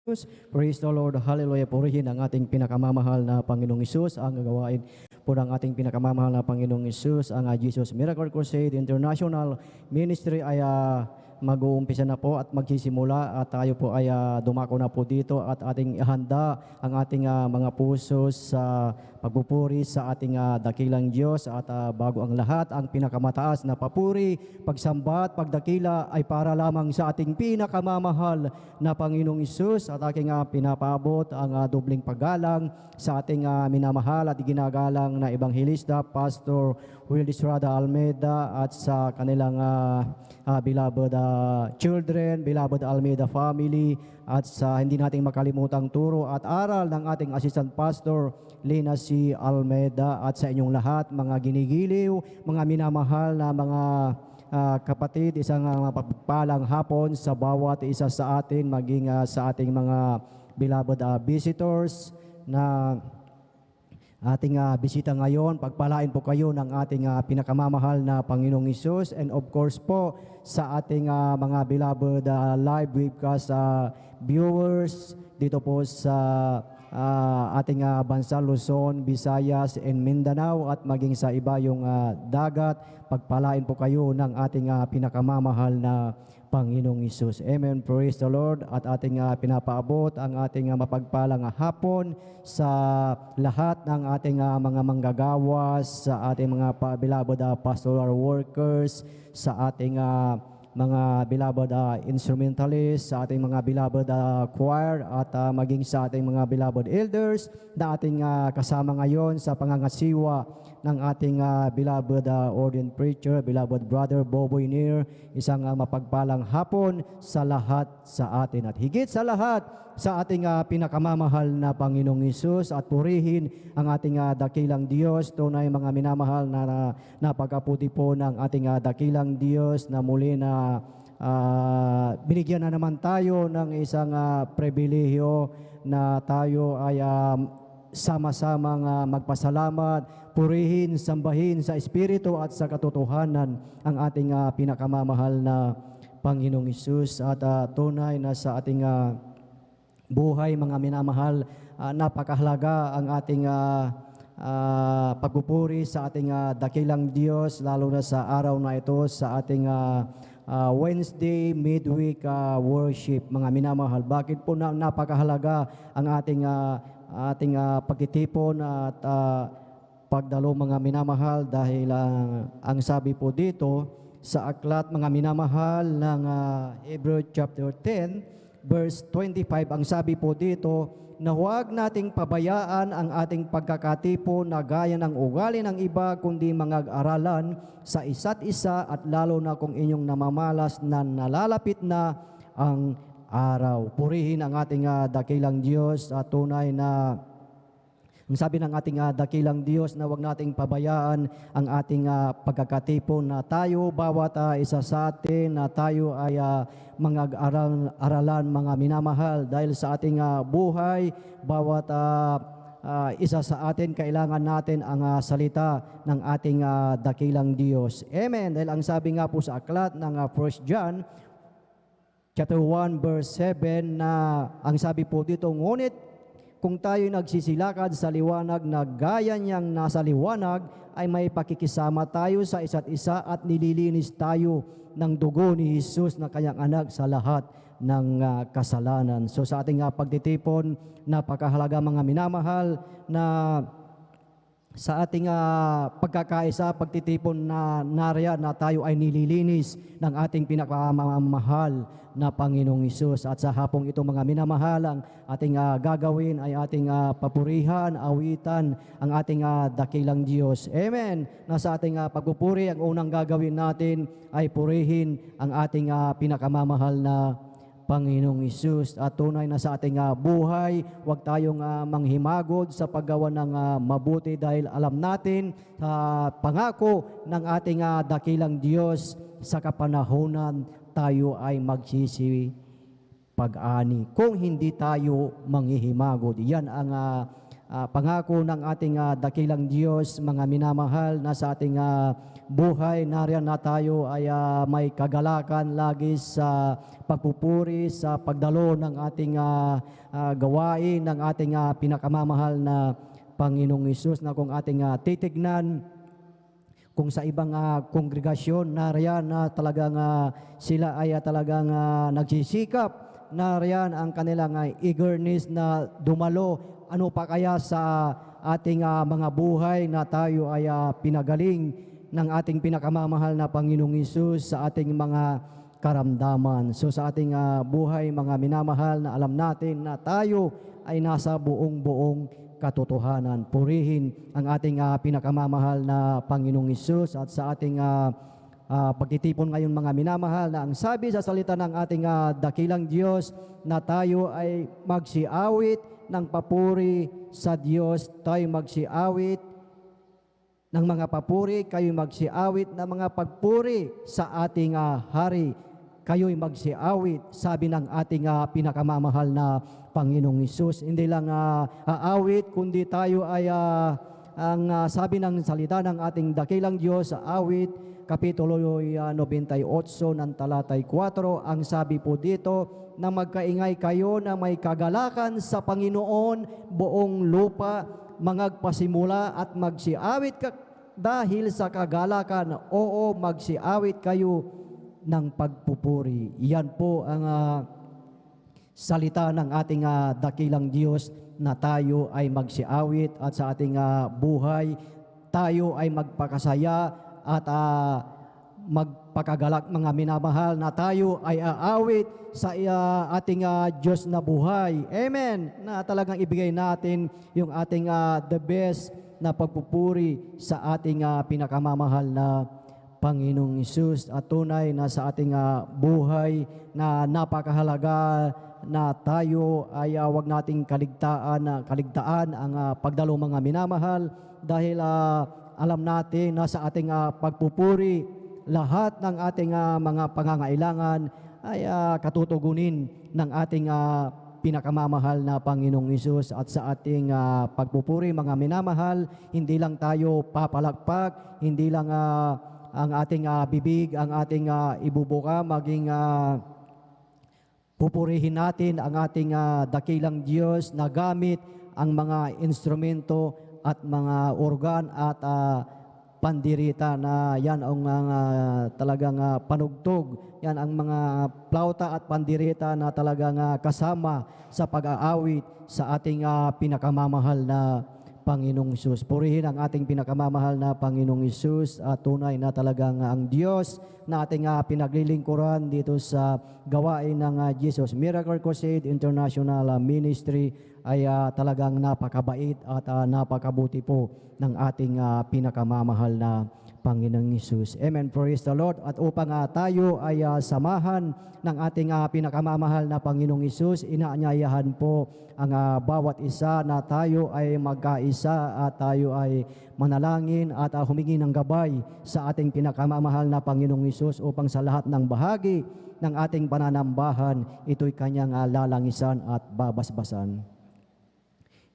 Praise the Lord, hallelujah, purihin ang ating pinakamamahal na Panginoong Isus, ang gagawain po ng ating pinakamamahal na Panginoong Isus, ang Jesus Miracle Crusade International Ministry ay mag-uumpisa na po at magsisimula at tayo po ay dumako na po dito at ating ihanda ang ating mga puso sa pagpupuri sa ating dakilang Diyos at bago ang lahat, ang pinakamataas na papuri, pagsamba at pagdakila ay para lamang sa ating pinakamamahal na Panginoong Isus at aking pinapaabot ang dobling paggalang sa ating minamahal at ginagalang na Ebanghelista, Pastor Will Estrada Almeida at sa kanilang beloved children, beloved Almeida family at sa hindi nating makalimutang turo at aral ng ating Assistant Pastor Lina C. Almeida at sa inyong lahat, mga ginigiliw, mga minamahal na mga kapatid, isang mapagpalang hapon sa bawat isa sa atin, maging sa ating mga beloved visitors na ating bisita ngayon. Pagpalain po kayo ng ating pinakamamahal na Panginoong Hesus, and of course po sa ating mga beloved live webcast viewers dito po sa ating bansa Luzon, Visayas, and Mindanao at maging sa iba yung dagat. Pagpalain po kayo ng ating pinakamamahal na Panginoong Hesus. Amen. Praise the Lord. At ating pinapaabot ang ating mapagpalang hapon sa lahat ng ating mga manggagawas, sa ating mga beloved pastoral workers, sa ating mga beloved instrumentalists, sa ating mga beloved choir at maging sa ating mga beloved elders na ating kasama ngayon sa pangangasiwa ng ating beloved ordained preacher, beloved brother Boboy Nir. Isang mapagpalang hapon sa lahat sa atin at higit sa lahat sa ating pinakamamahal na Panginoong Hesus at purihin ang ating dakilang Diyos. Tunay mga minamahal na napagkaputi po ng ating dakilang Diyos na muli na binigyan na naman tayo ng isang pribilehyo na tayo ay sama-samang magpasalamat, purihin, sambahin sa Espiritu at sa katotohanan ang ating pinakamamahal na Panginoong Hesus. At tunay na sa ating buhay, mga minamahal, napakahalaga ang ating pagpupuri sa ating dakilang Diyos, lalo na sa araw na ito, sa ating Wednesday midweek worship. Mga minamahal, bakit po napakahalaga ang ating pagtitipon at pagdalo, mga minamahal? Dahil ang sabi po dito sa aklat, mga minamahal, ng Hebrew chapter 10 verse 25, ang sabi po dito na huwag nating pabayaan ang ating pagkakatipon na gaya ng ugali ng iba, kundi mag-aralan sa isa't isa, at lalo na kung inyong namamalas na nalalapit na ang araw. Purihin ang ating dakilang Diyos at tunay na ang sabi ng ating dakilang Diyos na huwag nating pabayaan ang ating pagkakatipon na tayo, bawat isa sa atin, na tayo ay mga aralan, mga minamahal, dahil sa ating buhay, bawat isa sa atin, kailangan natin ang salita ng ating dakilang Diyos. Amen. Dahil ang sabi nga po sa aklat ng 1 John chapter 1 verse 7 na ang sabi po dito, ngunit kung tayo nagsisilakad sa liwanag na gaya niyang nasa liwanag, ay may pakikisama tayo sa isa't isa at nililinis tayo ng dugo ni Jesus na kanyang anak sa lahat ng kasalanan. So sa ating pagtitipon, napakahalaga, mga minamahal, na sa ating pagkakaisa, pagtitipon na nariyan na tayo ay nililinis ng ating pinakamamahal na Panginoong Hesus. At sa hapong ito, mga minamahalang, ating gagawin ay ating papurihan, awitan ang ating dakilang Diyos. Amen. Na sa ating pagpupuri, ang unang gagawin natin ay purihin ang ating pinakamamahal na Panginoong Hesus. At tunay na sa ating buhay, huwag tayong manghimagod sa paggawa ng mabuti, dahil alam natin sa pangako ng ating dakilang Diyos, sa kapanahonan tayo ay magsisi pag-ani kung hindi tayo manghihimagod. Yan ang pangako ng ating dakilang Diyos, mga minamahal, na sa ating buhay, nariyan na tayo ay may kagalakan lagi sa pagpupuri, sa pagdalo ng ating gawain, ng ating pinakamamahal na Panginoong Hesus, na kung ating titignan, kung sa ibang kongregasyon, nariyan na talagang sila ay talagang nagsisikap, nariyan ang kanilang eagerness na dumalo. Ano pa kaya sa ating mga buhay na tayo ay pinagaling ng ating pinakamamahal na Panginoong Hesus sa ating mga karamdaman. So sa ating buhay, mga minamahal, na alam natin na tayo ay nasa buong katotohanan. Purihin ang ating pinakamamahal na Panginoong Hesus. At sa ating pagtitipon ngayon, mga minamahal, na ang sabi sa salita ng ating dakilang Diyos, na tayo ay magsiawit ng papuri sa Diyos, tayo magsiawit ng mga papuri, kayo magsiawit ng mga pagpuri sa ating Hari. Kayo'y magsiawit, sabi ng ating pinakamamahal na Panginoong Hesus. Hindi lang aawit, kundi tayo ay ang sabi ng salita ng ating dakilang Diyos sa awit, Kapitulo 98 ng talatay 4, ang sabi po dito, na magkaingay kayo na may kagalakan sa Panginoon buong lupa, mangagpasimula at magsiawit dahil sa kagalakan. Oo, magsiawit kayo ng pagpupuri. Yan po ang salita ng ating dakilang Diyos, na tayo ay magsiawit at sa ating buhay tayo ay magpakasaya at magpakagalak, mga minamahal, na tayo ay aawit sa ating Diyos na buhay. Amen. Na talagang ibigay natin yung ating the best na pagpupuri sa ating pinakamamahal na Panginoong Hesus. At tunay na sa ating buhay na napakahalaga na tayo ay wag nating kaligtaan ang pagdalo, mga minamahal, dahil alam natin na sa ating pagpupuri, lahat ng ating mga pangangailangan ay katutugunin ng ating pinakamamahal na Panginoong Hesus. At sa ating pagpupuri, mga minamahal, hindi lang tayo papalakpak, hindi lang ang ating bibig, ang ating ibubuka, maging pupurihin natin ang ating dakilang Diyos na gamit ang mga instrumento at mga organ at pandirita, na yan ang talagang panugtog. Yan ang mga plauta at pandirita na talagang kasama sa pag-aawit sa ating pinakamamahal na Panginoong Hesus. Purihin ang ating pinakamamahal na Panginoong Hesus, at tunay na talagang ang Diyos na ating pinaglilingkuran dito sa gawain ng Jesus Miracle Crusade International Ministry ay talagang napakabait at napakabuti po ng ating pinakamamahal na Panginoong Hesus. Amen. Praise the Lord. At upang tayo ay samahan ng ating pinakamamahal na Panginoong Hesus, inaanyayahan po ang bawat isa na tayo ay magkaisa at tayo ay manalangin at humingi ng gabay sa ating pinakamamahal na Panginoong Hesus, upang sa lahat ng bahagi ng ating pananambahan, ito'y kanyang lalangisan at babasbasan.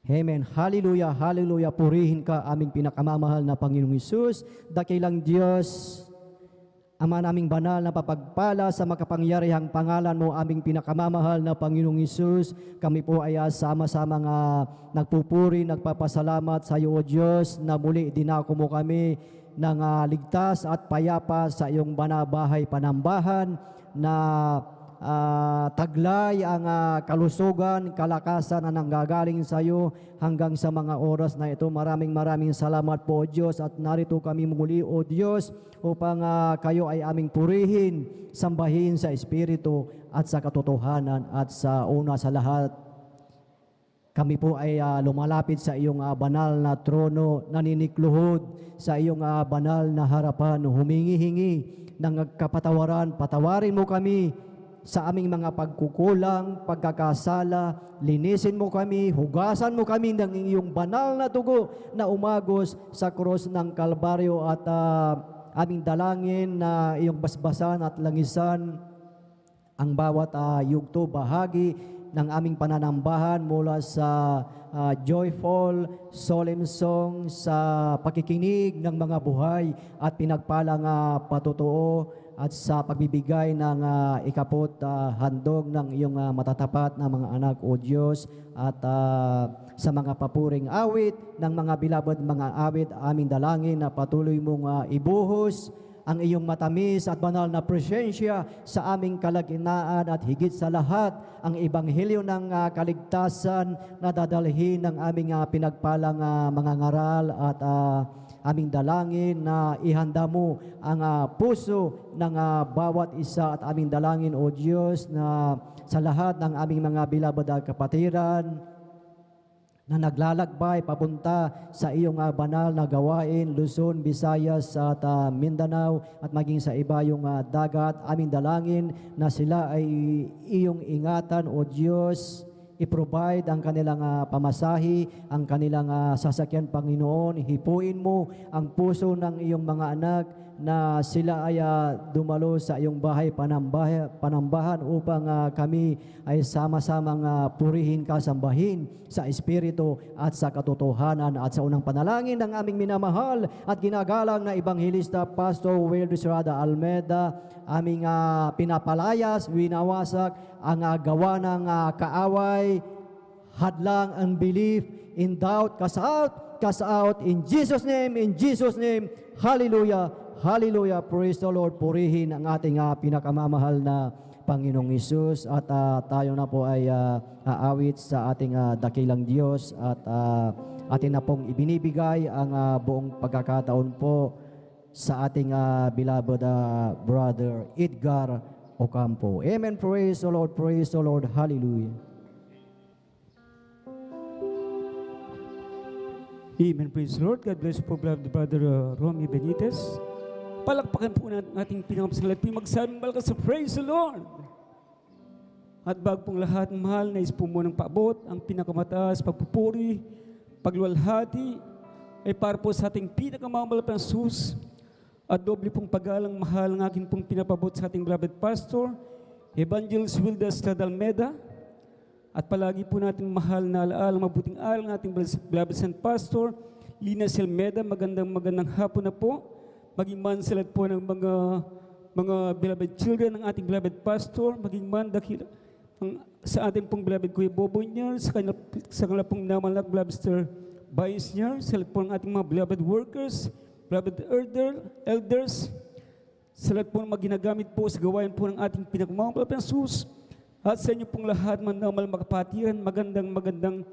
Amen. Hallelujah, hallelujah. Purihin ka, aming pinakamamahal na Panginoong Hesus, dakilang Diyos, Ama naming banal na papagpala sa makapangyarihang pangalan mo, aming pinakamamahal na Panginoong Hesus. Kami po ay sama-sama nga nagpupuri, nagpapasalamat sa iyo, O Diyos, na muli dinako mo kami ng ligtas at payapa sa iyong banabahay panambahan, na taglay ang kalusugan, kalakasan na nanggagaling sa iyo hanggang sa mga oras na ito. Maraming salamat po, O Diyos, at narito kami muli, O Diyos, upang kayo ay aming purihin, sambahin sa Espiritu at sa katotohanan. At sa una sa lahat, kami po ay lumalapit sa iyong banal na trono, naninikluhod sa iyong banal na harapan, humingi-hingi ng kapatawaran. Patawarin mo kami sa aming mga pagkukulang, pagkakasala. Linisin mo kami, hugasan mo kami ng iyong banal na dugo na umagos sa krus ng Kalbaryo, at aming dalangin na iyong basbasan at langisan ang bawat yugto, bahagi ng aming pananambahan mula sa joyful, solemn song sa pakikinig ng mga buhay at pinagpalang patotoo at sa pagbibigay ng ikapot handog ng iyong matatapat na mga anak, O Diyos, at sa mga papuring awit ng mga bilabad mga awit, aming dalangin na patuloy mong ibuhos ang iyong matamis at banal na presensya sa aming kalagitnaan at higit sa lahat ang ebanghelyo ng kaligtasan na dadalhin ng aming pinagpalang mga ngaral at aming dalangin na ihanda mo ang puso ng bawat isa at aming dalangin, O Diyos, na sa lahat ng aming mga bilabad at kapatiran na naglalakbay papunta sa iyong banal na gawain, Luzon, Visayas at Mindanao at maging sa iba yung dagat. Aming dalangin na sila ay iyong ingatan, O Diyos, i-provide ang kanilang pamasahe, ang kanilang sasakyan, Panginoon. Hipuin mo ang puso ng iyong mga anak na sila ay dumalo sa iyong bahay panambahan upang kami ay sama-samang purihin ka, sambahin sa Espiritu at sa katotohanan. At sa unang panalangin ng aming minamahal at ginagalang na Ebanghilista Pastor Wildes Rada Almeda, aming pinapalayas, winawasak ang gawa ng kaaway, hadlang, unbelief, in doubt, cast out, in Jesus' name, hallelujah, hallelujah, praise the Lord. Purihin ang ating pinakamamahal na Panginoong Hesus at tayo na po ay aawit sa ating dakilang Diyos at atin na pong ibinibigay ang buong pagkakataon po sa ating beloved brother Edgar Ocampo. Amen. Praise the Lord, hallelujah. Amen. Praise the Lord. God bless po, beloved brother Romy Benitez. Palakpakan po natin ating pinakamasala't magsarumbal ka sa praise the Lord. At bago pong lahat, mahal, nais po mo ng paabot, ang pinakamataas, pagpupuri, pagluwalhati, ay para po sa ating pinakamamahal na Jesus. At doble pong pagalang mahal ng aking pong pinapabot sa ating beloved pastor, Evangelist Wildes Almeda. At palagi po natin mahal na alaala, mabuting aral ng ating beloved San Pastor, Lina Almeda. Magandang hapon na po. Maging man sila po ng mga beloved children ng ating beloved pastor, maging man dakil sa ating pong beloved Kuya Bobo niya, sa kanila pong namalak beloved Sir Vice niya, sila po ng ating mga beloved workers, beloved elders, sila po ng maginagamit po sa gawain po ng ating pinagmamahal na Jesus, at sa inyo pong lahat, manamal makapatiran, magandang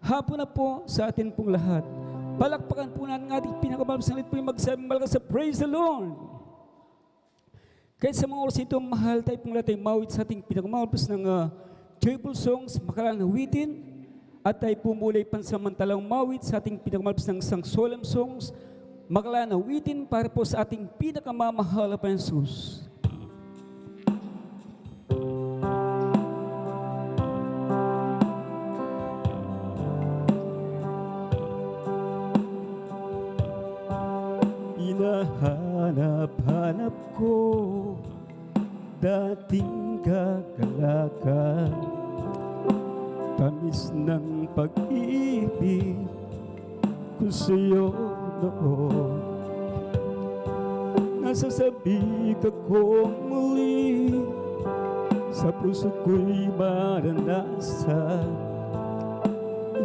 hapon na po sa atin pong lahat. Palakpakan po natin ang ating pinakamahal na salit po yung magsabing malakas sa praise the Lord. Kahit sa mga oras ito, mahal tayo pong lahat ay mawit sa ating pinakamahal ng joyful songs, makalang awitin, at tayo po mulay pansamantalang mawit sa ating pinakamahal ng isang solemn songs, makalang awitin para po sa ating pinakamamahal na Jesus. Hinahanap-hanap ko dating kagalakan, tamis ng pag-ibig ko sa'yo noon. Nasasabik akong muli, sa puso ko'y maranasan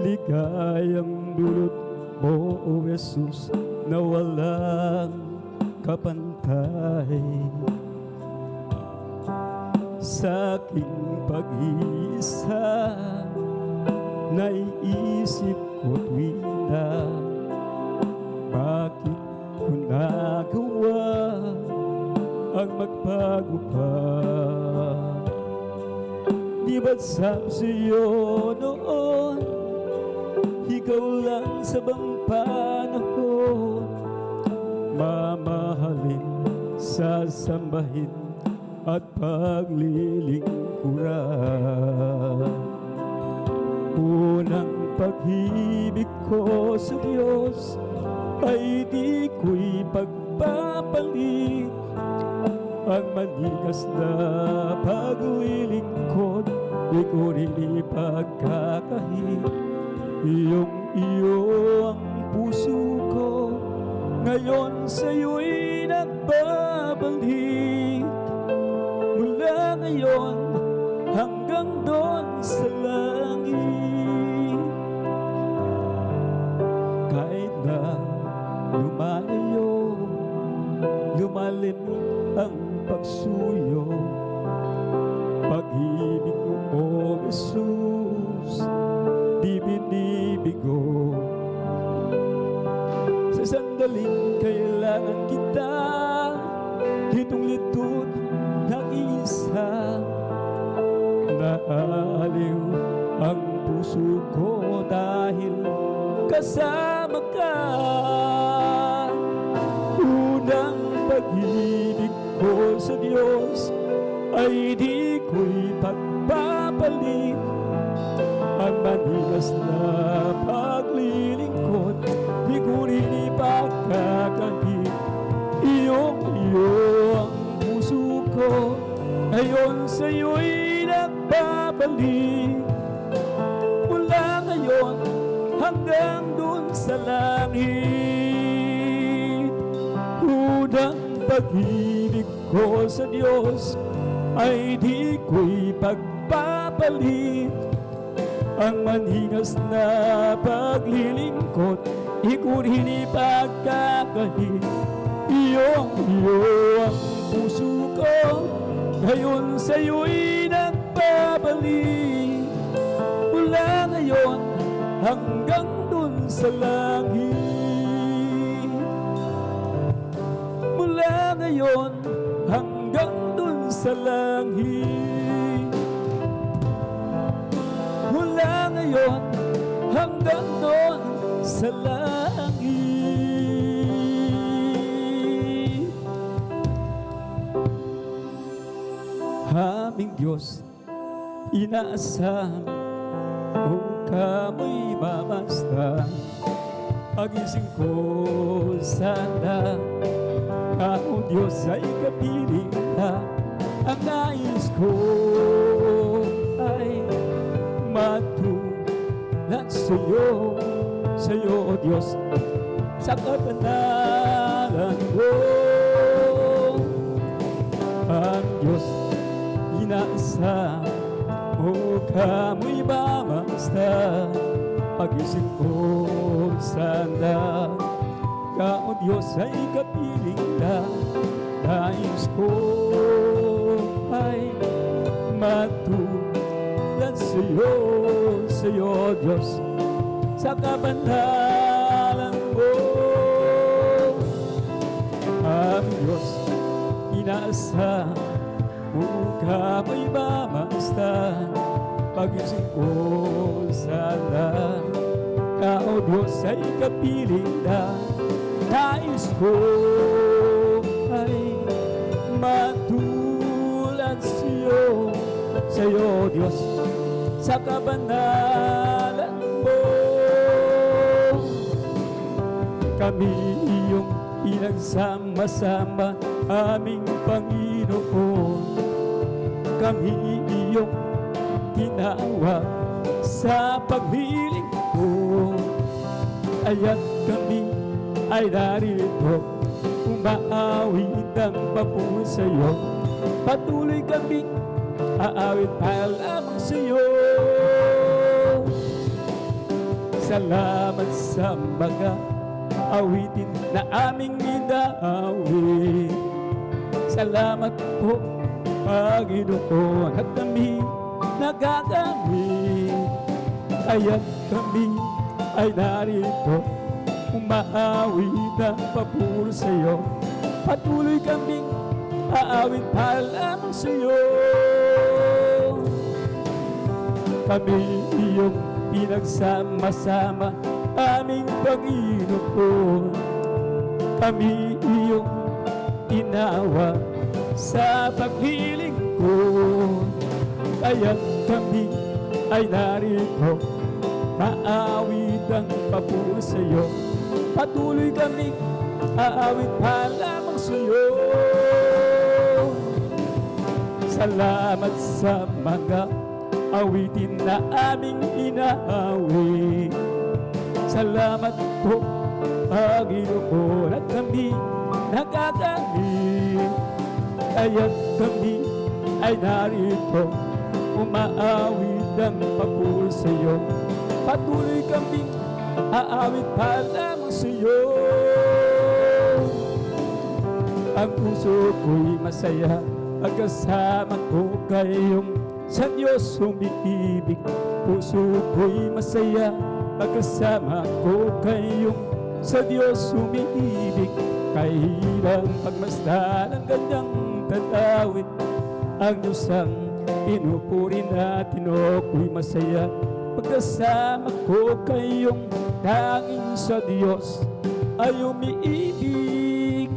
ligayang dulot mo, O Jesus, na walang kapantay. Sa aking pag-iisa, naiisip ko tuwing na, bakit ko nagawa ang magbago pa? Di ba't sabi sa'yo noon, ikaw lang sa bang panahon, mamahalin, sasambahin at paglilingkuran. Unang pag-ibig ko sa Diyos ay di ko'y pagpapalit, ang manigas na paglilingkod di ko rin ipagkakahit. Iyong-iyo ang puso ko, ngayon sa'yo'y nagbabalik. Mula ngayon hanggang doon sa langit. Kahit na lumalayo, lumalim ang pagsuyo, pag-ibig mo, O Jesus, di binibigo. Sa sandaling kailangan kita, ditong litud nag-iisa. Naaliw ang puso ko dahil kasama ka. Unang pag-ibig ko sa Diyos ay di ko'y pagpapalit. Ang manilas na paglilingkod, di ko rin ipagkakahit. Iyong-iyo ang puso ko, ngayon sa'yo'y nagbabalik. Mula ngayon hanggang dun sa langit. Unang pag-ibig ko sa Diyos ay di ko'y pagpapalit. Ang maningas na paglilingkod, di ko rin ipagkakahit. Iyong-iyo ang puso ko, ngayon sa'yo'y nagbabalik. Mula ngayon hanggang dun sa langit. Mula ngayon hanggang dun sa langit. Mula ngayon hanggang doon sa langit. Aming Diyos, inaasam mo kamo'y mamasdan. Pagising ko sana, Ako Diyos ay kapiling na. Ang nais ko ay matulad sa'yo, O Diyos, sa kapanalan mo. Ang Diyos, inaasa mo kamo'y mamasta. Pagising ko sana, Ka, O Diyos, ay kapiling na. Nais ko ay matulad sa'yo, O Diyos, sa kapanalan mo. Ang Diyos, inaasa mo kamo'y mamasta. Pagising ko sana, Ka, O Diyos, ay kapiling na. Nais ko ay matulad sa'yo, O Diyos, sa kabanalan mo. Kami iyong pinagsama-sama, aming Panginoon. Kami iyong tinawag sa paghiling ko. Kaya't kami ay narito, umaawit ang papuri sa'yo. Patuloy kaming aawit para lamang sa'yo. Salamat sa mga awitin na aming inaawit. Salamat po, Panginoon, at kami nagagamit. Kaya't kami ay narito, umaawit ang papuri sa'yo. Patuloy kaming aawit para lamang sa'yo. Kami iyong pinagsama-sama, aming Panginoon. Kami iyong tinawag sa paghiling ko. Kaya't kami ay narito, maawit ang papuri sa'yo. Patuloy kaming aawit para lamang sa'yo. Salamat sa mga awitin na aming inaawit. Salamat po, Panginoon, at kami nagagamit. Kaya't kami ay narito, umaawit ng papuri sa iyo. Patuloy kami aawit pa lamang sa iyo. Ang puso ko'y masaya, pagkasama ko kayong sa Diyos umiibig. Puso ko'y masaya, pagkasama ko kayong sa Diyos umiibig. Kahirang pagmasdan ang ganyang tatawid, ang Diyos ang pinupuri natin. Ako'y masaya, pagkasama ko kayong tanging sa Diyos ay umiibig.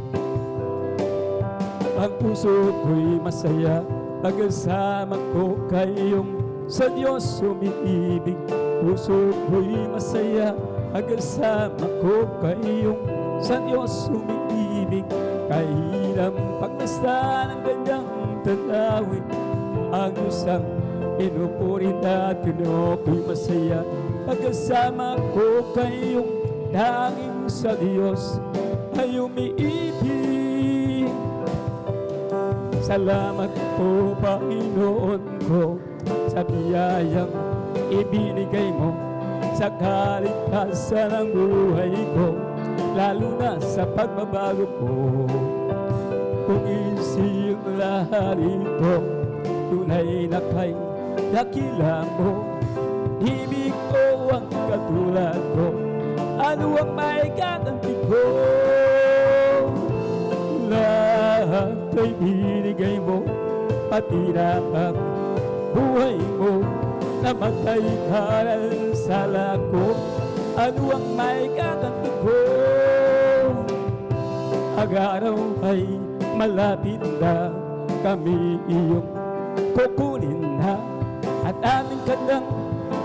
Ang puso ko'y masaya, pagkasama ko kayong sa Diyos umiibig. Puso ko'y masaya, pagkasama ko kayong sa Diyos umiibig. Kahirang pagmasdan ang ganyang tanawin, ang Diyos ang pinupuri natin. Ako'y masaya, pagkasama ko kayong tanging sa Diyos ay umiibig. Salamat po, Panginoon ko, sa biyayang ibinigay mo sa kaligtasan ng buhay ko, lalo na sa pagbabago ko. Kung ising lahat ito, tunay na kay dakila mo. Ibig ko ang katulad ko, ano ang may gaganti ko? Lahat ay binigay mo, pati na ang buhay mo. Namatay ka ng sala ko, ano ang may gaganti ko? Ang-araw ay malapit na, kami iyong kukunin na, at aming kandang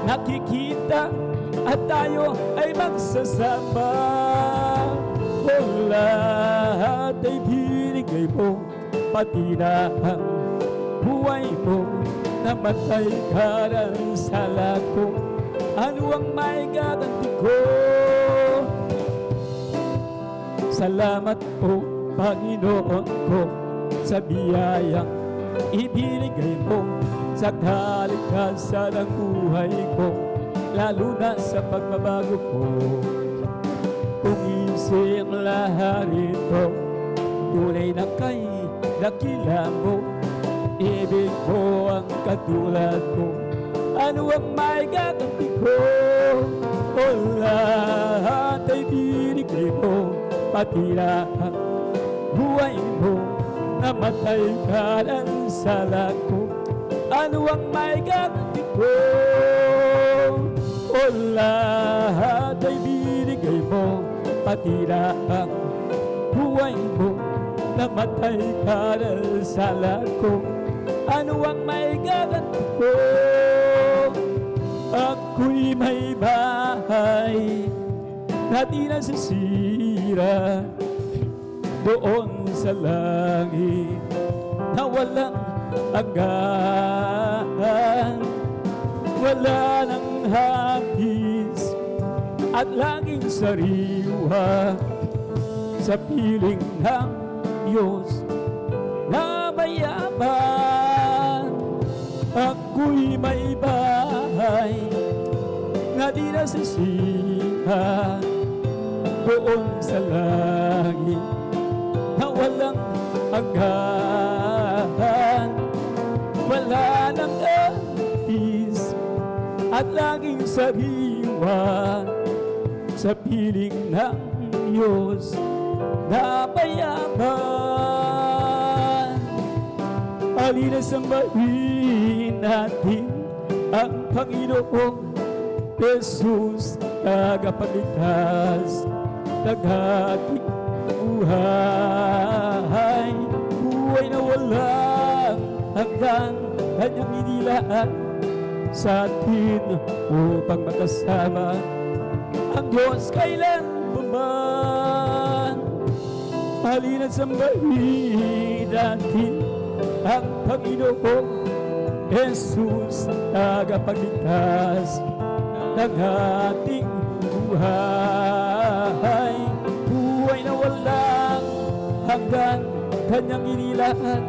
nakikita, at tayo ay magsasama. O lahat ay binigay mo, pati na ang buhay mo. Namatay ka ng sala ko, ano ang may gaganti ko? Salamat po, Panginoon ko, sa biyayang ibinigay mo sa kaligtasan ng buhay ko, lalo na sa pagbabago ko. Kung ising lahat ito, tunay na kay dakila mo. Ibig ko ang katulad ko, ano ang may gaganti ko? O lahat ay binigay mo, pati na ang buhay mo. Namatay ka ng sala ko, ano ang may gaganti ko? O lahat ay binigay mo, pati na ang buhay mo. Namatay ka ng sala ko, ano ang may gaganti ko? Ako'y may bahay na di nasisira doon sa langit, na walang hanggan, wala nang hapis, at laging sariwa sa piling ng Diyos na mayaman. Ako'y may bahay na di nasisira doon sa langit, na walang hanggan, wala nang hapis, at laging sariwa sa piling ng Diyos na mayaman. Halina sambahin natin ang Panginoong Jesus, tagapagligtas ng ating buhay. Buhay na walang hanggan, kanyang inilaan sa atin upang makasama ang Diyos kailan paman. Halina't sambahin natin ang Panginoong Jesus, tagapagligtas ng ating buhay. Buhay na walang hanggan, kanyang inilaan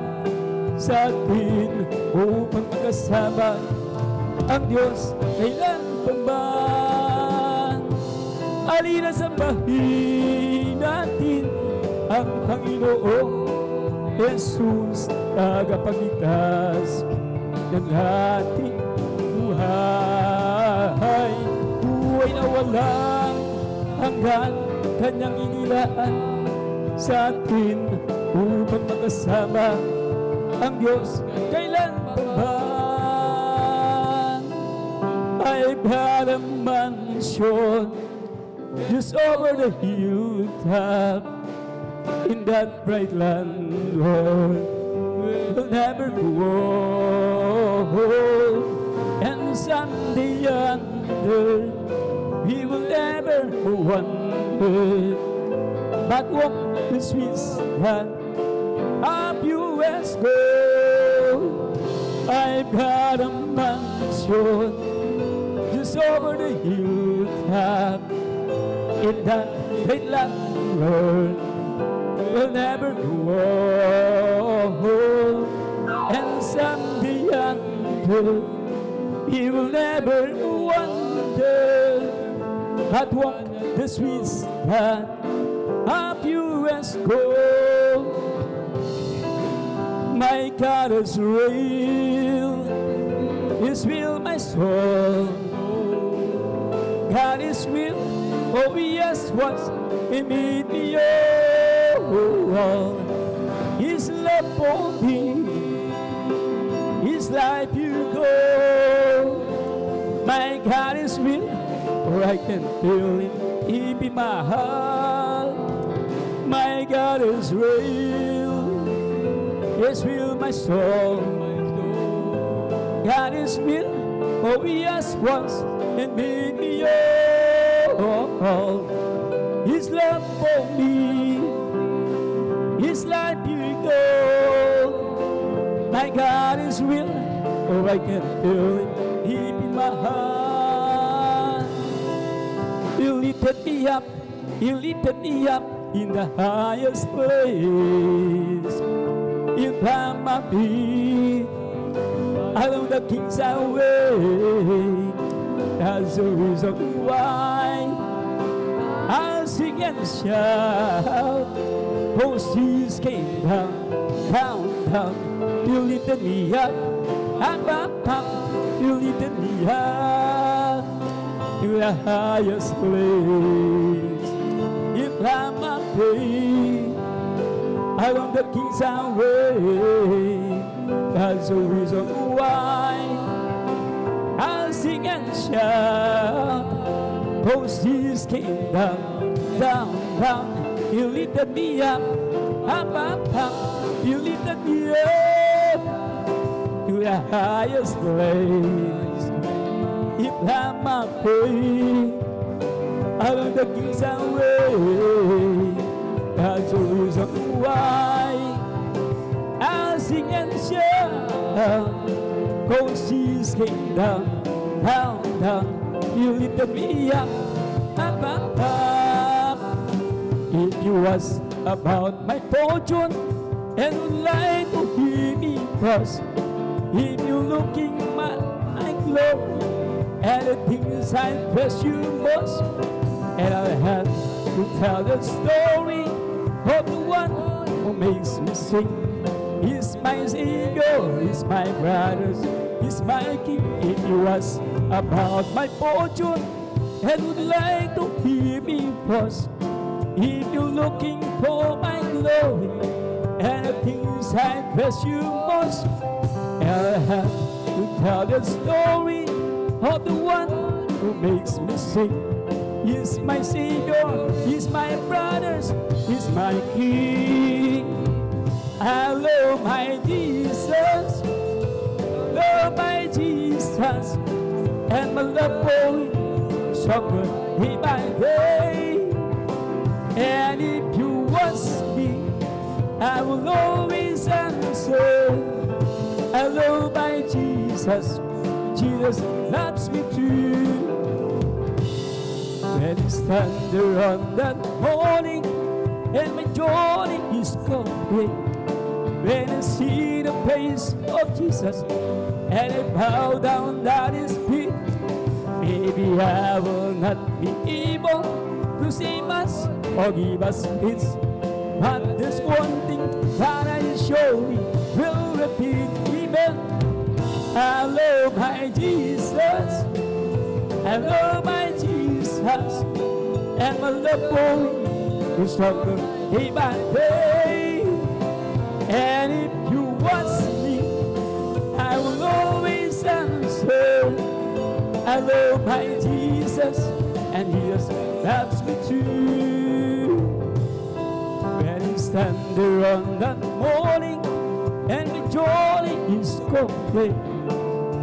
sa atin upang magkasama ang Diyos kailan pa man. Alina sambahin natin ang Panginoong Jesus, tagapagligtas ng ating buhay. Buhay na walang hanggan, kanyang inilaan sa atin upang magkasama ang Diyos kailan pa man. I've had a mansion just over the hilltop, in that bright land, Lord, we'll never go old. And someday yonder, we will never wander, but walk the streets that of U.S. gold. I've got a mansion just over the hilltop, in that great land, Lord, we'll never grow old. And someday yonder, we will never wander, but walk the streets that of U.S. gold. My God is real my soul. God is real, oh yes, was He made me all. His love for me, His life you go. My God is real, or I can feel it, He be my heart. My God is real my soul. God is real, oh yes, was and made me all. His love for me, His life you go. My God is real, oh I can feel it deep in my heart. He lifted me up, He lifted me up in the highest place. He planted my feet along the King's highway. That's the reason why I'll sing and shout. Oh, Jesus came down, down, down. You lifted me up, up. You lifted me up to the highest place. You planted my feet along the King's highway. That's the reason why I'll sing and shout. Oh, Jesus came down, down, down. You lifted me up, up. You lifted me up to the highest place. You planted my feet along the King's highway. That's the reason why I'll sing and shout. Oh, Jesus came down, down, down. You lifted me up, up. If you was about my fortune and would like to hear me first, if you looking my glory and the things I press you most, and I have to tell the story of the one who makes me sing. He's my Savior, He's my brothers, He's my King. If you was about my fortune and would like to hear me first, if you're looking for my glory and the things I press you most, I'll have to tell the story of the one who makes me sing. He's my Savior, He's my brothers, He's my King. I love my Jesus, love my Jesus, and my love for Him suffer day by day. And if you ask me, I will always answer. I love my Jesus. Jesus, Jesus loves me too. When it's thunder on that morning and my joy is complete, when I see the face of Jesus and I bow down at His feet, maybe I will not be able to save us or give us peace, but there's one thing that I surely will repeat. Amen. I love my Jesus, I love my Jesus, and my love for Him is stronger day by day. And if you ask me, I will always answer, I love my Jesus, and He just loves me too. When it's thunder on that morning and the joy is complete,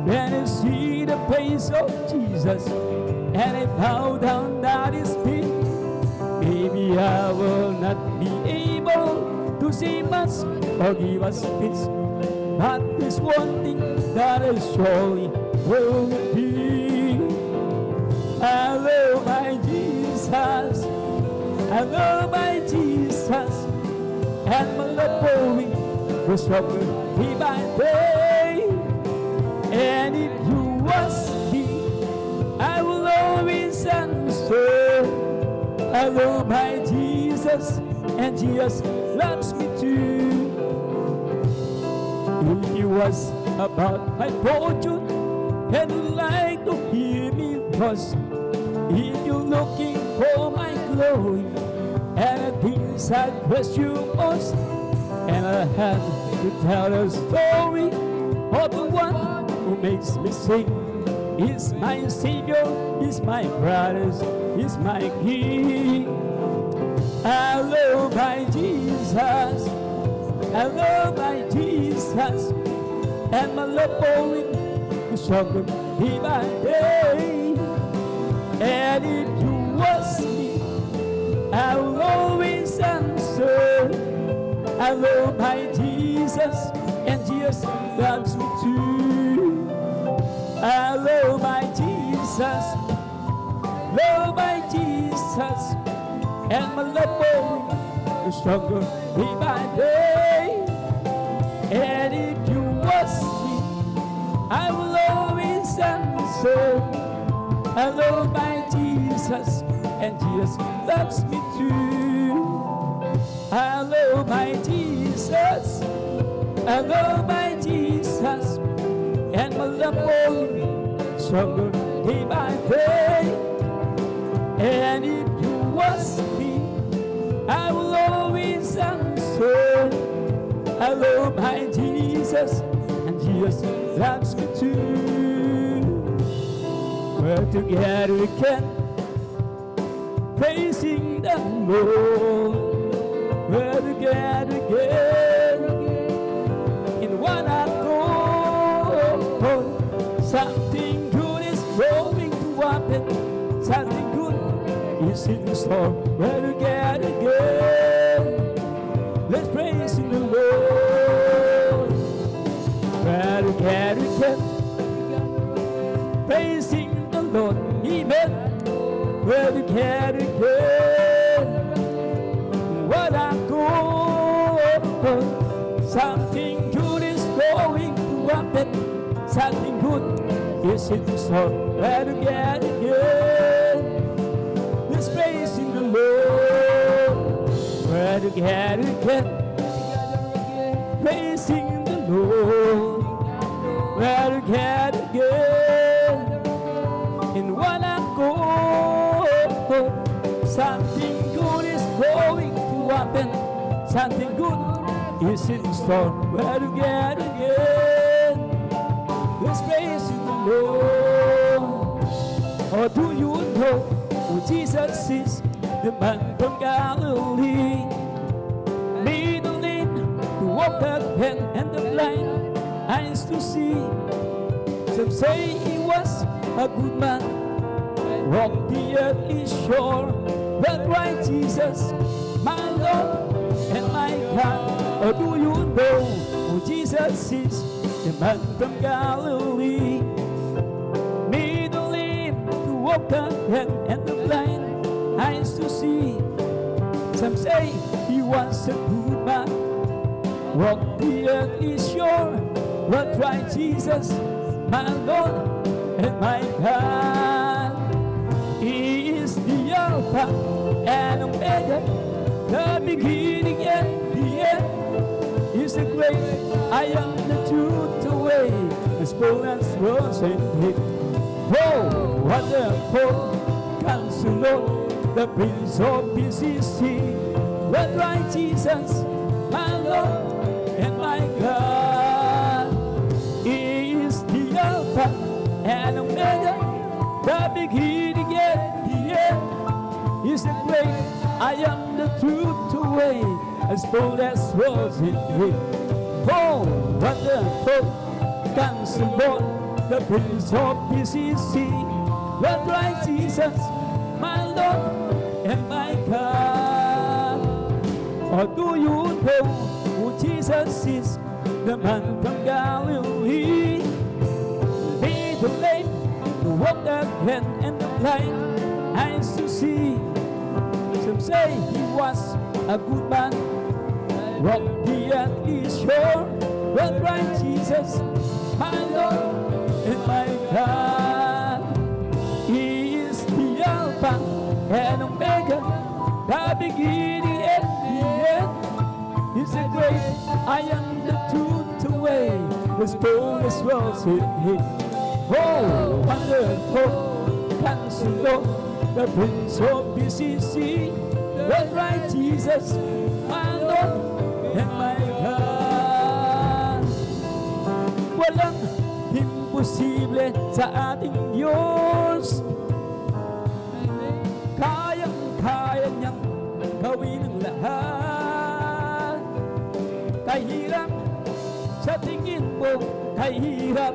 when I see the face of Jesus and I bow down at His feet, maybe I will not be able to save us or give us peace, but there's one thing that I surely will be. I love my Jesus, I love my Jesus, and my love for Him will stronger day by day. And if you ask me, I will always answer, I love my Jesus, and Jesus loves me too. If you ask about my fortune and would like to hear me first, if you're looking for my glory and the things I pursue most, and I have to tell a story of the one who makes me sing. He's my Savior, He's my brothers, He's my King. I love my Jesus, I love my Jesus, and my love for Him is stronger day by day. And if you ask me, I will always answer, I love my Jesus, and Jesus loves me too. I love my Jesus, love my Jesus, and my love for Him is stronger day by day. And if you ask me, I will always answer, I love my Jesus, and Jesus loves me too. I love my Jesus, I love my Jesus, and my love for Him is stronger day by day. And if you ask me, I will always answer, I love my Jesus, and Jesus loves me too. We're together again, praising the Lord. We're together again in one accord. Something good is going to happen. Something good is in store. We're together again. Let's praise in the Lord. We're together again, praising the Lord. Amen. We're together again. What I go, something good is going to happen. Something good is in store. We're together again. Let's praise in the Lord. We're together again, praising the Lord. We're together again in one accord. Something good is going to happen. Something good is in store. We're together again. Let's praise in the Lord. Or do you know who Jesus is? The man from Galilee, made the lame to walk again and the blind eyes to see. Some say he was a good man, walked the earthly shore. But why Jesus, my Lord and my God? Or do you know who Jesus is? The man from Galilee. Made the lame to walk again, and the blind eyes to see. Some say he was a good man, walked the earthly shore, but tried Jesus, my Lord and my God. He is the Alpha and Omega, the beginning and the end. He's the great I am, the truth, the way, as bold as rose and him. Oh, wonderful Counselor, the Prince of Peace is He. But right Jesus, my Lord and my God. He is the Alpha and Omega, the beginning and the end. He's the great I am, the truth, the way, as bold as rose in him. Oh, wonderful Counselor, the Prince of Peace is He. But right Jesus, my Lord and my God. Or do you know who Jesus is? The man from Galilee. Made the lame to walk again, and the blind eyes to see. Some say he was a good man, walked the earthly shore, but right Jesus, my Lord and my God. He is the Alpha and Omega, the beginning and the end. He's the great I am, the truth, the way, the bold as rose in him. Oh, wonderful Counselor, the Prince of Peace is He. The right Jesus, my Lord and my God. Walang imposible sa ating Diyos. Kayang-kaya niyang gawin ang lahat. Kahirap sa tingin mo, kahirap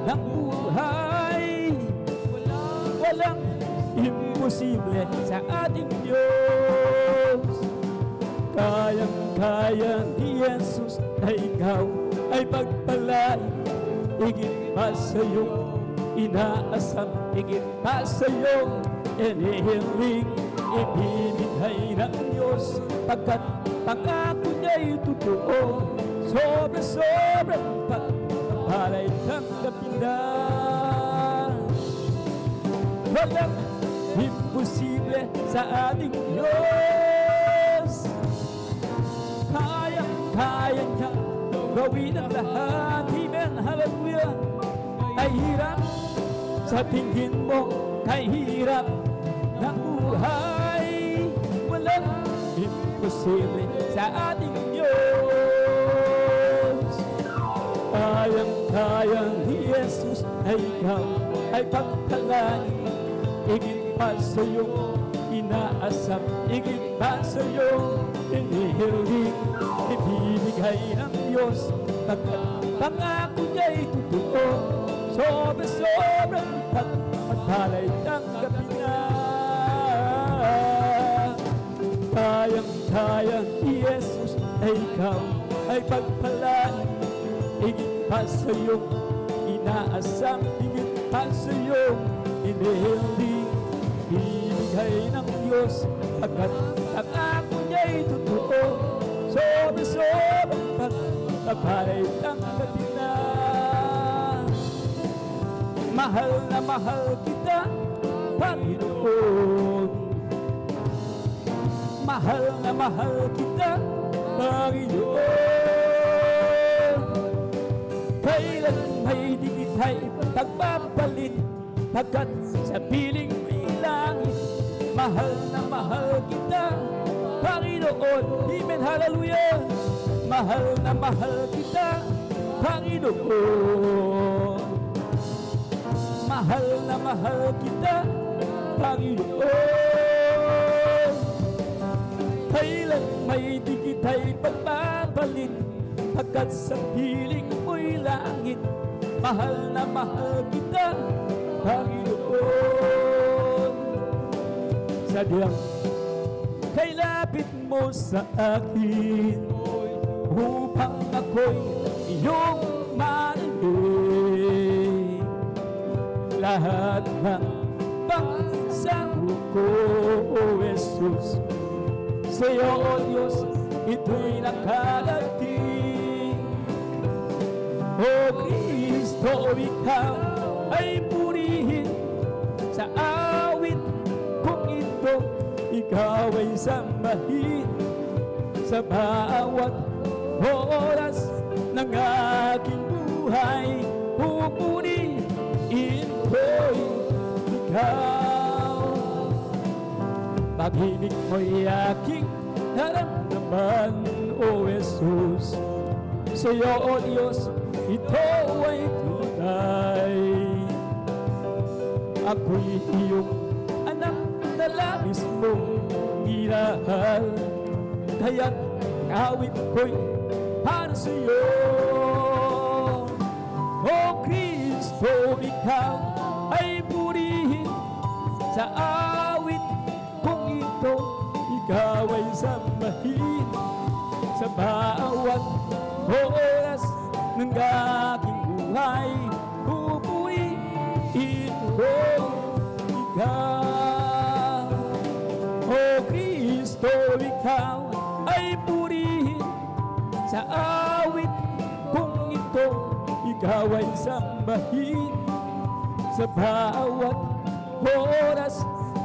ng buhay. Walang imposible sa ating Diyos. Kayang-kaya ni Jesus na ikaw ay pagpalain, higit pa sa iyong inaasam, higit pa sa iyong inihiling, ibibigay ng Diyos, pagkat pangako niya'y totoo. Sobra-sobrang pagpapalay, tanggapin na. Walang imposible sa ating Diyos. Kayang-kaya niya gawin ang lahat. Amen, hallelujah. Kahirap sa tingin mo, kahirap ng buhay. Walang imposible sa ating Diyos. Kayang-kaya ni Jesus ay ikaw ay pagkalangin, higit pa sa iyong inaasam, higit pa sa iyong inihiling, ibibigay ng Diyos, pagkat pangako niya'y totoo. Sobra-sobrang pagpapalay, tanggapin na. Kayang-kaya ni Jesus ay ikaw ay pagpalain, higit pa sa iyong inaasam, higit pa sa iyong inihiling, ibigay ng Diyos, pagkat pangako niya'y totoo. Sobra-sobrang pagpapalay, tanggapin na. Mahal na mahal kita, Panginoon. Mahal na mahal kita, Panginoon. Kailan may di kita'y pagpapalit, pagkat sa piling may langit. Mahal na mahal kita, Panginoon. Amen, hallelujah. Mahal na mahal kita, Panginoon. Mahal na mahal kita, Panginoon. Kailan may di kita'y pagpapalit, pagkat sa piling mo'y langit. Mahal na mahal kita, Panginoon. Sadyang kailapit mo sa akin, upang ako'y iyong marinig. lahat ng pagsamo ko, O Jesus. Sa iyo, O Diyos, ito'y nakarating. O Kristo, ikaw ay purihin sa awit kong ito. Ikaw ay sambahin sa bawat oras ng aking buhay. Pupurihin ko'y ikaw. Pag-ibig mo'y aking naramdaman, O Jesus. Sa iyo, O Diyos, ito ay tunay. Ako'y iyong anak na labis mong minahal, kaya't awit ko'y para sa iyo. O Kristo, ikaw ay purihin sa awit kong ito. Ikaw ay sambahin sa bawat oras ng aking buhay. Pupurihin ko ikaw. O Kristo, ikaw ay purihin sa awit kong ito. Ikaw ay sambahin sa bawat oras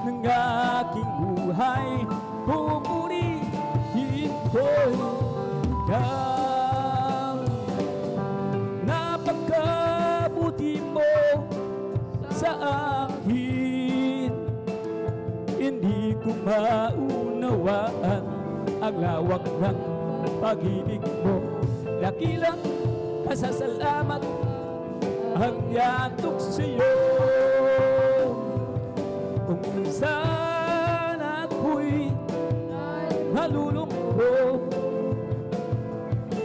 ng aking buhay. Pupurihin ko ikaw. Napakabuti mo sa akin, hindi ko maunawaan ang lawak ng pag-ibig mo. Dakilang pasasalamat ang yatok sa iyo. Kung minsan ako'y nalulungkot,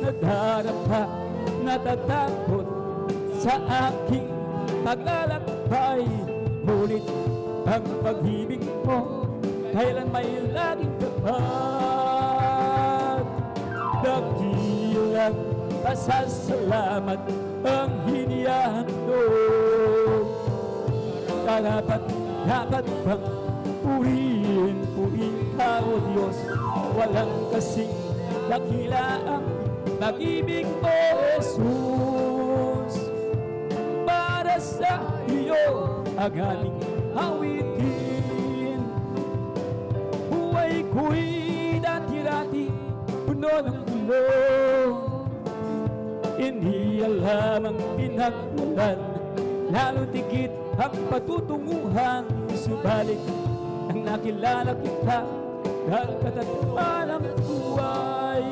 nadarapa, natatakot sa aking paglalakbay, ngunit ang pag-ibig mo kailan may laging tapat. Dakilang pasasalamat ang hinihandog. Dapat bang purihin ka, O Diyos? Walang kasing dakila ang pag-ibig mo, Jesus. Para sa iyo ang aming awitin. Buhay ko'y dati-dati puno ng gulo. Hindi alam ang pinagmulan, lalo tigit ang patutunguhan. Subalit nang nakilala kita, nagkatagpuan ang buhay.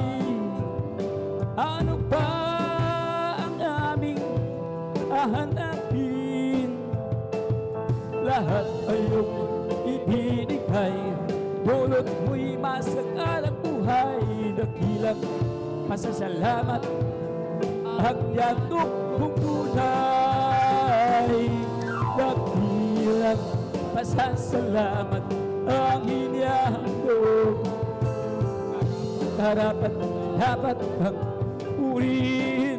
Ano pa ang aming hahanapin? Lahat ay iyong ibinigay, dulot mo'y masagalang buhay. Dakilang pasasalamat ang yatok kong tunay. Dakilang pasasalamat ang hinihandog. Dapat bang purihin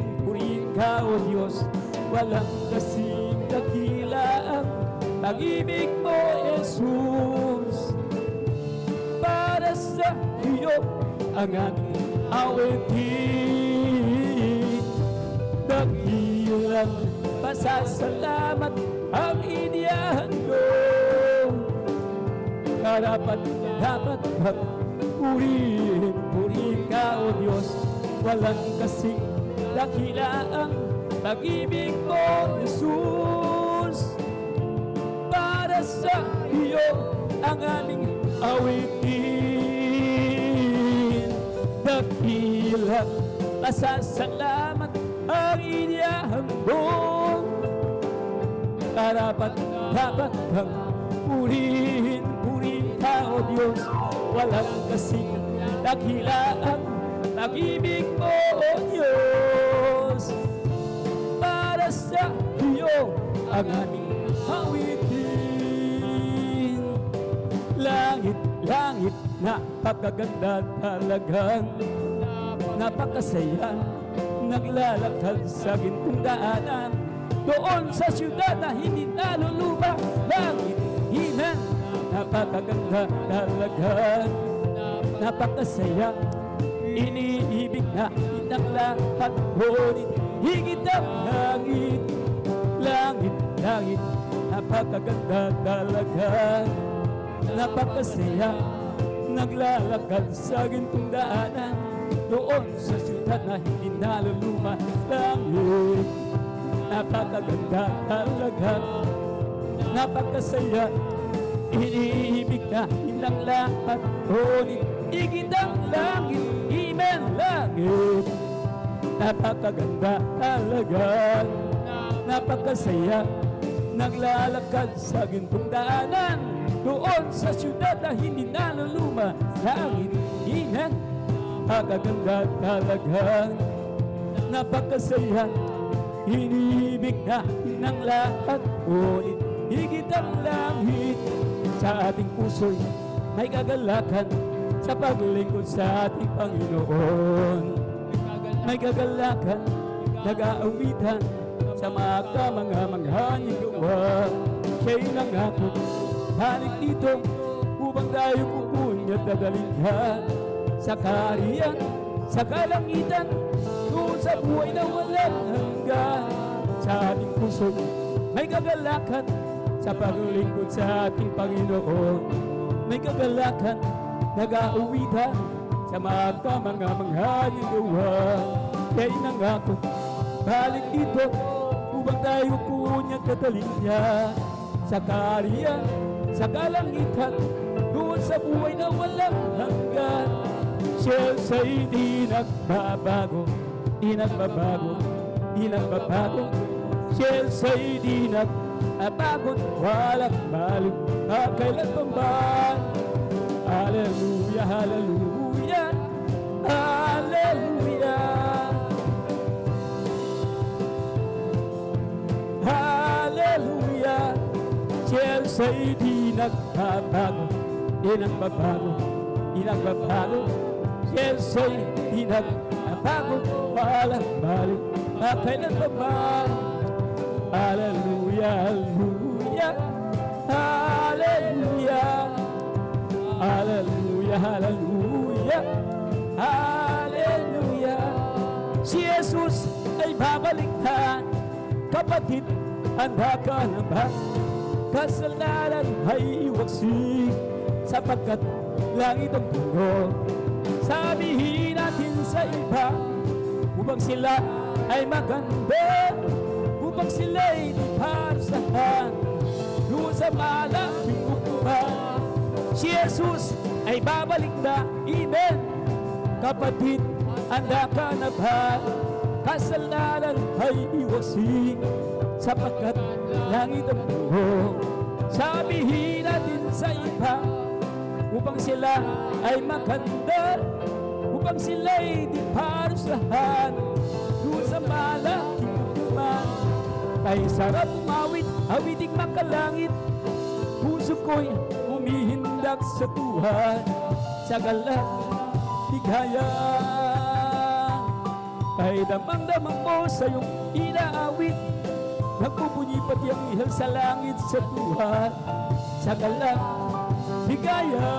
ka, O Diyos? Walang kasing dakila ang pag-ibig mo, Jesus. Para sa iyo ang aming awitin. Dakilang pasasalamat ang inihandog. Dapat bang purihin ka, O Diyos? Walang kasing dakila ang pag-ibig mo, Jesus. Para sa iyo ang aming awitin. Dakilang pasasalamat ang inihandog. Dapat bang purihin ka, O Diyos? Walang kasing dakila ang pag-ibig mo, O Diyos. Para sa iyo ang aming awitin. Langit, napakaganda talagang napakasaya. Naglalakad sa gintong daanan, doon sa siyudad na hindi naluluma. Langit, hinang, napakaganda talaga, napakasaya. Iniibig na inang lahat, ngunit higit ang langit. Langit, langit, napakaganda talaga, napakasaya. Naglalakad sa gintong daanan, doon sa siyudad na hindi naluluma. Langit, napakaganda talaga, napakasaya. Iniibig na inang lahat, ngunit higit ang langit. Amen. Langit, napakaganda talaga, napakasaya. Naglalakad sa gintong daanan, doon sa siyudad na hindi naluluma. Langit, inang, napakaganda talaga, napakasaya. Iniibig na ng lahat, ngunit higit ang langit. Sa ating puso'y may kagalakan sa paglingkod sa ating Panginoon. May kagalakan, nag-aawitan sa mga manghanyang gawa. Siya'y nangako, balik dito upang tayo pupunin at dadalhin sa kaharian, sa kalangitan, doon sa buhay na walang hanggan. Sa ating puso may kagalakan sa paglingkod sa ating Panginoon. May kagalakan, nag-aawitan sa mga manghanyang gawa. Siya'y nangako, balik dito upang tayo pupunin at dadalhin sa kaharian, sa kalangitan, doon sa buhay na walang hanggan. Siya sa'y di nagbabago, di nagbabago, di nagbabago. Siya sa'y di nagbabago, walang balik, kailanman. Hallelujah, hallelujah, hallelujah, hallelujah. Siya sa'y di nagbabago, di nagbabago, di nagbabago. Yes, ay di nagbabago, walang balik, kailanman. Hallelujah, hallelujah, hallelujah, hallelujah, hallelujah, hallelujah. Si Jesus ay babalik na, kapatid, handa ka na ba? Kasalanan ay iwaksik, sapagkat langit ang tungo. Sabihin natin sa iba, upang sila ay maganda, upang sila ay di parusahan, doon sa malaking upuan. Si Jesus ay babalik na, amen. Kapatid, handa ka na ba? Kasalanan ay iwasin, sapagkat langit ang tungo. Sabihin natin sa iba, upang sila ay maganda, upang sila ay di parusahan, doon sa malaking upuan. Ay sarap umawit, awiting makalangit, puso ko'y humihindak sa Tuhan, sa galak, ligaya. Kay damang-damang mo sa iyong inaawit, nagpupuni pati ang ihal sa langit sa Tuhan, sa galak, ligaya.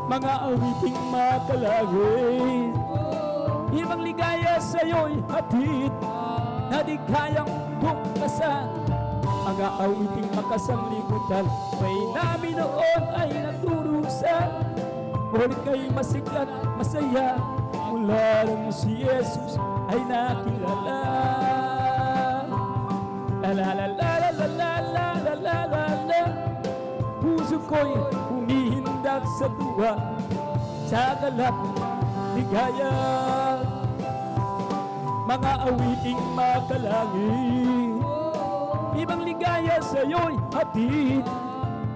Mga awiting makalangit, ibang ligaya sa'yo'y hatid, na di kayang tungkasan. Mga awiting makasanglibutan, may namin noon ay naturusan. Ngunit kayo masiglat, masaya, mula nang si Jesus ay nakilala. La la la la la la la la la la la. Puso ko'y humihindak sa tuwa, sa galak, ligaya. Mga awiting makalangit, ibang ligaya sa'yo'y hatid,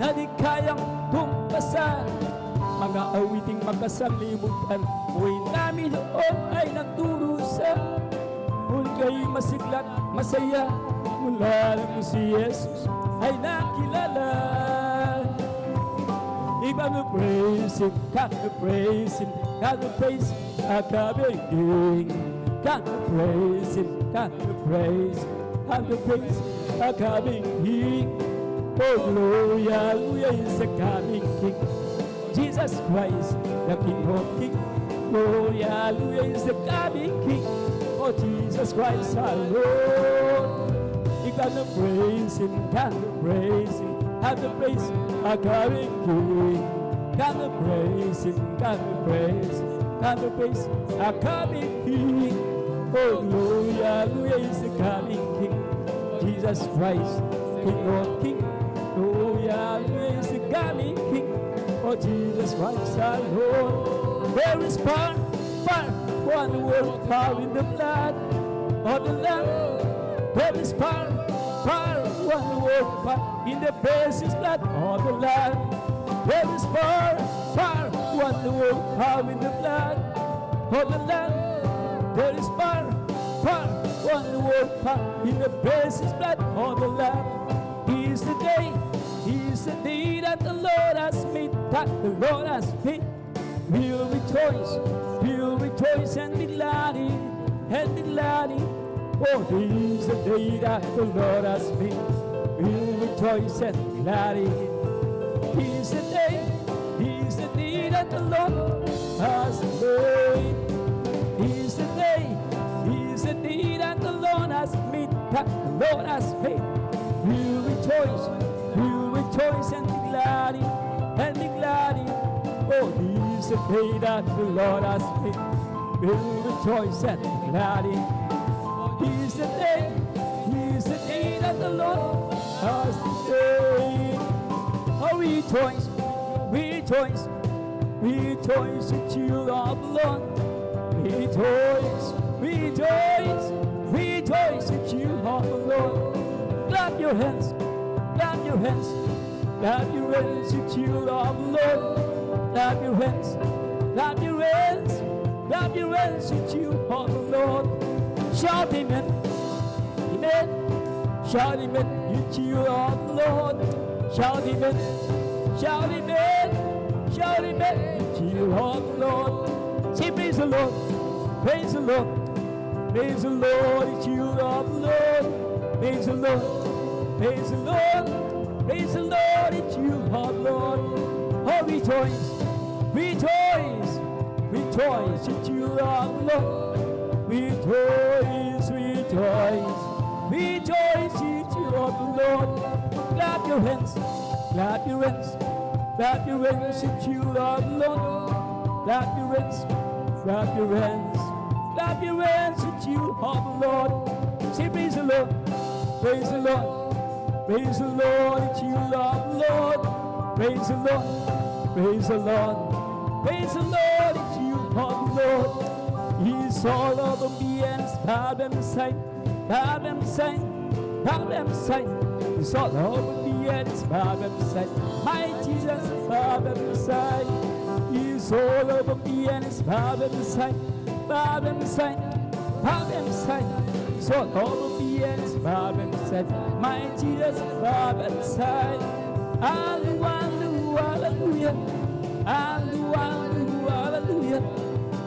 na di kayang tungkasan. Mga awiting makasanlibutan, buhay namin noon ay nagturusan. Ngunit kayo'y masiglat, masaya, mula nang si Jesus ay nakilala. Ikaw na praise Him, God na praise Him, God na praise Him, akabiging. Got to praise Him, got to praise, got to praise a coming King. Oh, glory, hallelujah, is the coming King. Jesus Christ, the King of Kings. Glory, hallelujah, is the coming King. Oh, Jesus Christ, our Lord. You got to praise Him, got to praise Him, got to praise a coming King. Got to praise Him, got to praise, got to praise a coming King. Oh, glory, hallelujah, is the coming King. Jesus Christ, King of Kings. Glory, hallelujah, is the coming King. Oh, Jesus Christ, our Lord. There is power, one word, power in the blood of the Lamb. There is power, one word, power in the precious blood of the Lamb. There is power, one word, power in the blood of the Lamb. There is power, one word, power in the precious blood of the Lamb. He is the day that the Lord has made, that the Lord has made. We'll rejoice and be glad in, and be glad in. Oh, this is the day that the Lord has made. We'll rejoice and be glad in. This is the day that the Lord has made. This is the day that the Lord has made, that the Lord has made. We'll rejoice and be glad in, and be glad in. Oh, this is the day that the Lord has made. We'll rejoice and be glad in. This is the day that the Lord has made. Oh, rejoice, the children of the Lord. Rejoice, the children of the Lord. Clap your hands, the children of the Lord. Clap your hands, the children of the Lord. Shout amen, amen. Shout amen, you children of the Lord. Shout amen, you children of the Lord. Say praise the Lord, praise the Lord, praise the Lord, you children of the Lord. Praise the Lord, praise the Lord, praise the Lord, you children of the Lord. Oh, rejoice, you children of the Lord. Rejoice, you children of the Lord. Clap your hands, you children of the Lord. Clap your hands, you children of the Lord. Say praise the Lord, praise the Lord, praise the Lord, you children of the Lord. Praise the Lord, praise the Lord, praise the Lord, you children of the Lord. He's all over me and His power and sight, power and sight, power and sight. He's all over me and His power and sight. My Jesus, power and sight. He's all over me and His power and sight, power and sight, power and sight. He's all over me and His power and sight. My Jesus, power and sight. Hallelujah, hallelujah, hallelujah, hallelujah,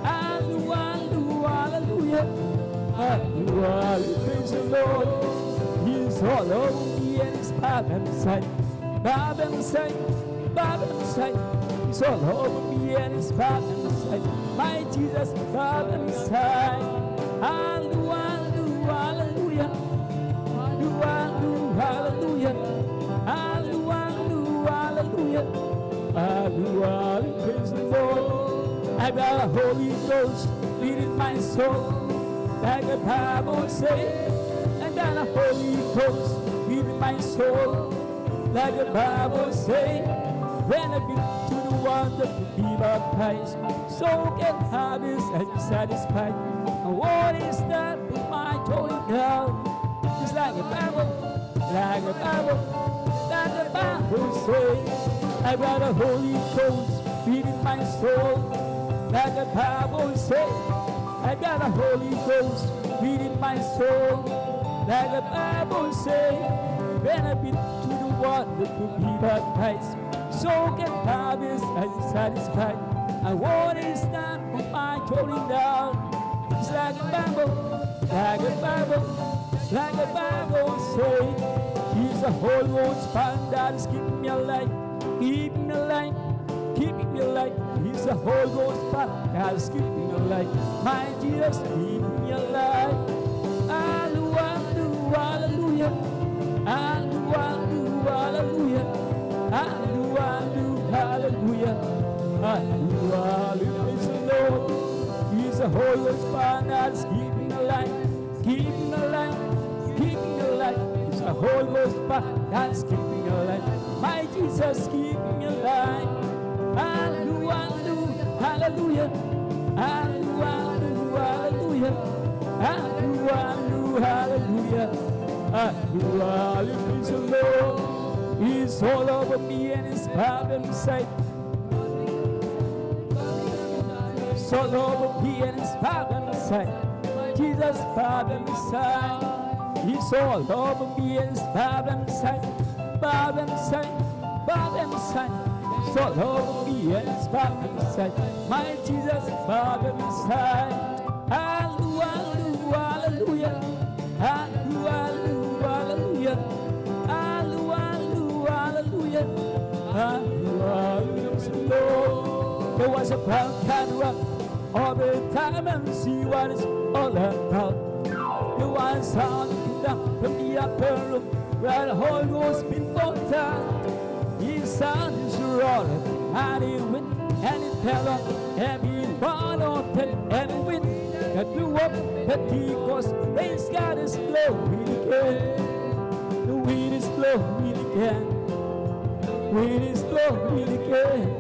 hallelujah, hallelujah, hallelujah. Praise the Lord. He's all over me and His power and sight, power and sight, power and sight. He's all over me and His power and sight. My Jesus, power and sight. Hallelujah, hallelujah, hallelujah, hallelujah, hallelujah, hallelujah, hallelujah. Praise the Lord. I got a Holy Ghost leading my soul, like the Bible says. I got a Holy Ghost leading my soul, like the Bible says. When I get to the water to be baptized, so can harvest and be satisfied. And what is that with my joy down? It's like a Bible, like the Bible says. I got a Holy Ghost feeding my soul, like the Bible says. I got a Holy Ghost feeding my soul, like the Bible says. When I been to the water to be baptized, so can harvest and be satisfied. And what is that for my going down? It's like a Bible, like a Bible, like a Bible say. He's a whole Ghost fire that is keeping me alive, keeping me alive, keeping me alive. He's a whole Ghost fire that is keeping me alive. My Jesus, keep me alive. Hallelujah, hallelujah, hallelujah, hallelujah, hallelujah, hallelujah, hallelujah. Praise the Lord. He's a whole Ghost fire that is keeping me alive, keeping me alive, keeping me alive. He's a whole Ghost fire that is keeping me alive. My Jesus, keep me alive. Hallelujah, hallelujah, hallelujah, hallelujah, hallelujah, hallelujah, hallelujah. Praise the Lord. He's all over me and His power inside. He's all over me and His power inside. Jesus' power inside. He's all over me and His power inside. Power inside, power inside. He's all over me and His power inside. My Jesus' power inside. Hallelujah, hallelujah, hallelujah, hallelujah, hallelujah, hallelujah, hallelujah. There was a brown camera all the time and see what it's all about. The one sound down from the upper room where the whole Ghost been brought out. His sound is roaring and he went and it fell on everyone on it and the wind that blew up the Pentecost. Rain sky is blowing again. The wind is blowing again. Wind is blowing again.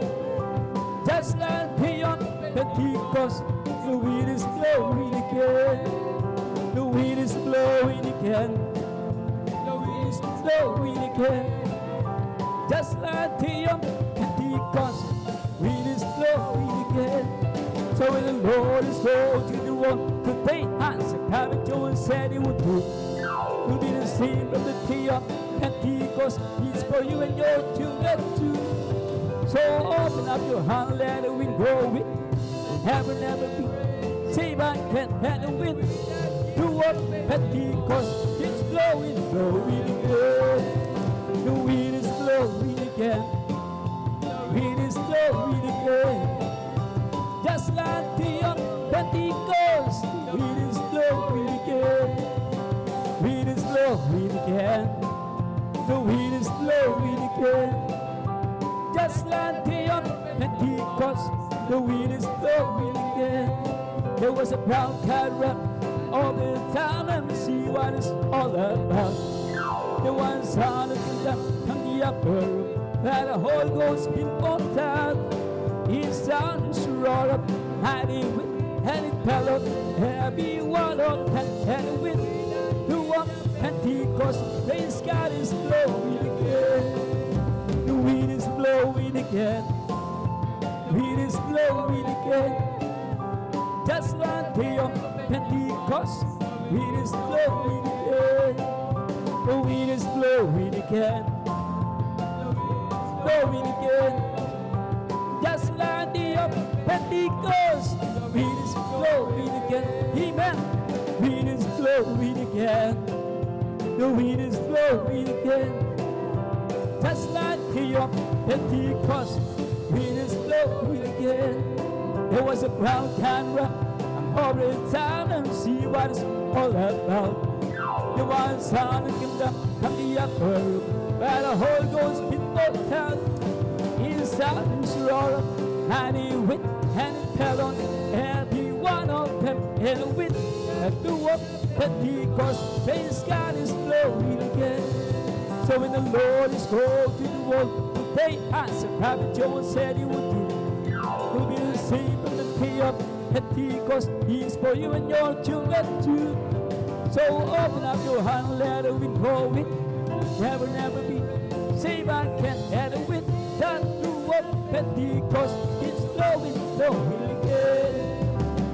Just like beyond Pentecost, the wind is blowing again. The wind is blowing again. The wind is blowing again. Just like beyond Pentecost, wind is blowing again. So when the Lord is going to do one today, as Prophet Joel said He would do, will be the same from the day of Pentecost. He's for you and your children too. So open up your heart, let the wind blow it. Never, never be. Say I can let the wind do what Pentecost. It's blowing, blowing again. The wind is blowing again. The wind is blowing again. Just like the Pentecost, the wind is blowing again. Wind is blowing again. The wind is blowing again. Just like the Pentecost, the wind is blowing again. There was a brown cat rap all the time and see what it's all about. The one sound of the from the upper room where the whole Ghost been brought out. His sound is roared up mighty wind and it fell up everyone on and the wind blew up Pentecost. The sky is blowing again. The wind is blowing again. The wind is blowing again. Just like the Pentecost, the wind is blowing again. The wind is blowing again. Blowing again. Just like the Pentecost, the wind is blowing again. Amen. The wind is blowing again. The wind is blowing again. Just like the Pentecost, the wind is blowing again. There was a brown camera, I'm over the time and see what it's all about. The one sound that came down from the upper room where the whole Ghost been brought out. His sound is roaring and he went and it fell on every one of them and the wind that blew up Pentecost. The sky is blowing again. So when the Lord is called to the world today, as Prophet Joel said He would do, will be the same from the day of Pentecost. He's for you and your children too. So open up your heart and let the wind blow it. Never, never be. Say I can let the wind that blew up Pentecost. It's blowing, blowing again.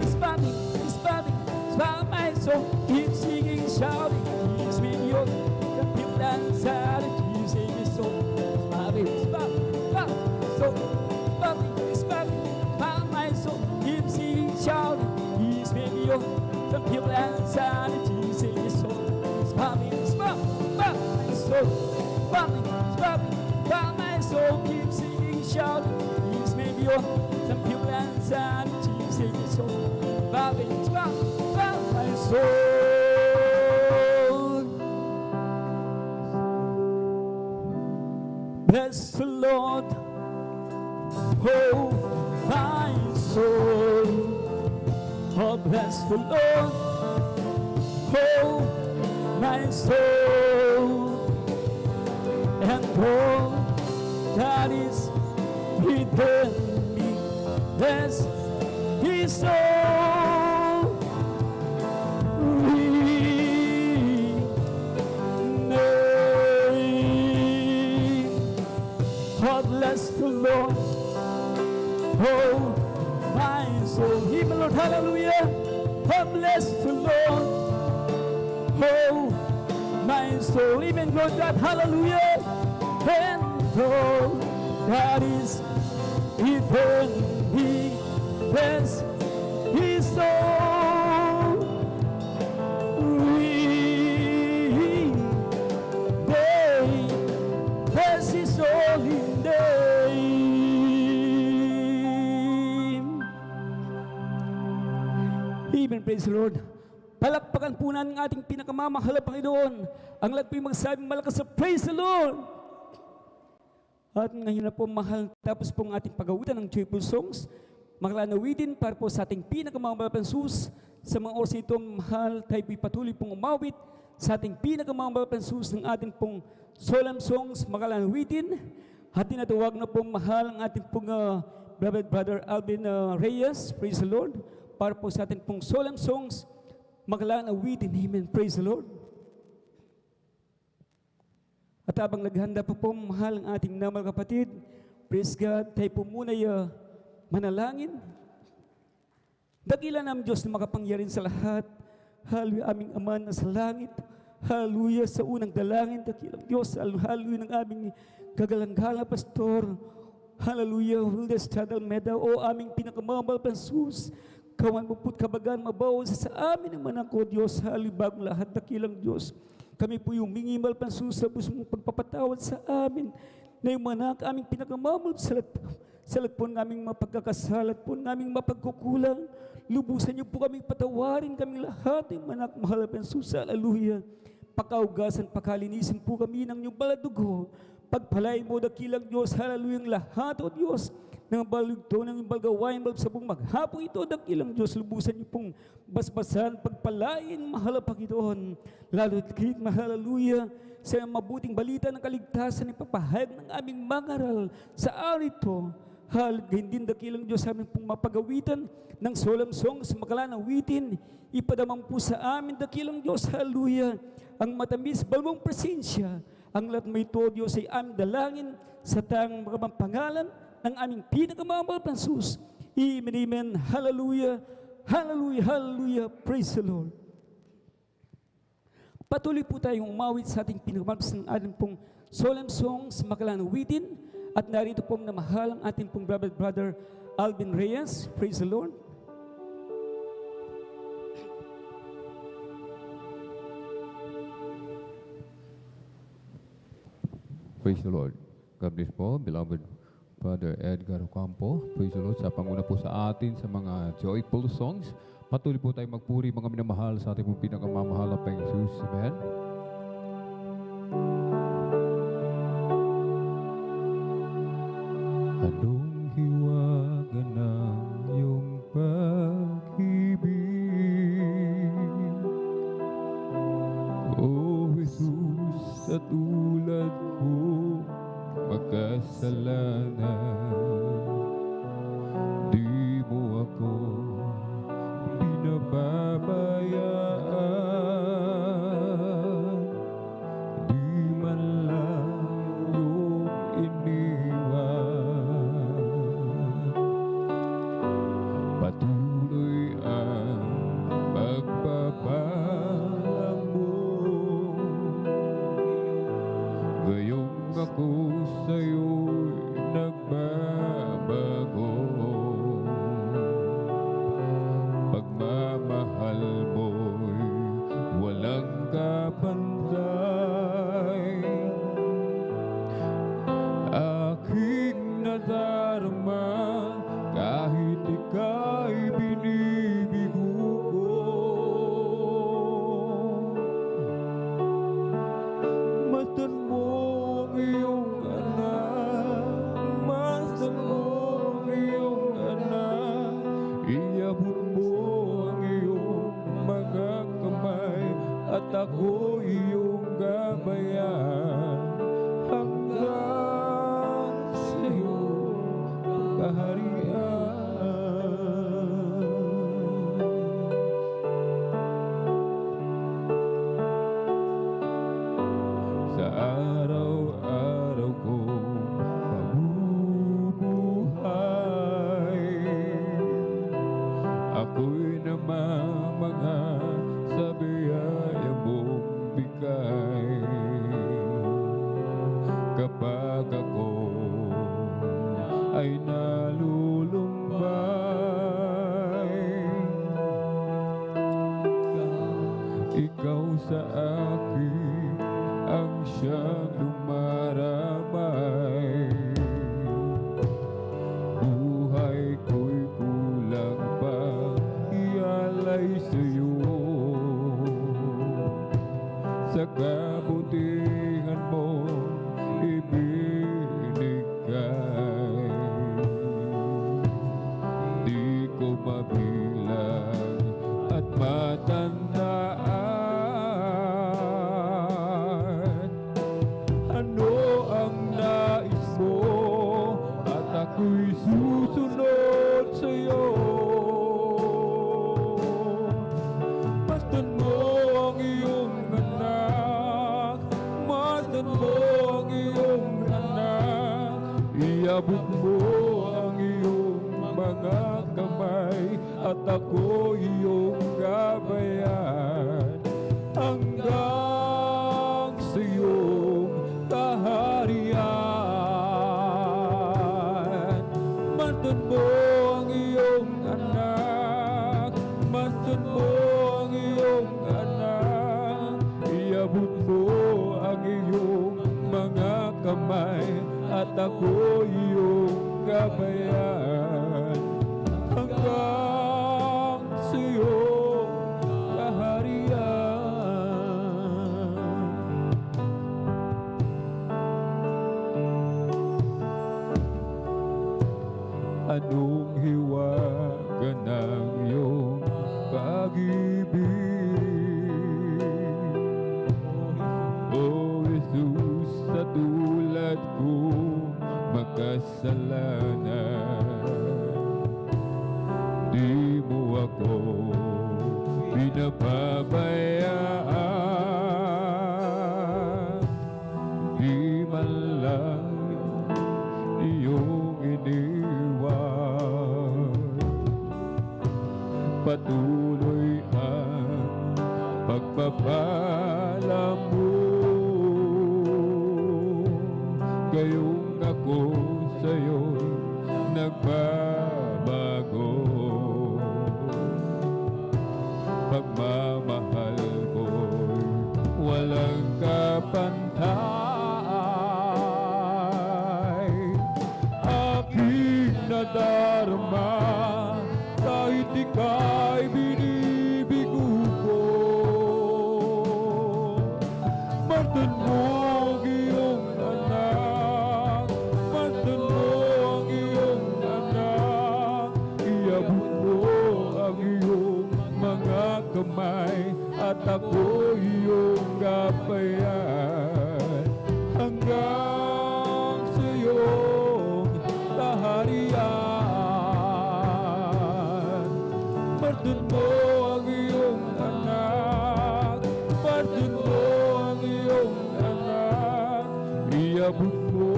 It's bounding, it's bounding, it's bound my soul. Keep singing, shouting, keeps me your the people inside it. Keep singing, so it's bounding, it's bounding, so bounding, it's bounding, bound my soul. Keep singing, shouting, keeps me your your pure sanity, say your soul is bobbing, my soul, bobbing, my soul keeps singing, shouting, please maybe your pure sanity, say your soul, bobbing, my soul. Bless the Lord, oh my soul. Oh, bless the Lord, oh my soul, and all that is within me. Bless His soul. Oh, bless the Lord, oh my soul. Him, Lord, hallelujah. Oh, bless the Lord, oh my soul. Even Lord God, hallelujah. And all that is within me, bless His soul. Bless His holy name. Amen. Praise the Lord. Palakpakan po natin ang ating pinakamamahal na Panginoon. Ang lahat po'y magsabing malakas sa praise the Lord. At ngayon na po, mahal, tapos po ang ating pagawitan ng joyful songs, makalanawitin para po sa ating pinakamamahal na sus. Sa mga oras itong mahal, tayo po'y patuloy pong umawit sa ating pinakamamahal na sus ng ating pong solemn songs, makalanawitin. At tinatawag na pong mahal ang ating pong Brother Alvin Reyes, praise the Lord, para po sa ating pong solemn songs, makalanawitin. Amen, praise the Lord. At habang naghanda po mahal ang ating namal kapatid, praise God, tayo po muna manalangin. Dakila ng Diyos na makapangyarihan sa lahat. Hallelujah, aming Ama na sa langit. Hallelujah, sa unang dalangin, dakilang Diyos. Hallelujah, ng aming kagalang-galang pastor. Hallelujah, Huldes Chadal Meda, o aming pinakamamahal pansus. Kawan mo po't kabagan, mabaw sa amin ang manang ko, Diyos. Hallelujah, bagong lahat, dakilang Diyos. Kami po yung mingimal pansus sa puso mong pagpapatawad sa amin na yung manak aming pinakamamahal sa lahat po naming mapagkakasalat po naming mapagkukulang. Lubusan niyo po kaming patawarin kaming lahat ng manak mahal na pansus. Hallelujah. Pakaugasan, pakalinisin po kami ng iyong baladugo. Pagpalain mo dakilang Diyos, hallelujah, ang lahat, O Diyos, ng balugto, ng balgawain, sa buong maghapon ito, dakilang Diyos, lubusan niyo pong basbasan, pagpalain, mahal na Panginoon, lalo kahit hallelujah, sa mabuting balita ng kaligtasan, ipapahayag ng aming mangaral sa araw ito, hindi dakilang Diyos sa amin pong mapagawitan ng solemn songs, makalanawitin, ipadamang po sa amin, dakilang Diyos, hallelujah, ang matamis, balmong presensya, ang lahat may ito, Diyos, ay aming dalangin sa tang mga pangalan ng aming pinakamamahal na Jesus. Amen, amen, hallelujah, hallelujah, hallelujah, praise the Lord. Patuloy po tayong umawit sa ating pinakamahal ng ating pong solemn songs, makalanawitin, at narito pong namahal ang ating pong brother Alvin Reyes, praise the Lord. Praise the Lord. God bless po, beloved Brother Edgar Ocampo. Praise the Lord. Sa panguna po sa atin sa mga joyful songs. Patuloy po tayo magpuri mga minamahal sa ating pong pinakamamahal na Panginoon Jesus. Amen. Anong hiwaga ng iyong pag-ibig, O Jesus, sa tulad ko makasalanan, di mo ako pinababayaan, di man lang iyong iniwan. nadarama kahit ika'y binibigo ko. Masdan mo ang iyong anak, masdan mo ang iyong anak, iabot mo ang iyong mga kamay at ako iyong gabayan hanggang sa iyong kaharian. Sa araw-araw kong pamumuhay, ako'y namamangha sa biyaya mong bigay. Kapag ako ay nalulumbay, ikaw sa akin ang siyang lumaramay. Buhay ko'y kulang pa ialay sa'yo, sa kabutihan mo ibinigay. Di ko mabilang at matandaan ano ang nais mo, at ako'y susunod sa'yo. Masdan mo ang iyong anak, masdan mo ang iyong anak, iabot mo ang iyong mga kamay at ako iyong gabayan hanggang sa iyong kaharian. Masdan mo ang iyong anak, masdan mo ang iyong anak, iabot mo ang iyong mga kamay at ako iyong gabayan hanggang sa iyong kaharian. Anong hiwaga ng iyong pag-ibig, O Jesus, sa tulad ko makasalanan. Di mo ako pinapabayaan, di man lang iyong iniwan. Patuloy ang pagpapala mo, gayong ako sa'yo'y nagbabago. Pagmamahal ko'y walang kapantay, aking nadarama kahit ika'y binibigo ko. Masdan mo ang iyong anak, masdan mo ang iyong anak, iabot mo ang iyong mga kamay at ako iyong gabayan hanggang sa iyong kaharian. Masdan mo ang iyong anak, masdan mo ang iyong anak, iabot mo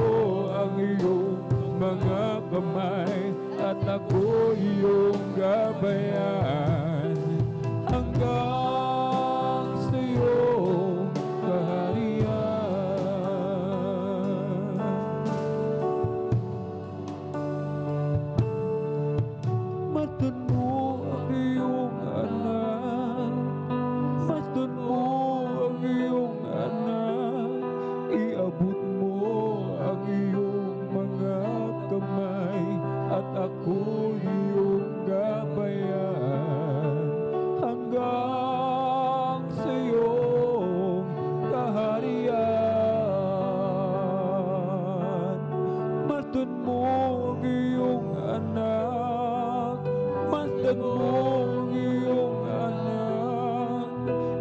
ang iyong mga kamay at ako iyong gabayan hanggang sa iyong kaharian. Masdan mo ang iyong anak, masdan mo ang iyong anak, iabot mo ang iyong mga kamay at ako iyong gabayan hanggang sa iyong kaharian. Masdan mo ang iyong anak, masdan mo ang iyong anak,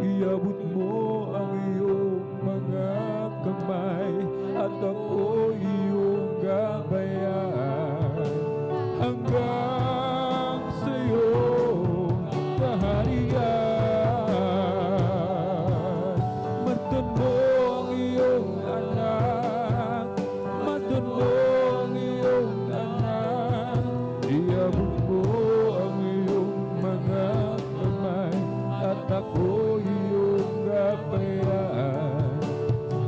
iabot mo ang iyong mga kamay at ako iyong gabayan hanggang sa iyong kaharian. Masdan mo ang iyong anak, masdan mo ang iyong anak, iabot mo ang iyong mga kamay at ako iyong gabayan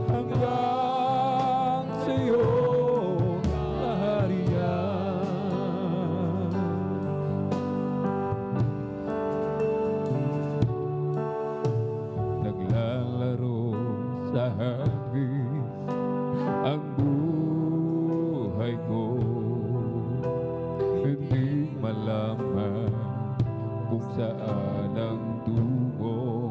hanggang sa iyong kaharian. Naglalaro sa hangin ang buhay ko, hindi malaman kung saan ang tungo.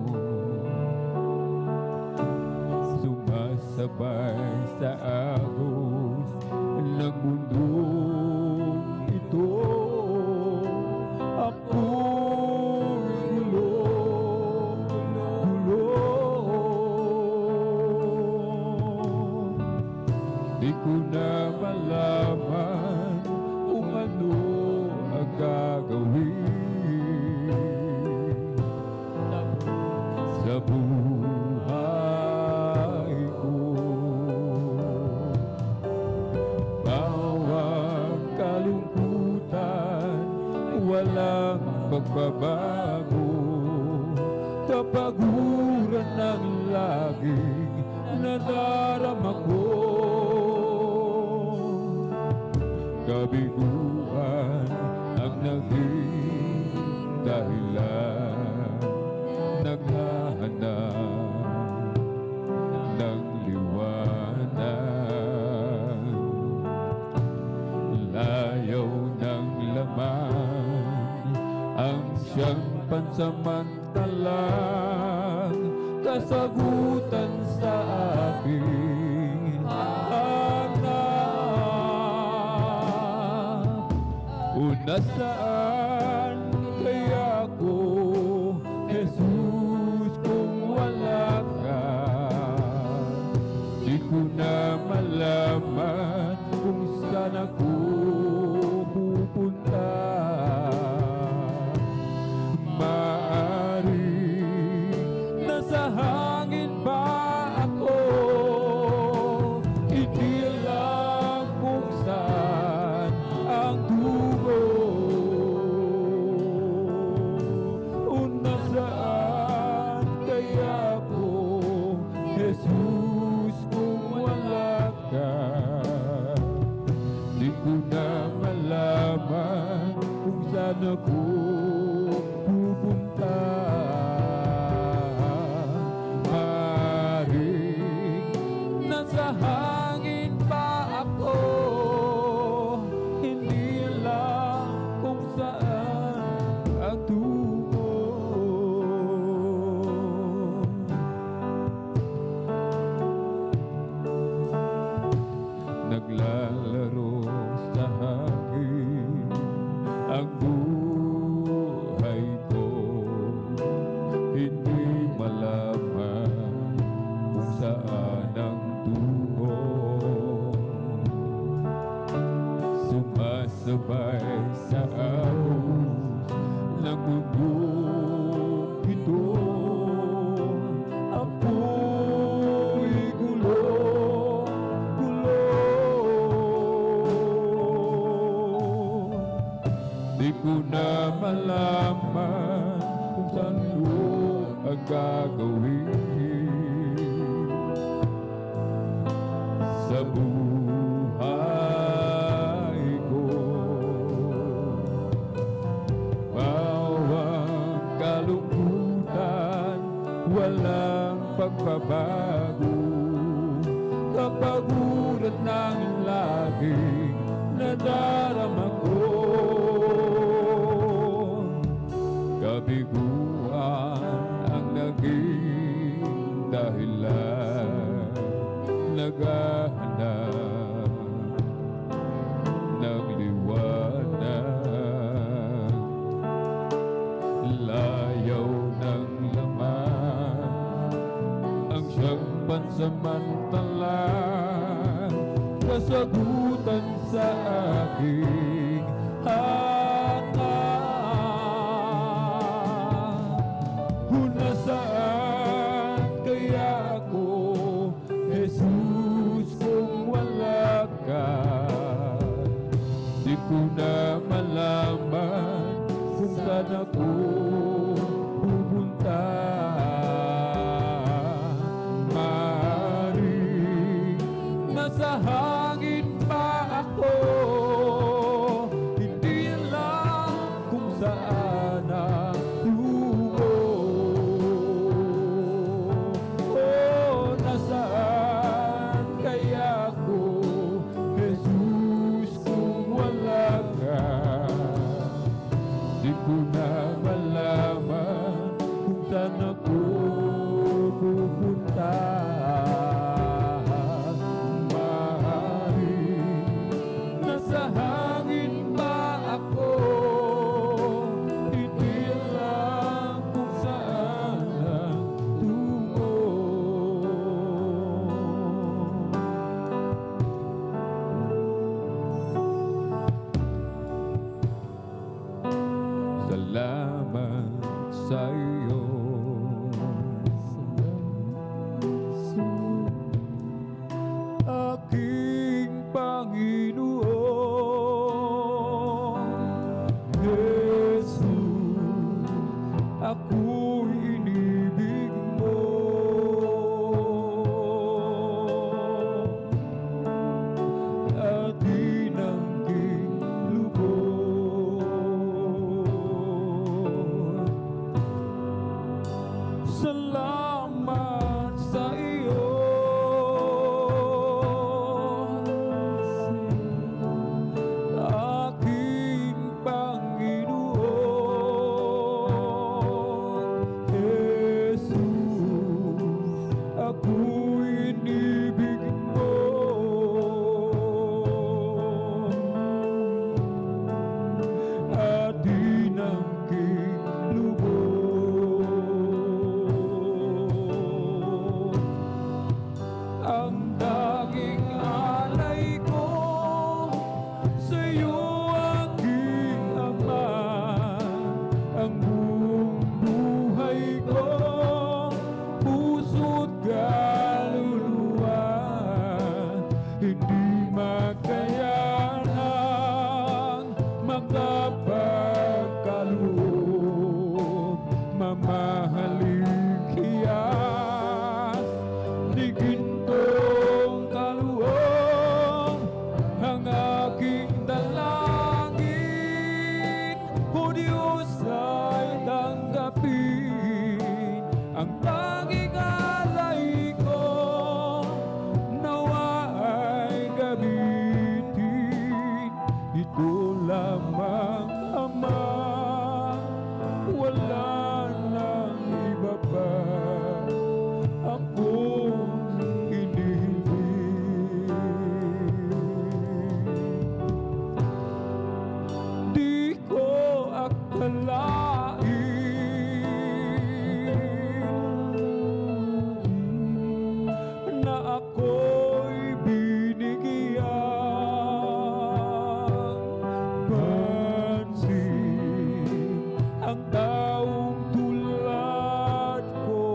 Sumasabay sa agos ng mundong ito, ako'y gulo. Di ko na malaman kung ano ang gagawin sa buhay ko. Bawat kalungkutan, walang pagbabago, kapaguran ng laging nadarama ko. Kabiguan ang naging dahilan, naghahanap ng liwanag. Layaw ng laman ang siyang pansamantalang kasagutan sa aking anak. Una saan kaya ko, Jesus, kung wala ka? Di ko na malaman kung saan ako pupunta. Maari nasa hangin pa ako, hindi alam kung saan ang tungo. Una saan kaya ako, Jesus, kung wala ka? Di ko na malaman kung saan ako pupunta. Maring nasa hangin pa ako, hindi alam kung saan ang tungo. Naglalaro sa hangin ang buhay ko, hindi malaman kung saan ang tungo. Sumasabay sa ahos ng mundong ito, ako'y gulo. Di ko na malaman kung saan ko ang gagawin sa buhay ko. Bawat kalungkutan, walang pagbabago, kapaguran ng laging nadarama ko. pansamantalang kasagutan sa aking hanap. Nasaan kaya ako, Jesus, kung wala ka? Di ko na malaman kung saan ako pupunta. Maaaring nasa hangin pa ako, hindi alam kung saan ang tungo. Oh, nasaan kaya ako, Jesus, kung wala ka? Di ko na malaman kung saan ako pupunta. Maaaring nasa hangin pa ako, hindi alam kung saan ang tungo. Salamat sa iyo, aking Panginoon. Jesus, ako'y inibig mo. At inangking lubos. Salamat sa iyo, aking Panginoon. Jesus, ako'y inibig mo. At inangking lubos. Ang daging alay ko sa iyo, aking Ama, ang buong buhay ko, puso't kaluluwa, hindi makayanan makapagkaloob. Mamahaling hiyas ni gintong kaluob, ang aking dalangin, O Diyos, ay tanggapin. Ang tanging alay ko, nawa ay gamitin. Ito lamang, Ama, wala nang iba pa akong hinihiling. Di ko akalain na ako'y binigyan pansin, ang taong tulad ko.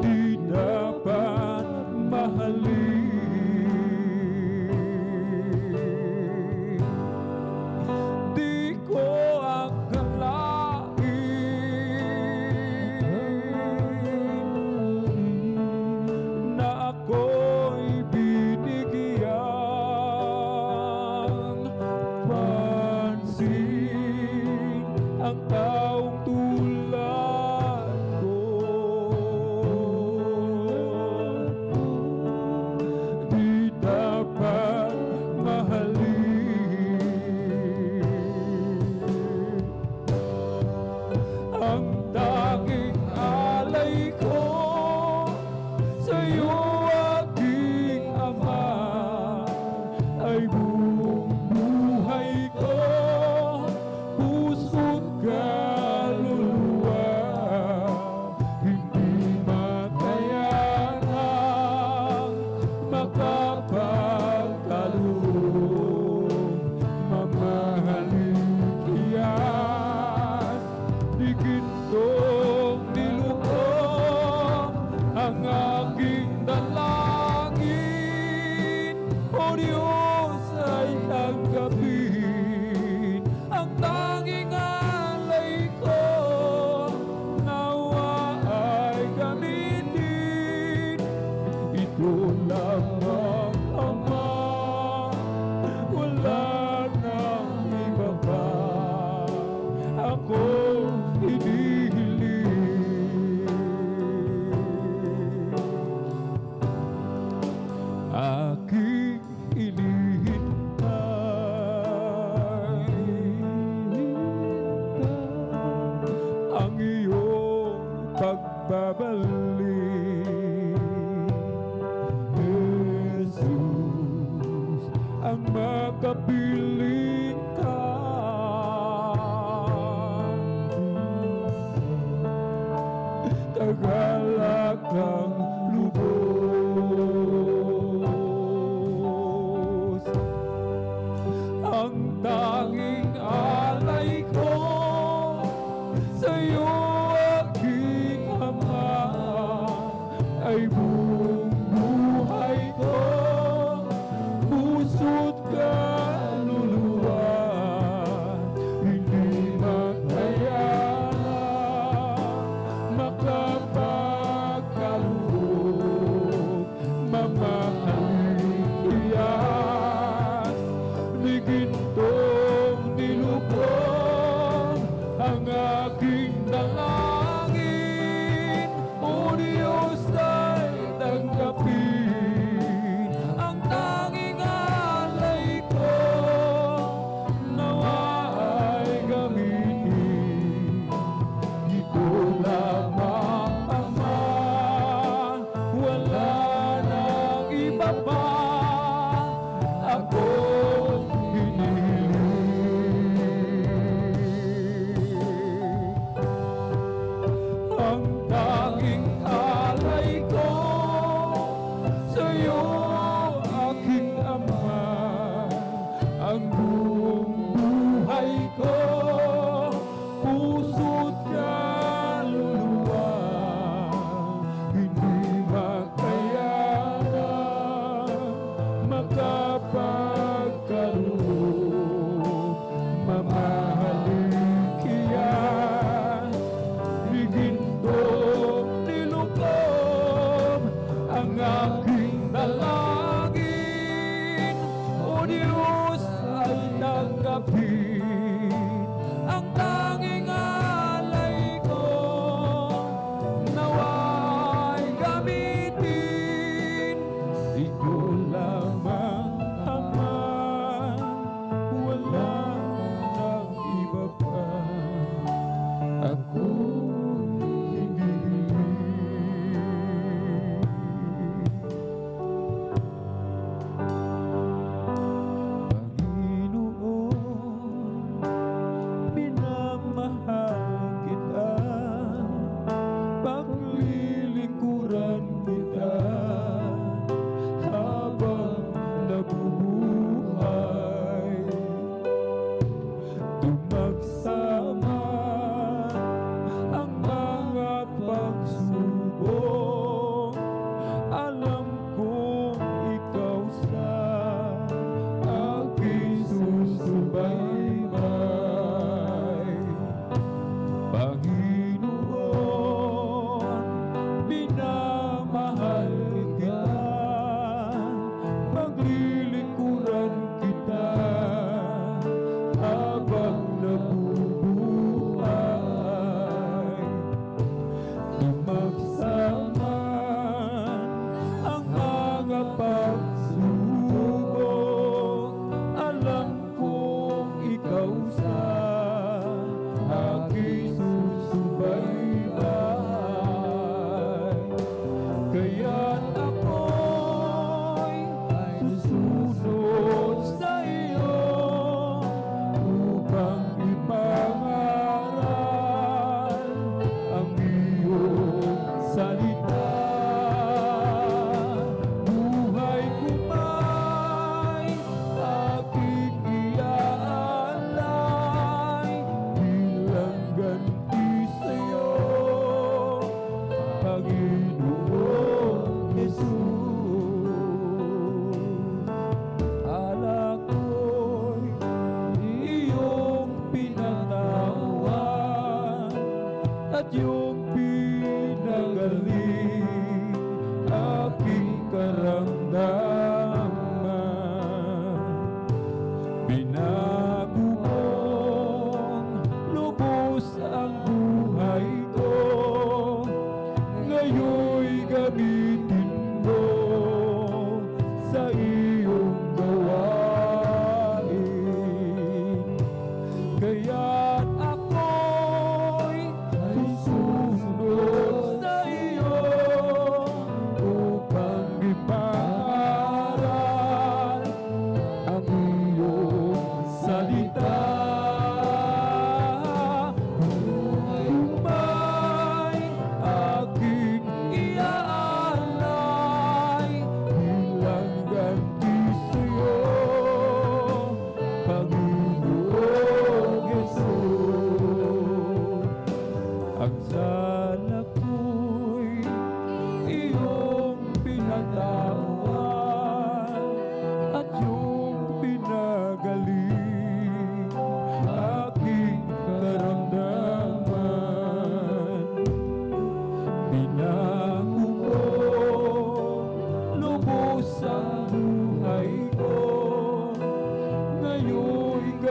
Di dapat mahalin. Di ko akalain na ako'y binigyan pansin, ang taong tulad ko. Di dapat mahalin. Ang tanging alay ko sa iyo, aking Ama, ay buong buhay ko, puso't kaluluwa, O Diyos ay tanggapin ang tanging alay ko, nawa ay gamitin. Ito lamang Ama, wala nang iba pa ako hinihiling. Aking inihintay ang iyong pagbabalik, Jesus, ang makapiling ka. Tagalakang lubos, ang tanging alay ko sa'yo, aking Ama, ay buong buhay ko, puso't kaluluwa, hindi makayanan makapagkaloob, mamahalin hiyas, ni gintong nilubog ang aking dalangin. O Diyos ay tanggapin ang tanging alay ko, nawa ay gamitin. Ito lamang Ama, wala nang iba pa ako hinihiling. Ang tanging alay ko sa'yo, aking Ama, ang buong buhay ko, puso't kaluluwa, hindi makayanan makapagkaloob, mamahalin hiyas, ni gintong nilubog ang aking dalangin. O Diyos ay tanggapin ang tanging alay ko, nawa'y gamitin. Ito lamang Ama, wala nang iba pa ako hinihiling. Panginoon,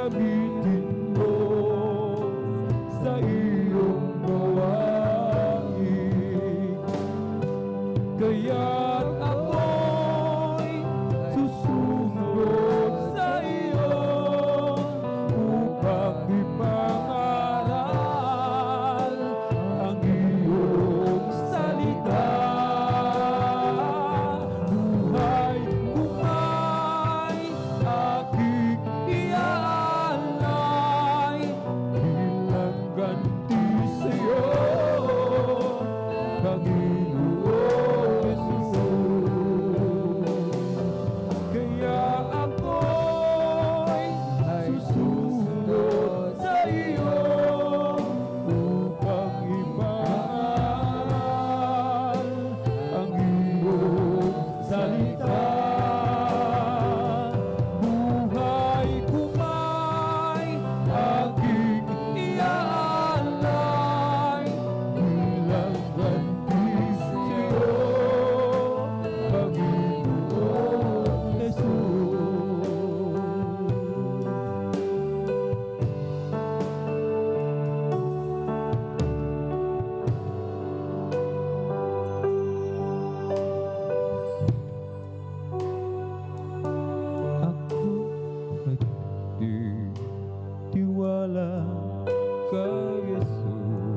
gamitin mo sa iyong gawain. Kaya't ako'y susunod sa iyo upang ipangaral ang iyong salita. Buhay kumay aking iaalay bilang ganti sa iyo, Panginoon Jesus. Kaya ako'y susunod sa iyo upang ipangaral ang iyong salita. Buhay kumay aking iaalay bilang ganti sa iyo, Panginoon Jesus. Ako nagtitiwala kay Jesus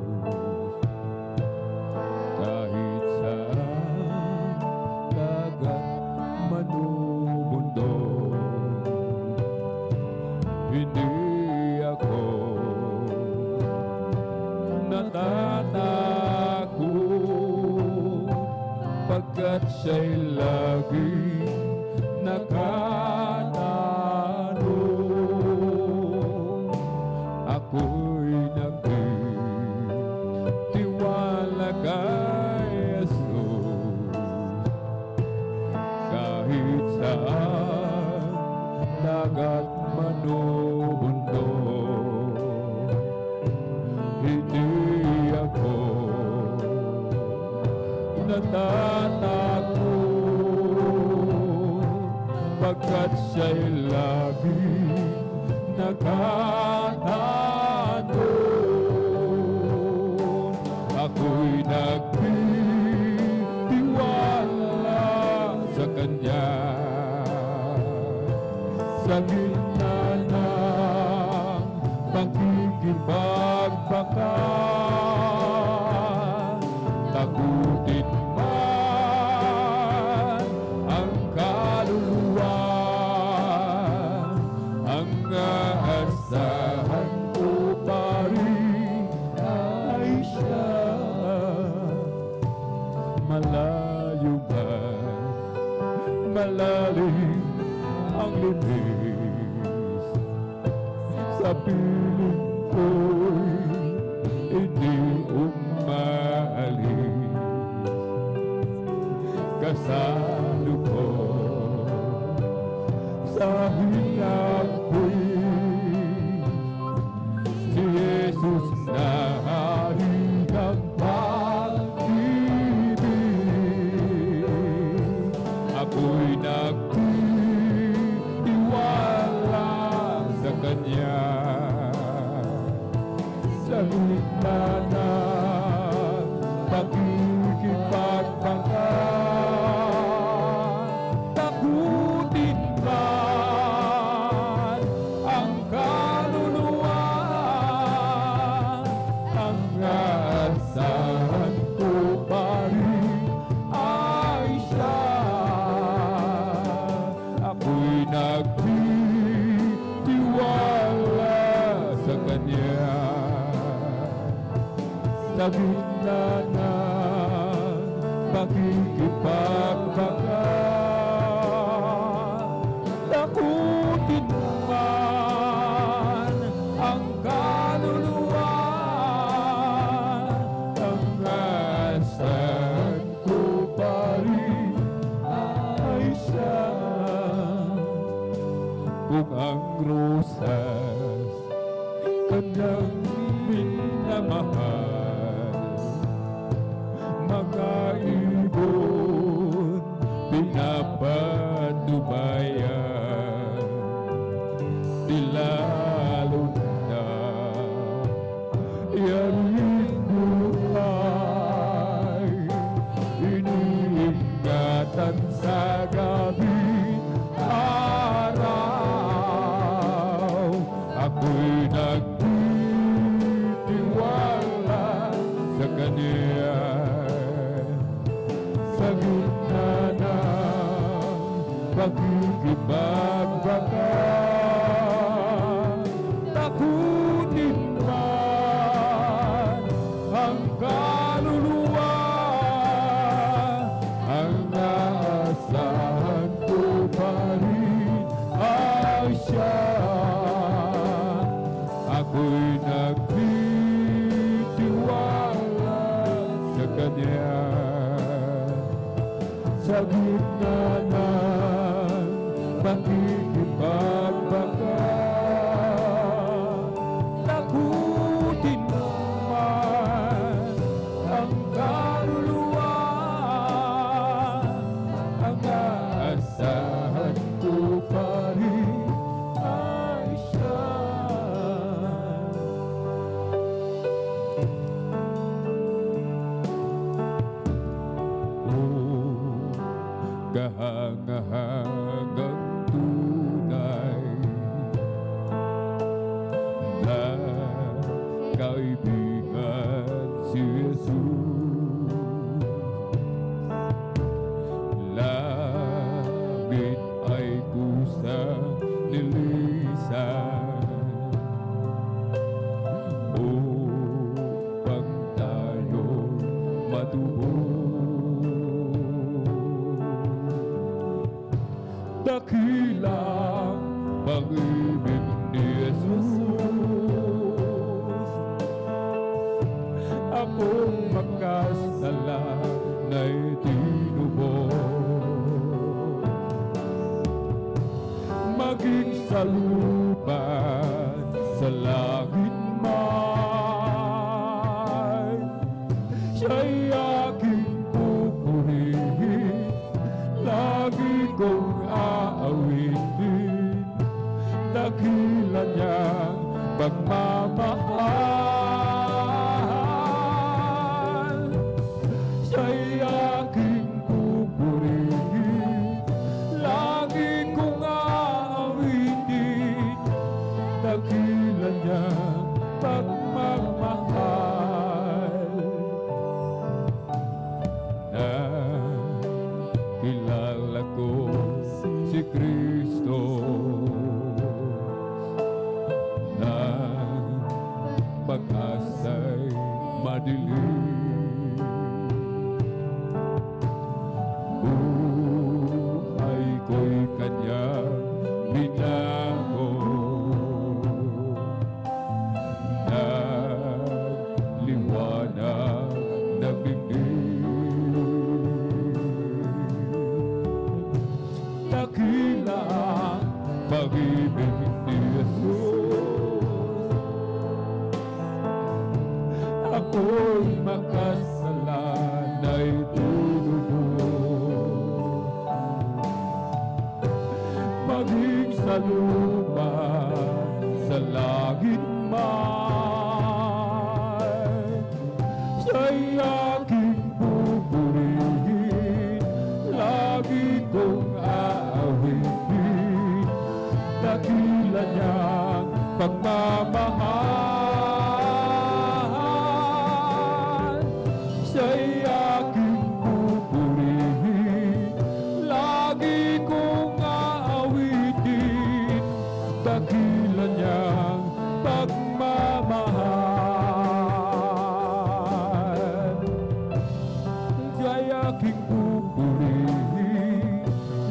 kahit saan dagat man o mundo. Hindi ako natatakot pagkat siya'y laging nakatalo. Ako'y nagtitiwala kay Jesus kahit saan dagat man o mundo. Hindi ako natatakot pagkat siya'y laging nakatanon. Ako'y nagtitiwala sa Kanya sa gitna ng pagkikipagbaka. Takutin man ang kaluluwa, ang aasahan ko pa rin ay siya. Malayo man, malalim ang libis, sa piling ko'y hindi umaalis. Kasalo ko sa hinapin si Jesus na harigang pag-ibig. Ako'y nagtitiwala sa Kanya sa gitna ng pagkikipagbaka. Takutin man ang kaluluwa, ang aasahan ko pa rin ay siya. Ako'y nagtitiwala sa Kanya sa gitna ng pagkikipagbaka. Takutin man ang kaluluwa, ang asahan ko pa rin ay siya. Kung ang rosas Kanyang minamahal, mga ibon pinapanubayan, tila siya. Ako'y nagtitiwala sa Kanya. Sa gitna ng pakikipagbaka, lagutin mo man ang kaluluwa. Ang aasahan ko pa rin ay siya. Kahangahangang tunay na kaibigan si Jesus. Langit ay kusang nilisan upang tayo'y matubos. Dakilang pag-ibig ni Jesus, akong makasalanay tinubos. Maging sa lupa, sa langit man, siya'y aking pupurihin, lagi kong aawitin, dakila niyang pagmamahal. Siya'y aking pupurihin, lagi kong aawitin, dakila niyang pagmamahal. Kilala ko si Kristo na pag-asa'y madilim. Buhay ko'y Kanyang binago, nagliwanag na bibig. Dakila ang pag-ibig ni Jesus, ako'y makasalanay tinubos. Maging sa lupa, sa langit man, siya'y aking pupurihin, lagi kong aawitin, dakila niyang pagmamahal. Siya'y aking pupurihin, lagi kong aawitin, dakila niyang pagmamahal. Siya'y aking pupurihin,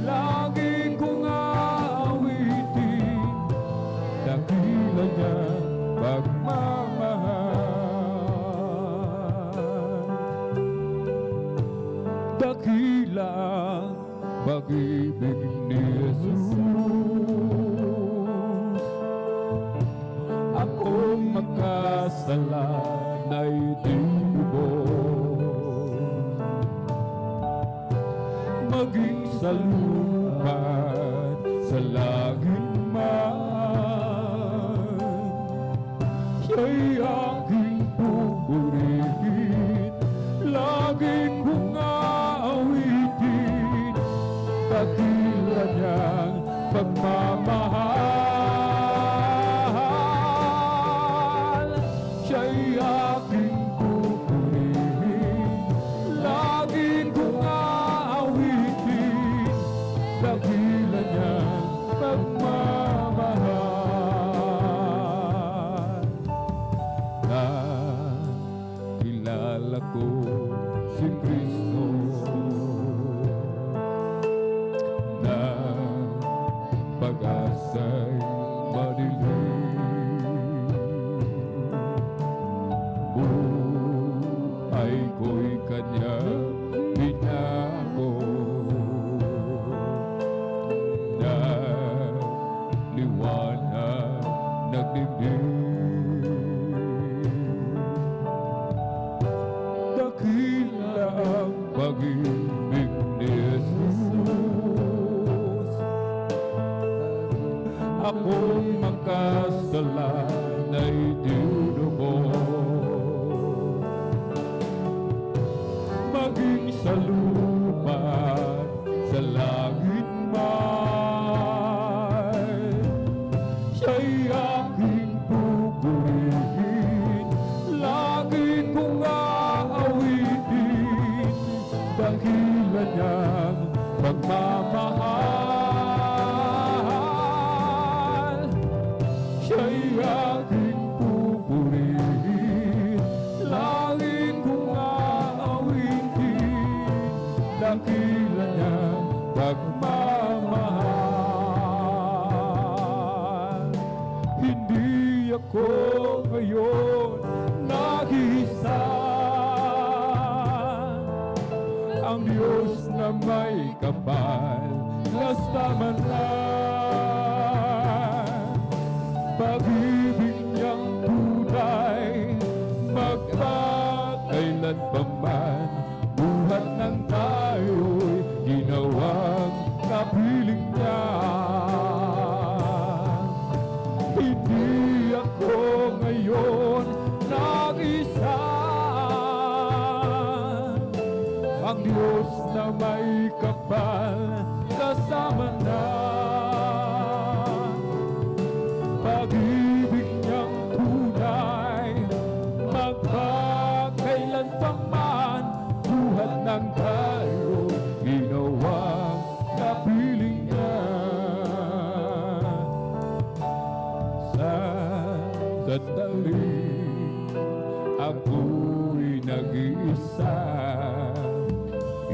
lagi kong aawitin, dakila niyang pagmamahal. Dakila ang pag-ibig ni Jesus, akong makasalanay tinubos. Maging sa lupa, sa langit man, siya'y aking pupurihin, lagi kong aawitin, dakila niyang pagmamahal. Siya'y aking pupurihin, lagi kong aawitin, dakila niyang pag-asa'y madilim. Buhay ko'y kanya pinako, na liwanag nagdigdig. Dakila ang pag-ibig ni Jesus, akong makasalanan ay dinubos. Maging sa lupa at sa langit man, siya'y aking pupurihin, lagi kong aawitin, dakilan niyang pagmamahal. Siya'y aking pupurihin, lagi kong aawitin, dakilan niyang pagmamahal. Hindi ako ngayon nag-iisa, ang Diyos na may kapal kasama na. Pag-ibig niyang tunay, magpakailan pa man, buhat ng tayo'y ginawang kapiling niya. Hindi ako ngayon nag-isa, ang Diyos na may kapal kasama na. Pag-ibig niyang tunay, magpakailan pa man, buhat ng tayo ginawang kapiling niya. Sa sandali ako'y nag-iisa,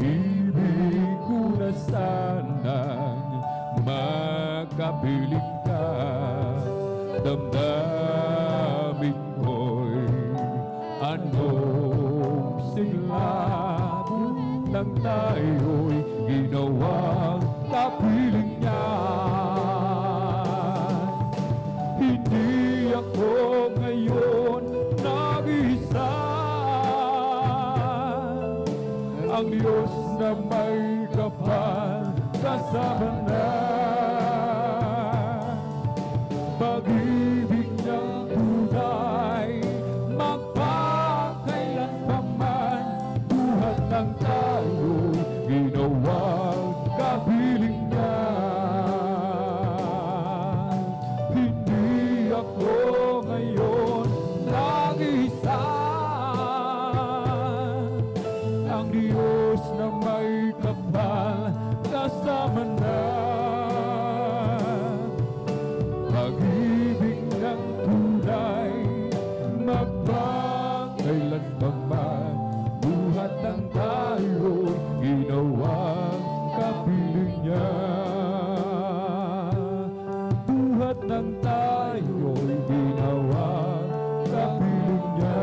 ibig ko na sanang makapiling ka. Damdamin ko'y anong siglap nang tayo'y ginawang kapiling niya. Hindi ako ngayon nag-isa, ang Diyos na may kapal kasama na. Pag-ibig niyang tunay, magpakailan pa man, buhat ng tayo'y ginawang kapiling niya. Hindi ako ngayon nag-isa, ang Diyos na may kapal kasama na. Pag-ibig ng tunay, magpakailan pa man, buhat ng tayo'y ginawang kapiling niya. Buhat ng tayo'y ginawang kapiling niya.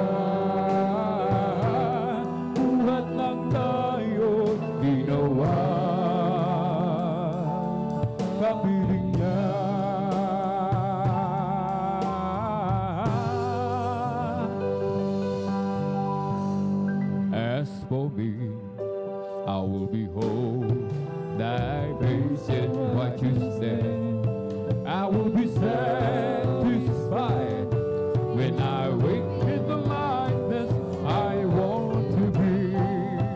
Buhat ng tayo'y ginawang kapiling niya. As for me, I will behold thy face in what you said. I will be satisfied when I wake in the likeness I want to be.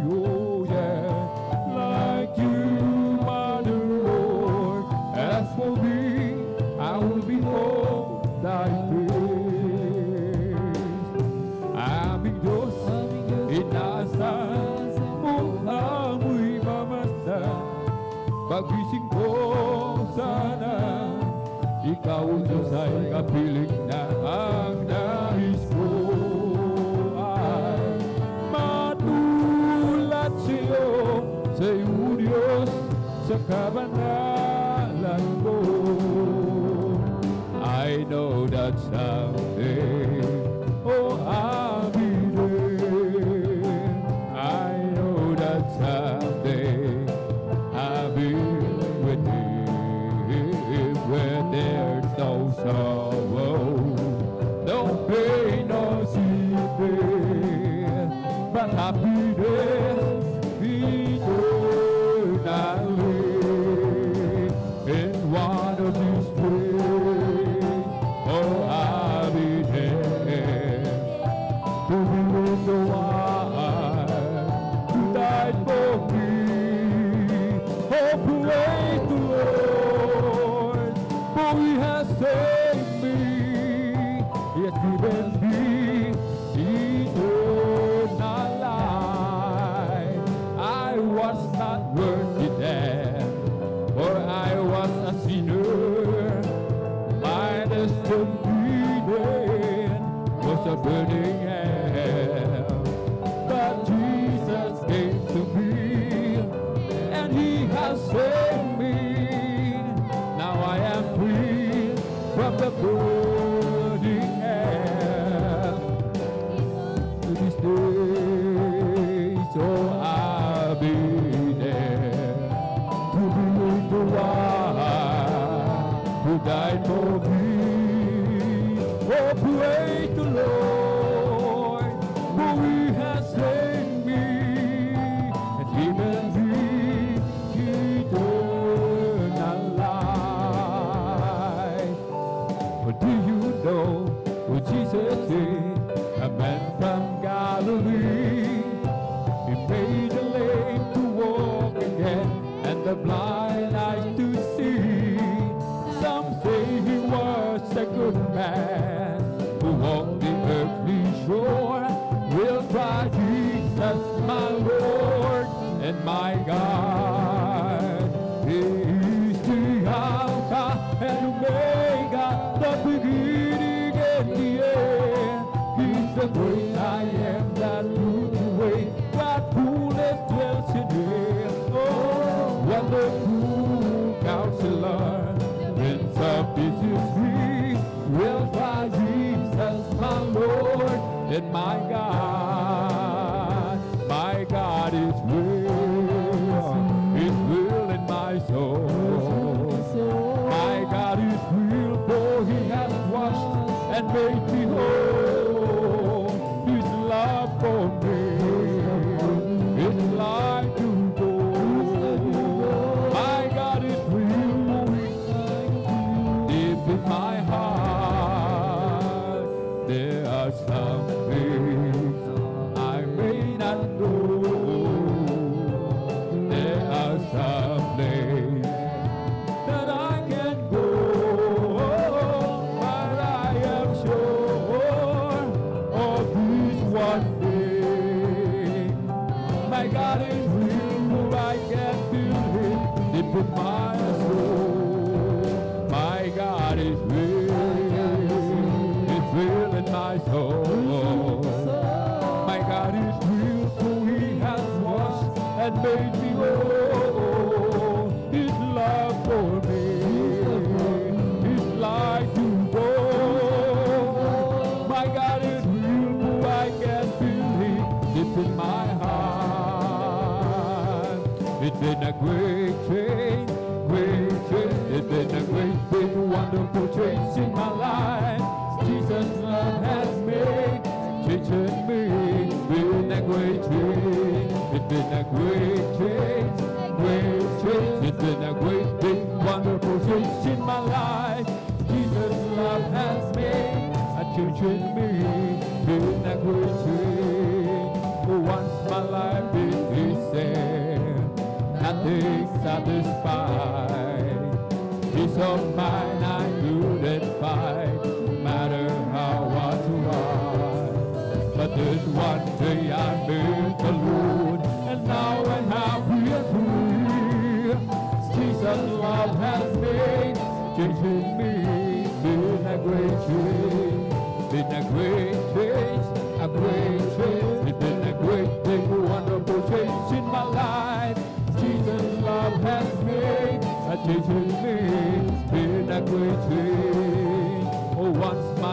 Oh yeah, like you, Mother Lord. As for me, I will behold thy face. Aming Diyos, inaasahan mo amoy mamasdan. Pagising ko sana, ikaw Diyos ay kapiling na. Ang nais ko ay matulad sa'yo, sa'yo Diyos, sa kabanalan ko. that someday, oh, I'll be there. I know that someday I'll be with Him where there's no sorrow, no pain, no sickness, but happiness eternally. In one of these days, oh, I'll be there to be with the one who died for me. Oh, praise the Lord, for He has saved me. He has given me eternal life. I was not worthy then, for I was a sinner. My destiny then was a burning hell. But Jesus came to me, and He has saved me. Now I am free from the burning hell. To this day, so I'll be there to be with the one who died for me. Oh, praise the Lord, for He has saved me and given me eternal life. But do you know who Jesus is? A man from Galilee. He made the lame to walk again, and the blind eyes to see. Some say He was a good man who walked the earthly shore. We'll cry, Jesus, my Lord and my God. He is the Alpha and Omega, the beginning and the end. He's the great I am that moved away. God fullness dwells in Him. Oh, wonderful Counselor, Prince of Peace is free. Will cry, Jesus, my Lord and my God. My God is real. His will in my soul. My God is real, for He has washed and made me whole. His love for me is like to go. My God is real, deep in my heart. There are some things I may not know. There are some places that I can go, but I am sure of this one thing. My God is real, for I can feel Him deep in my soul. My God is real, it's real in my soul. My God is real, for He has washed and made me whole. His love for me is like to go. My God is real, for I can feel Him deep in my heart. It's been a great change, great change. It's been a great, big, wonderful change in my life. Jesus' love has made change in me. Been a great change. It's been a great change, great change. It's been a great, big, wonderful change in my life. Jesus' love has made a change in me. Been a great change. For once my life is saved, nothing satisfied. Peace of mind I couldn't fight, no matter how I tried. But there's one day I met the Lord, and now and how we are free. Jesus' love has made change in me. Been a great change, been a great change, a great change. It's been a great, big, wonderful change in my life. Jesus' love has made a change in me. Been a great change. Oh, once my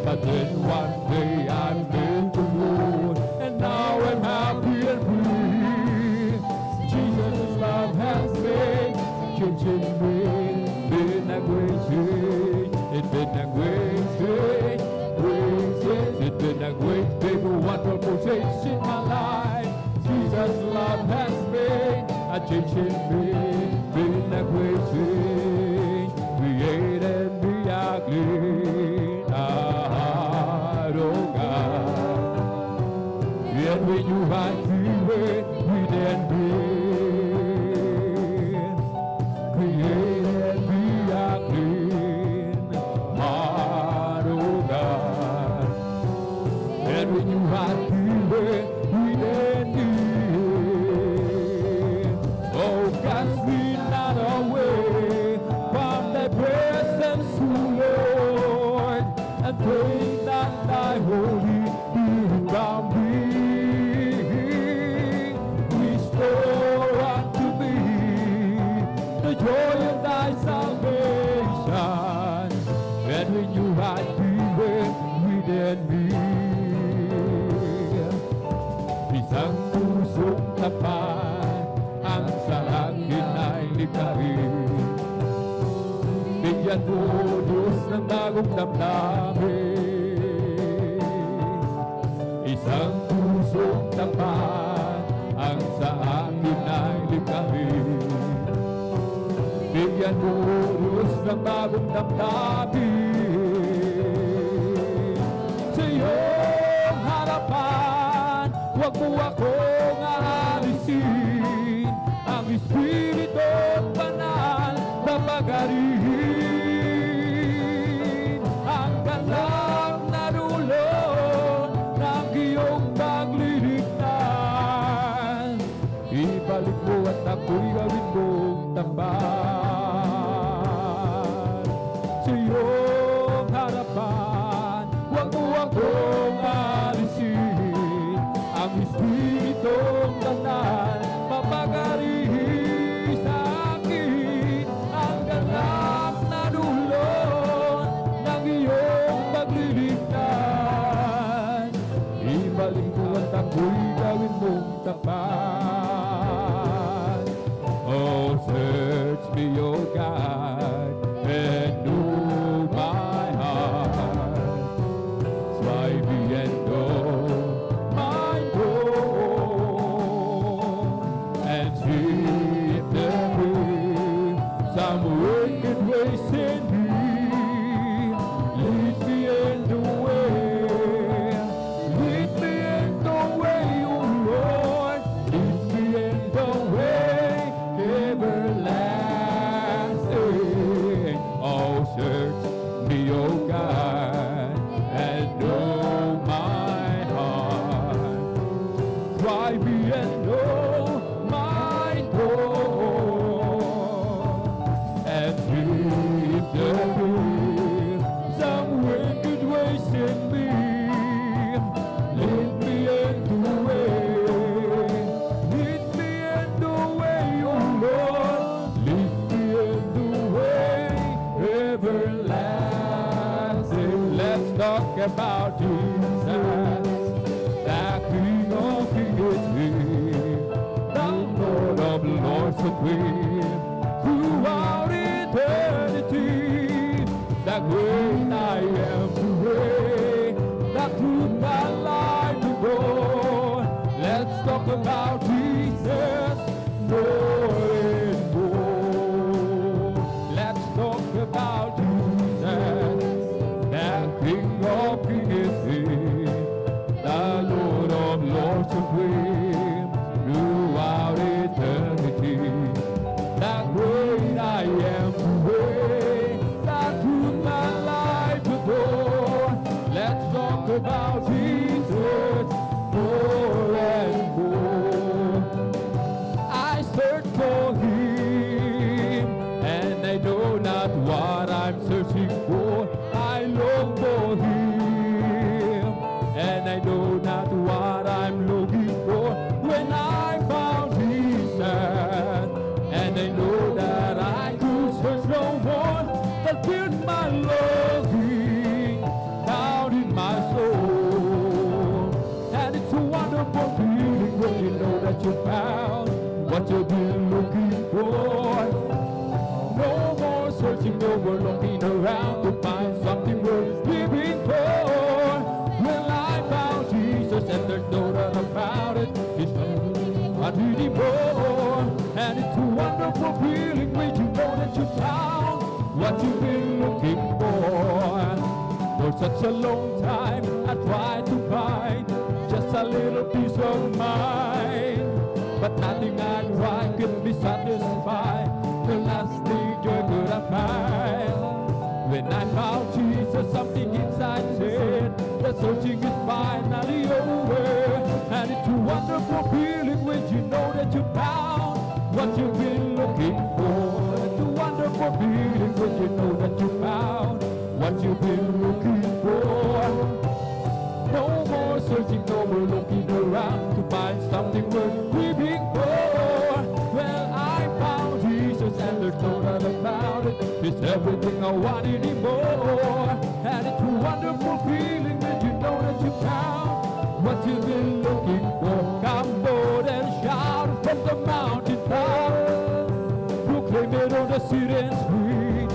But then one day I met the Lord, and now I'm happy and free. Jesus' love has made change in me. Been a great change. It's been a great change. Great change. It's been a great, big, wonderful change in my life. Jesus' love has made a change in me. Been a great change. Created me a clean heart, oh God. And when you had freeway within me, created me a clean heart, oh God. And when you had freeway within me, oh, cast me not away from thy presence, Lord, and pray that thy holy spirit around me. Restore unto me the joy of thy salvation, and when you hide within me. Isang pusong tapat ang sa akin ay likhain. Bigyan mo, Diyos, ng bagong damdamin. Isang pusong tapat ang sa akin ay likhain. Bigyan mo, Diyos, ng bagong damdamin. Sa iyong harapan, huwag mo akong aalisin. Ang Espiritu'ng banal na pag-arihin. Ang ganap na dulot ng iyong pagliligtas. Ibalik mo at ako'y gawin mong tapat. Sa iyong harapan, huwag mo akong aalisin. Ang Espiritu'ng banal mapag-arihin sa akin. Ang ganap na dulot ng iyong pagliligtas. Ibalik mo at ako'y gawin mong tapat. Oh, search me, O God, and know my heart. Try me and know my goal, and see if there is some wicked ways in me. Lead me in the way, lead me in the way, O Lord. Lead me in the way everlasting. Oh, search me, O God, and know my heart. Try me and know my goal, and see if there is some wicked ways in me. Lead me in the way, lead me in the way, O Lord. Lead me in the way everlasting. Let's talk about Jesus, the King of Kings, the Lord of Lords supreme. Throughout eternity, the great I am the way, the truth, the life, the door. Let's talk about Jesus, more and more. Let's talk about Jesus, the King of Kings, the Lord of Lords supreme. Throughout eternity, the great I am, the way, the truth, my life, the door. Let's talk about Jesus, more and more. I search for Him, and I know not what I'm searching for. I long for Him, and I know not what I'm looking for. When I found Jesus, and I know that I could search no more, that built my longing down such a long time I tried to find just a little peace of mind, but nothing I tried could be satisfied. The lasting joy could I find. When I found Jesus, something inside said the searching is finally over, and it's a wonderful feeling when you know that you found what you've been looking for. It's a wonderful feeling when you know that you found what you've been looking for. No more searching, no more looking around to find something worth living for. Well, I found Jesus and there's no doubt about it. It's everything I wanted and more. And it's a wonderful feeling when you know that you found what you've been looking for. Come forward and shout from the mountaintop. Proclaim it on the city and street.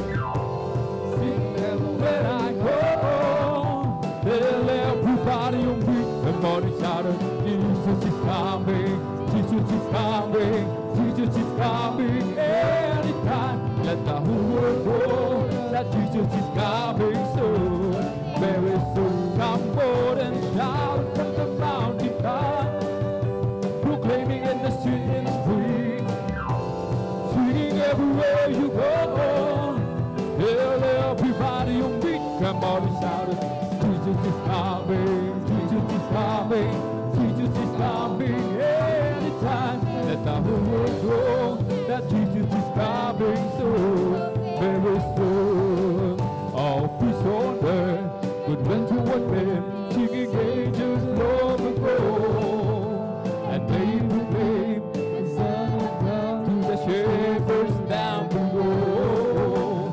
Sing them when I go. Tell everybody on me. Everybody shout it. Jesus is coming. Jesus is coming. Jesus is coming. Anytime. Let the whole world know that Jesus is coming soon. Very soon. Come forward and shout from the mountaintop. Proclaiming in the city and street. Singing everywhere you go. Tell everybody on beat. Come on and shout it. Jesus is coming. Jesus is coming. Jesus is coming anytime. Let the whole world know that Jesus is coming soon. Very soon. All peace on earth, goodwill toward men, singing angels long ago. And they proclaim the Son of God to the shepherds down below.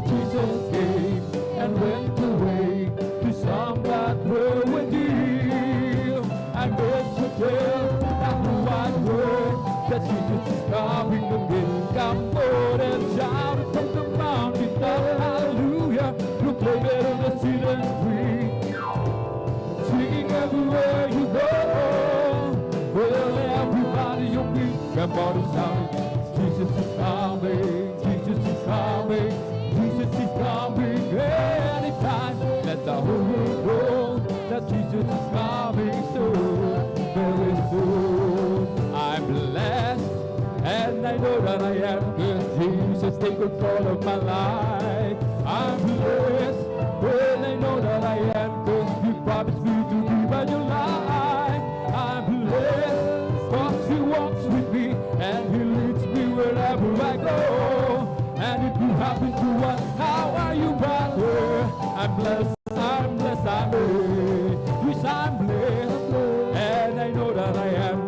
Jesus came and went away to some that were with him. I guess to tell that who I word that Jesus is coming again. Come forward and shout it from the mountaintop. Hallelujah. Proclaim it on the city and street. Singing everywhere you go. Well, everybody you meet, come on and shout it. Jesus is coming. Jesus is coming. Jesus is coming anytime. Let the whole world know that Jesus is coming soon. Very soon. I'm blessed and I know that I am good. Jesus take control of my life. I'm blessed and I know that I am good. You promised me to give by your life. I'm blessed cause he walks with me and he leads me wherever I go. And if you happen to ask, how are you, brother? I'm blessed, I'm blessed, I'm blessed. Yes, I'm blessed, and I know that I am.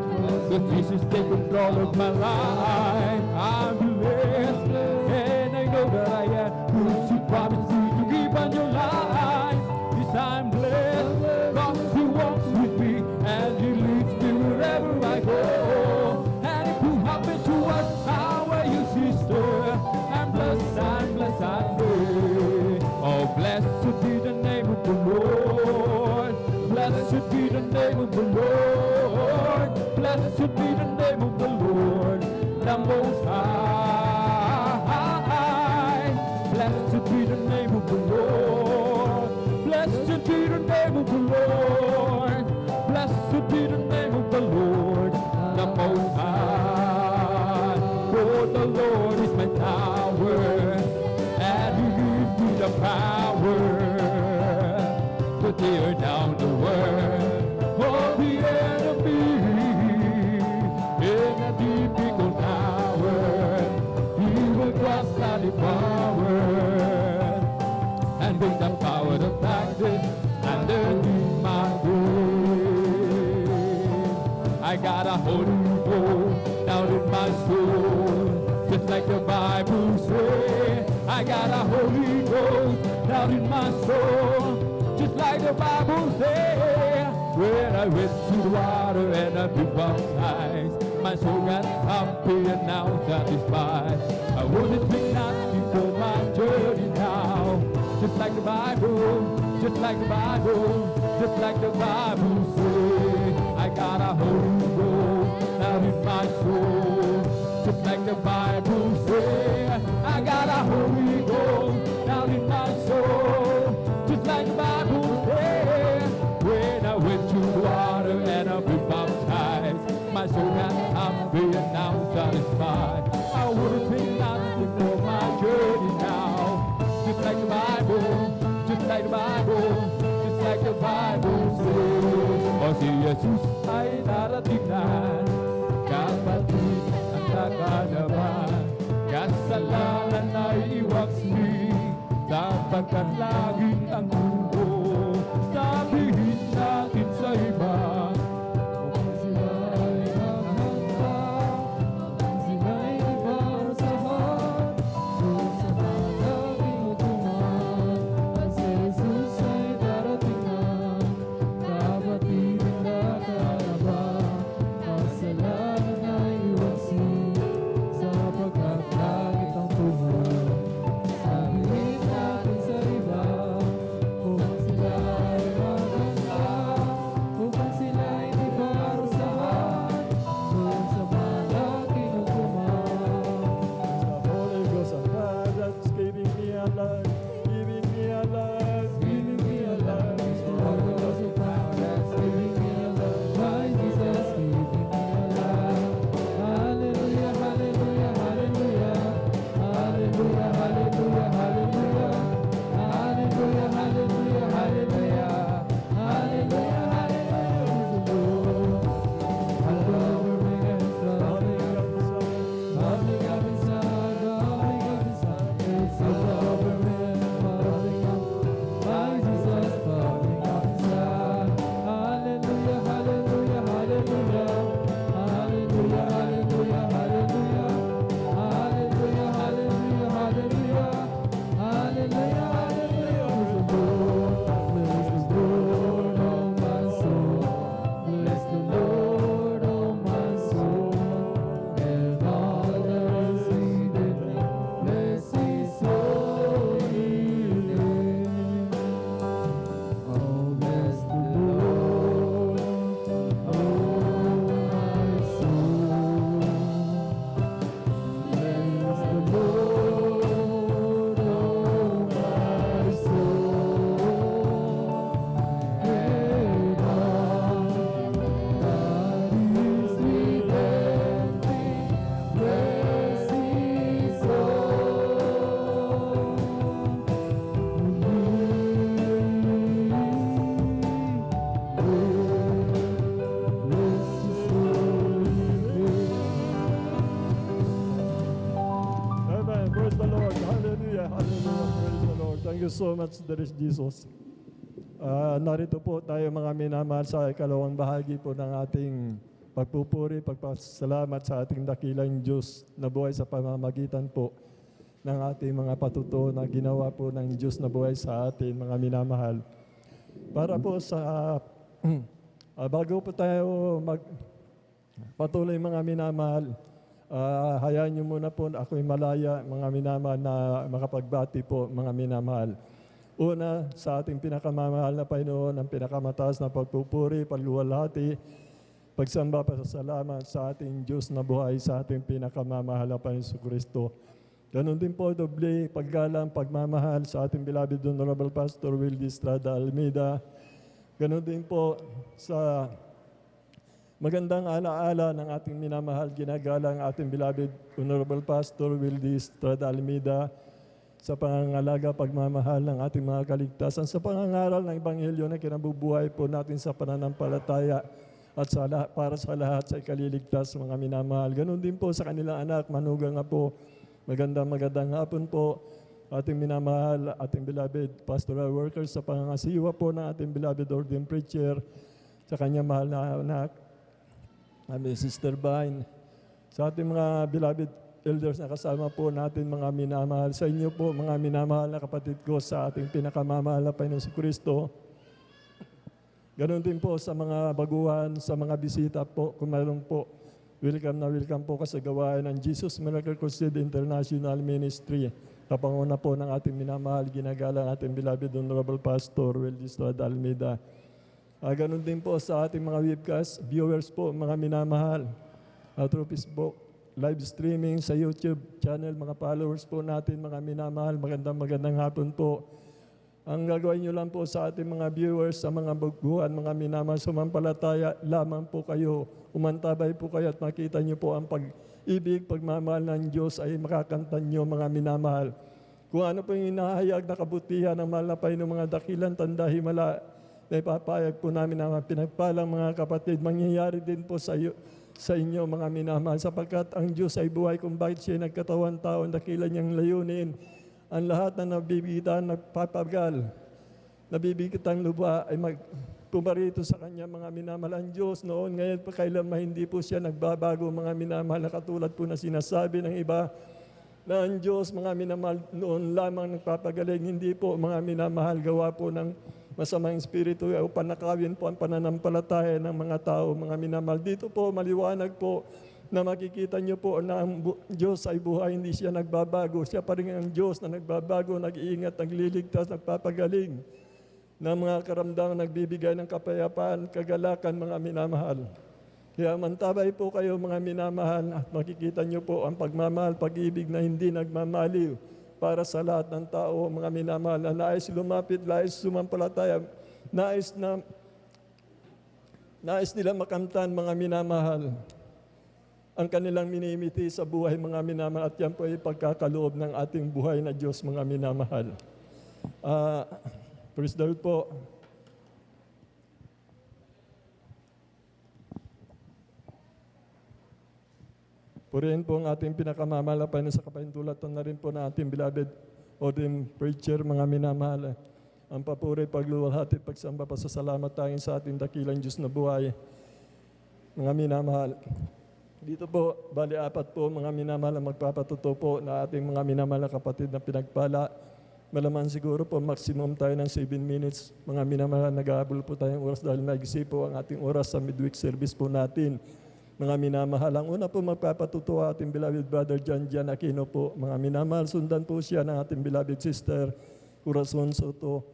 But Jesus take control of my life. I'm blessed, and I know that I am. Because you promised me to give on your life. Yes, I'm blessed, because he walks with me, and he leads me wherever I go. And if you happen to ask, how are you, sister? I'm blessed, I'm blessed, I'm blessed. Oh, blessed be the name of the Lord. Blessed be the name of the Lord. Blessed be the name of the Lord, the Most High. Blessed be the name of the Lord. Blessed be the name of the Lord. Blessed be the name of the Lord, the Most High. For the Lord is my tower, and he gives me the power to tear down the world of the enemy. In a difficult hour, he will crush out the power and bring the power of darkness underneath my feet. I got a Holy Ghost down in my soul, just like the Bible says. I got a Holy Ghost down in my soul, just like the Bible says. When I went through the water and I been baptized, my soul got happy and now satisfied. I wouldn't think nothing for my journey now. Just like the Bible, just like the Bible, just like the Bible says. I got a Holy Ghost down in my soul, just like the Bible says. I got a Holy Ghost down in my soul, just like the Bible says. si Jesus ay darating na. Kapatid, handa ka na ba? Kasalanan ay iwaksi, sapagkat laging ang mundo. Sabihin natin sa iba, kung sila ay hahanda, kung sila ay ibarsahan, kung sa malaging utuman, at si Jesus ay darating na. Kapatid, handa ka na ba? Kasalanan ay iwaksi, sapagkat langit ang tuhan. Sabihin natin sa iba, kung sila ay maganda, kung sila ay di parusahan, kung sa malaking hukuman. The Holy Ghost of God that's giving me a life, giving me a life, giving me a life. The Holy Ghost of God that's giving me a life. My Jesus giving me a life. Hallelujah, hallelujah, hallelujah. Hallelujah, hallelujah, hallelujah. Hallelujah, hallelujah, hallelujah. Hallelujah, hallelujah. Hallelujah, Bless the Lord, oh my soul, and all that's within me. Bless His holy name. Oh, bless the Lord, oh my soul. Bless the Lord, oh my soul. And all that is within me, bless His Amen. Praise the Lord. Hallelujah. Hallelujah. Praise the Lord. Thank you so much, there is Jesus. Narito po tayo mga minamahal sa ikalawang bahagi po ng ating pagpupuri, pagpasalamat sa ating dakilang Diyos na buhay sa pamamagitan po ng ating mga patuto na ginawa po ng Diyos na buhay sa atin, mga minamahal. Para po sa, bago po tayo patuloy mga minamahal, hayaan niyo muna po ako'y malaya mga minamahal na makapagbati po mga minamahal. Una, sa ating pinakamamahal na Panginoon, ang pinakamataas na pagpupuri, pagluwalhati, pagsamba, pasasalamat sa ating Diyos na buhay, sa ating pinakamamahal na Panginoon Kristo. Ganon din po, doble paggalang, pagmamahal sa ating beloved Honorable Pastor Wildy Estrada Almeida. Ganon din po sa magandang alaala ng ating minamahal, ginagalang ating beloved Honorable Pastor Wildy Estrada Almeida sa pangangalaga, pagmamahal ng ating mga kaligtasan, sa pangangaral ng Ebanghelyo na kinabubuhay po natin sa pananampalataya at para sa lahat sa ikaliligtas, mga minamahal. Ganon din po sa kanilang anak, manugang nga po, magandang hapon po, ating minamahal, ating beloved pastoral workers, sa pangangasiwa po ng ating beloved ordained preacher, sa kanyang mahal na anak, Sister Vine, sa ating mga beloved elders na kasama po natin, mga minamahal, sa inyo po, mga minamahal na kapatid ko sa ating pinakamamahal na Panginoon Kristo. Ganon din po sa mga baguhan, sa mga bisita po, kung mayroon po, welcome po ka sa gawain ng Jesus Miracle Crusade International Ministry. Kapanguna po ng ating minamahal, ginagalang ating beloved Honorable Pastor Wildy Estrada Almeida. Ganon din po sa ating mga webcast viewers po, mga minamahal, through Facebook, live streaming sa YouTube channel, mga followers po natin, mga minamahal, magandang hapon po. Ang gagawin nyo lang po sa ating mga viewers, sa mga baguhan, mga minamahal, sumampalataya lamang po kayo, umantabay po kayo at makita nyo po ang pag-ibig, pagmamahal ng Diyos ay makakantan nyo, mga minamahal. Kung ano po yung inahayag na kabutihan ng mahal na Panginoon, mga dakilan, tanda, himala, na ipapayag po namin ang pinagpalang mga kapatid. Mangyayari din po sa inyo mga minamahal, sapagkat ang Diyos ay buhay kung bakit siya nagkatawan tao, dakilan niyang layunin. Ang lahat na nabibigitan, nagpapagal, nabibigitang lupa ay pumarito sa kanya mga minamahal. Ang Diyos noon, ngayon pa kailanman hindi po siya nagbabago mga minamahal, na katulad po na sinasabi ng iba na ang Diyos mga minamahal noon lamang nagpapagaling. Hindi po mga minamahal, gawa po ng masamang espiritu o panakawin po ang pananampalataya ng mga tao mga minamahal. Dito po maliwanag po na makikita nyo po na ang Diyos ay buhay, hindi siya nagbabago. Siya pa rin ang Diyos na nagbabago, nag-iingat, nagliligtas, nagpapagaling na mga karamdaman, nagbibigay ng kapayapaan, kagalakan mga minamahal. Kaya mantabay po kayo mga minamahal at makikita nyo po ang pagmamahal, pag-ibig na hindi nagmamaliw para sa lahat ng tao mga minamahal na nais lumapit, nais sumampalataya, nais nila makamtan mga minamahal ang kanilang minimiti sa buhay mga minamahal, at yan po ay pagkakaloob ng ating buhay na Diyos mga minamahal. Praise the Lord po. Purihin po ang ating pinakamamalapan sa kapahintulatan na rin po na ating beloved Odin Preacher, mga minamahal. Ang papuri, pagluwalhati, pagsamba, pasasalamat tanging sa ating dakilang Diyos na buhay. Mga minamahal, dito po, bali apat po mga minamahal ang magpapatuto po na ating mga minamahal na kapatid na pinagpala. Malaman siguro po maximum tayo ng 7 minutes. Mga minamahal, nag-aabol po tayong oras dahil nag-isip po ang ating oras sa midweek service po natin. Mga minamahal, ang una po magpapatuto ating beloved brother Jan Aquino po. Mga minamahal, sundan po siya ng ating beloved sister Corazon Soto.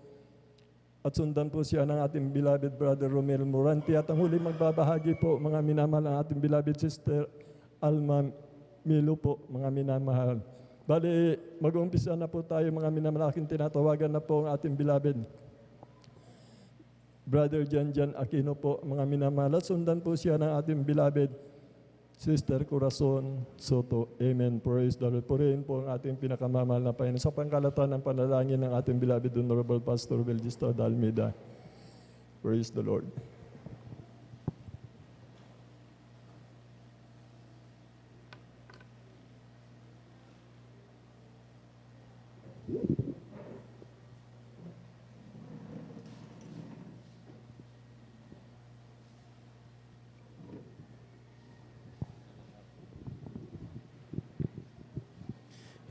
At sundan po siya ng ating beloved brother Romel Moranti. At ang huli magbabahagi po, mga minamahal, ang ating beloved sister Alma Milo po, mga minamahal. Bali, mag-uumpisa na po tayo mga minamahal. Aking tinatawagan na po ang ating beloved Brother Jan Aquino po, mga minamahal. At sundan po siya ng ating beloved Sister Corazon Soto. Amen. Praise the Lord. Purihin po ang ating pinakamamahal na Panginoon. Sa pangkalatan ng panalangin ng ating beloved Honorable Pastor Belgisto Dalmeda. Praise the Lord.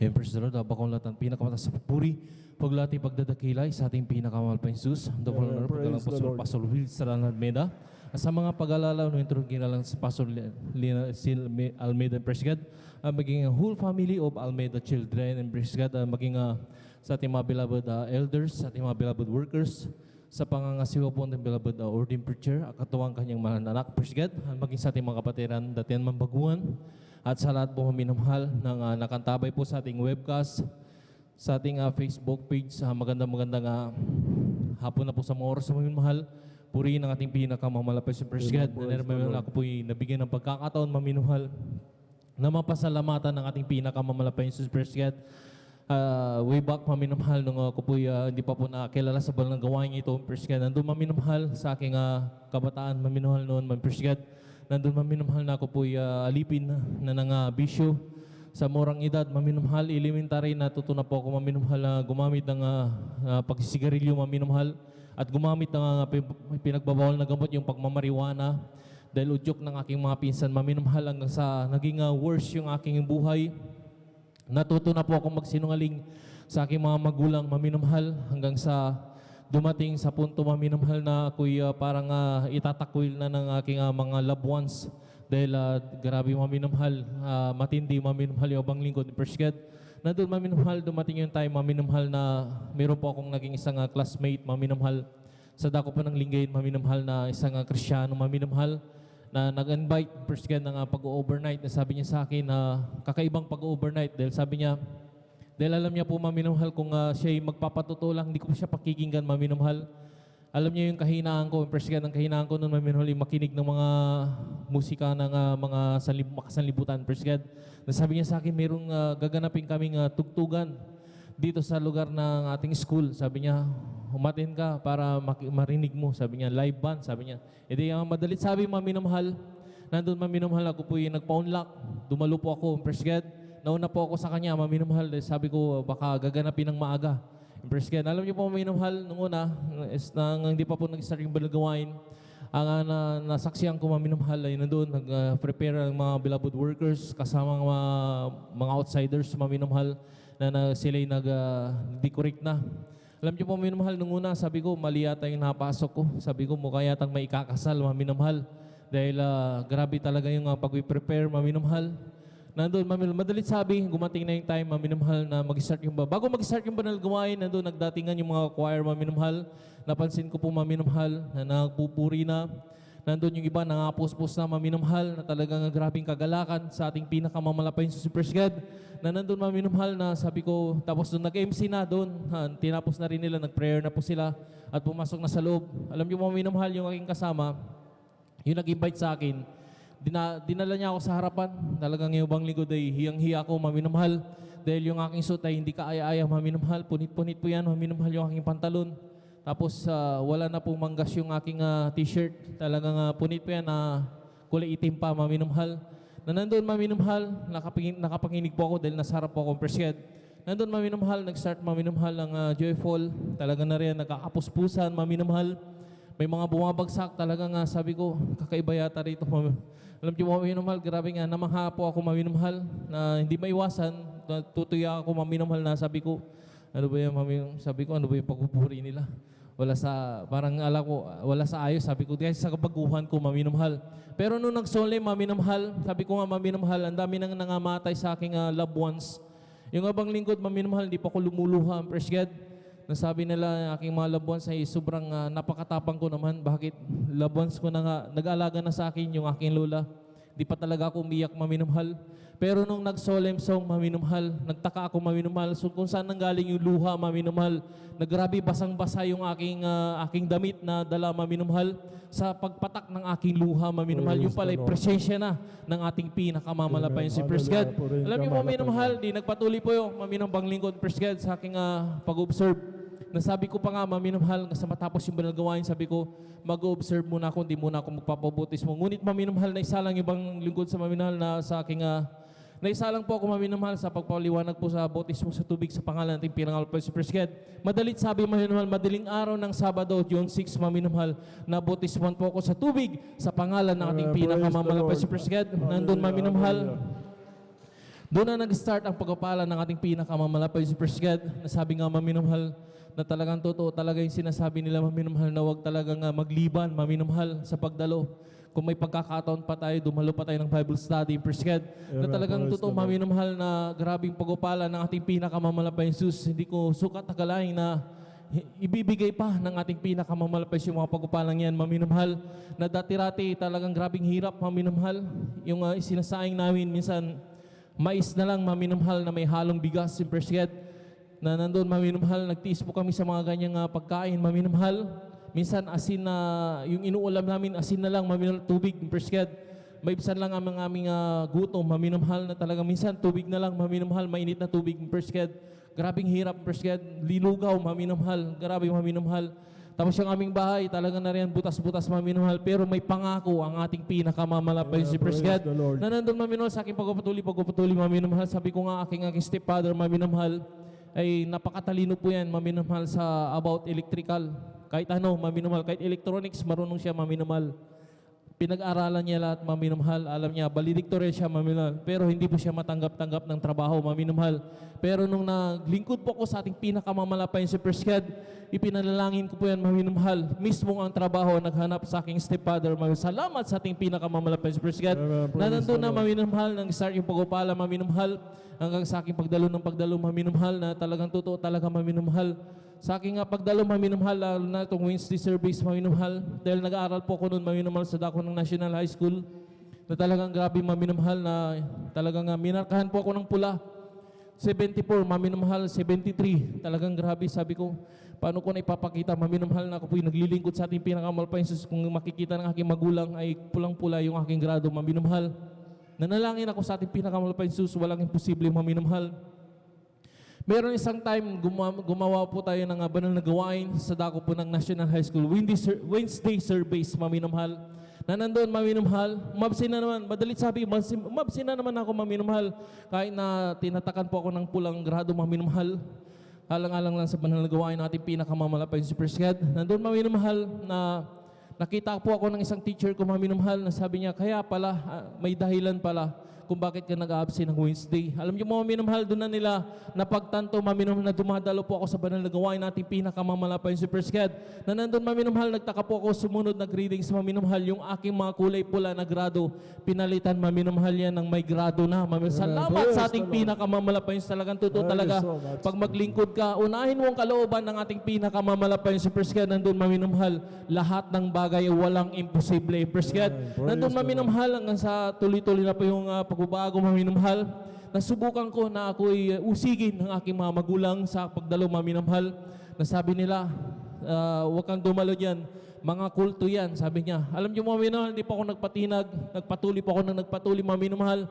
Amen, praise the Lord. Abakong lahat ng pinakamataas sa papuri, paglati pagdadakilay sa ating pinakamahal pa Jesus. Ang double honor, pagdalang po sa Pastor Will Saran Almeida. Sa mga pag-alala, no introduce na lang sa Pastor Almeida, praise God. Maging whole family of Almeida children, and praise God, maging sa ating mga beloved elders, sa ating mga beloved workers, sa pangangasiwa po ng beloved ordained preacher, katuwang kanyang mahal na anak, praise God, maging sa ating mga kapatiran, datihan mambaguan, at sa lahat po maminamahal ng nakantabay po sa ating webcast, sa ating Facebook page, magandang hapon na po sa mga oras sa maminamahal. Purihin ang ating pinakamamalapas sa praise God. Ako po'y nabigyan ng pagkakataon maminamahal na mapasalamatan ng ating pinakamamalapas sa praise God. Way back maminamahal nung ako po'y hindi pa po nakakilala sa balang gawain ito, praise God. Nandun maminamahal sa aking kabataan maminamahal noon, praise God. Nandun maminamahal na ako po'y alipin na ng bisyo sa morang edad. Maminamahal, elementary, natutunan po ako maminamahal na gumamit ng pagsisigarilyo maminamahal at gumamit ng pinagbabawal na gamot, yung pagmamariwana, dahil udyok ng aking mga pinsan maminamahal hanggang sa naging worse yung aking buhay. Natutunan po ako magsinungaling sa aking mga magulang maminamahal hanggang sa dumating sa punto maminamahal na ako'y parang itatakwil na ng aking mga loved ones dahil grabe maminamahal, matindi maminamahal yung abang lingkod ni Praise God. Nandun maminamahal, dumating yung time maminamahal na meron po akong naging isang classmate maminamahal sa dako po ng Lingayen maminamahal na isang Kristyano maminamahal na nag-invite Praise God ng pag-overnight, na sabi niya sa akin na kakaibang pag-overnight dahil sabi niya, dahil alam niya po maminamahal kung siya'y magpapatuto lang, hindi ko siya pakikinggan maminamahal. Alam niya yung kahinaan ko, praise God, ang kahinaan ko noon maminamahal, yung makinig ng mga musika ng mga makasanlibutan, praise God. Nasabi niya sa akin, mayroong gaganapin kaming tugtugan dito sa lugar ng ating school. Sabi niya, umatin ka para marinig mo. Sabi niya, live band. Sabi niya, edi ang madalit sabi, mami na mahal, nandun mami na mahal, ako po yung nagpa-unlock. Dumalo po ako, Impress God. Nauna po ako sa kanya, mami na mahal. Sabi ko, baka gaganapin ng maaga. Impress God. Alam niyo po, mami na mahal, nung una, hindi pa po nag-start yung banal gawain, ang nasaksiyan ko, mami na mahal, ay nandun, nag-prepare ang mga beloved workers, kasama mga outsiders, mami na mahal, na sila'y nag-decorate na. Alam niyo po, mami na mahal, nung una, sabi ko, mali yata yung napasok ko. Sabi ko, mukha yatang may ikakasal, mami na mahal. Dahil grabe talaga yung pag-prepare, mami na mahal. Nandun, mami, madalit sabi, gumating na yung time, mami na mahal, na mag-start yung bago mag-start yung banal gawain, nandun, nagdatingan yung mga choir, mami na mahal. Napansin ko po, mami na mahal, na nagpupuri na. Nandun yung iba, nangapos-pos na, mami na mahal, na talagang grabing kagalakan sa ating pinakamamalapay sa Super God. Na nandun, mami na mahal, na sabi ko, tapos doon nag-MC na doon, tinapos na rin nila, nag-prayer na po sila, at pumasok na sa loob. Alam niyo, mami na mahal, yung aking kasama, yung nag-invite sa akin, dinala niya ako sa harapan. Talagang yung bang lingkod ay hiyang-hiya ako, mami na mahal. Dahil yung aking suit ay hindi ka aya-aya, mami na mahal. Punit-punit po yan, mami na mahal, yung aking pantalon. Tapos wala na pong manggas yung aking t-shirt. Talagang punit po yan na kulay itim pa, mami na mahal. Na nandun, mami na mahal, nakapanginig po ako dahil nasa harap po akong preskyed. Nandun, mami na mahal, nag-start mami na mahal ang joyful. Talaga na rin, nagkakapuspusan, mami na mahal. May mga bumabagsak, talaga nga sabi ko, kakaiba yata rito, mami. Alam niyo, mami na mahal, grabe nga, namangha po ako, mami na mahal, na hindi maiwasan, tutuya ako, mami na mahal, na sabi ko, ano ba yung mami, sabi ko, ano ba yung pagpupuri nila? Wala sa, parang alam ko, wala sa ayos, sabi ko, dahil sa kabaguhan ko, mami na mahal. Pero nung nagsole, mami na mahal, sabi ko nga, mami na mahal, ang dami nang nangamatay sa aking loved ones. Yung abang lingkod, mami na mahal, hindi pa ko lumuluha, praise God. Nasabi nila, aking mga loved ones ay sobrang napakatapang ko naman. Bakit? Loved ones ko na nga, nag-aalaga na sa akin yung aking lola. Di pa talaga ako umiyak, mami na mahal. Pero nung nag-solemn song, mami na mahal, nagtaka ako, mami na mahal. So kung saan nanggaling yung luha, mami na mahal, nagrabe basang-basa yung aking damit na dala, mami na mahal. Sa pagpatak ng aking luha, mami na mahal, yung pala presensya na ng ating pinakamamalapayan si Praise God. Alam niyo, mami na mahal, di nagpatuloy po yung mami ng banglingkod, Praise God, sa aking pag-observe. Nasabi ko pa nga, mami na mahal, sa matapos yung banal gawain, sabi ko, mag-observe muna ako, hindi muna ako magpapabutis mo. Ngunit, mami na mahal, naisalang ibang lingkod sa mami na mahal na sa aking, naisalang po ako, mami na mahal, sa pagpaliwanag po sa bautismo sa tubig sa pangalan nating pinangalapal sa Praise God. Madalit sabi, mami na mahal, madaling araw ng Sabado, June 6, mami na mahal, na bautismuhan po ako sa tubig sa pangalan ng ating pinakamamalapal sa Praise God. Nandun, mami na mahal. Doon na nag-start ang pagpapala ng ating pinakamamalapay sa Praise God. Nasabi nga, mami na mahal, na talagang totoo talaga yung sinasabi nila, mami na mahal, na huwag talagang magliban, mami na mahal, sa pagdalo. Kung may pagkakataon pa tayo, dumalo pa tayo ng Bible study, Praise God. Na talagang totoo, mami na mahal, na grabing pagpapala ng ating pinakamamalapay Jesus. Hindi ko sukat akalain na ibibigay pa ng ating pinakamamalapay yung mga pagpapalang yan, mami na mahal. Na dati-rati talagang grabing hirap, mami na mahal. Yung sinasaing namin, minsan mais na lang, mami na mahal, na may halong bigas, Praise God. Na nandun, mami na mahal, nagtiis po kami sa mga ganyang pagkain, mami na mahal. Minsan asin na, yung inuulam namin, asin na lang, mami na tubig, Praise God. Maibsan lang ang aming gutom, mami na mahal, na talagang minsan tubig na lang, mami na mahal, mainit na tubig, Praise God. Grabing hirap, Praise God. Lilugaw, mami na mahal, grabe, mami na mahal. Tapos yung aming bahay, talaga na rin butas-butas, mami na mahal. Pero may pangako ang ating pinakamamalapay si Praise God. Na nandun, mami na mahal, sa aking pagpapatuloy, mami na mahal. Sabi ko nga, aking stepfather, mami na mahal, ay napakatalino po yan, mami na mahal, sa about electrical. Kahit ano, mami na mahal, kahit electronics, marunong siya, mami na mahal. Pinag-aralan niya lahat, mami na mahal. Alam niya, valedictorian siya, mami na mahal. Pero hindi po siya matanggap-tanggap ng trabaho, mami na mahal. Pero nung naglingkod po ko sa ating pinakamamalapayan si Praise God, ipinanalangin ko po yan, mami na mahal. Mismo ang trabaho, naghanap sa aking stepfather, mami. Salamat sa ating pinakamamalapayan si Praise God. Na nandun na, mami na mahal, nang start yung pag-upala, mami na mahal. Hanggang sa aking pagdalo ng pagdalo, mami na mahal, na talagang totoo talaga, mami na mahal. Sa aking pagdalo, mami na mahal, lalo na itong Wednesday service, mami na mahal. Dahil nag-aaral po ako noon, mami na mahal, sa dako ng National High School. Na talagang grabe, mami na mahal, na talagang minarkahan po ako ng pula. 74, mami na mahal, 73. Talagang grabe, sabi ko, paano ko na ipapakita, mami na mahal, na ako po'y naglilingkod sa ating pinakamalapay. Kung makikita ng aking magulang ay pulang-pula yung aking grado, mami na mahal. Nanalangin ako sa ating pinakamalapay, walang imposible, mami na mahal. Meron isang time, gumawa po tayo ng banal na gawain sa dako po ng National High School. Wednesday service, maminamahal. Na nandoon, maminamahal. Umabsin na naman. Madalit sabi, umabsin na naman ako, maminamahal. Kahit na tinatakan po ako ng pulang grado, maminamahal. Alang-alang lang sa banal na gawain natin, pinakamamalapay yung Super Sked. Nandoon, maminamahal, na nakita po ako ng isang teacher ko, maminamahal, na sabi niya, kaya pala, may dahilan pala kung bakit ka nag-absent ng Wednesday. Alam niyo mga minamahal, doon na nila napagtanto, maminamahal, na dumadalo po ako sa banal na gawain natin pinakamamalapay yung Super Sked. Na nandun maminamahal, nagtaka po ako sumunod na greetings maminamahal, yung aking mga kulay pula na grado, pinalitan maminamahal yan ng may grado na. Salamat sa ating pinakamamalapay yung talagang totoo talaga. Pag maglingkod ka, unahin mo ang kalooban ng ating pinakamamalapay yung Super Sked. Nandun maminamahal, lahat ng bagay walang imposible. Super Sked. Nandun maminamahal hanggang sa tuloy-tuloy na po yung pagbabago maminamahal. Nasubukan ko na ako'y usigin ng aking mga magulang sa pagdalo maminamahal. Nasabi nila, huwag kang dumalo dyan. Mga kulto yan, sabi niya. Alam niyo maminamahal, hindi pa ako nagpatinag. Nagpatuloy pa ako ng nagpatuloy maminamahal.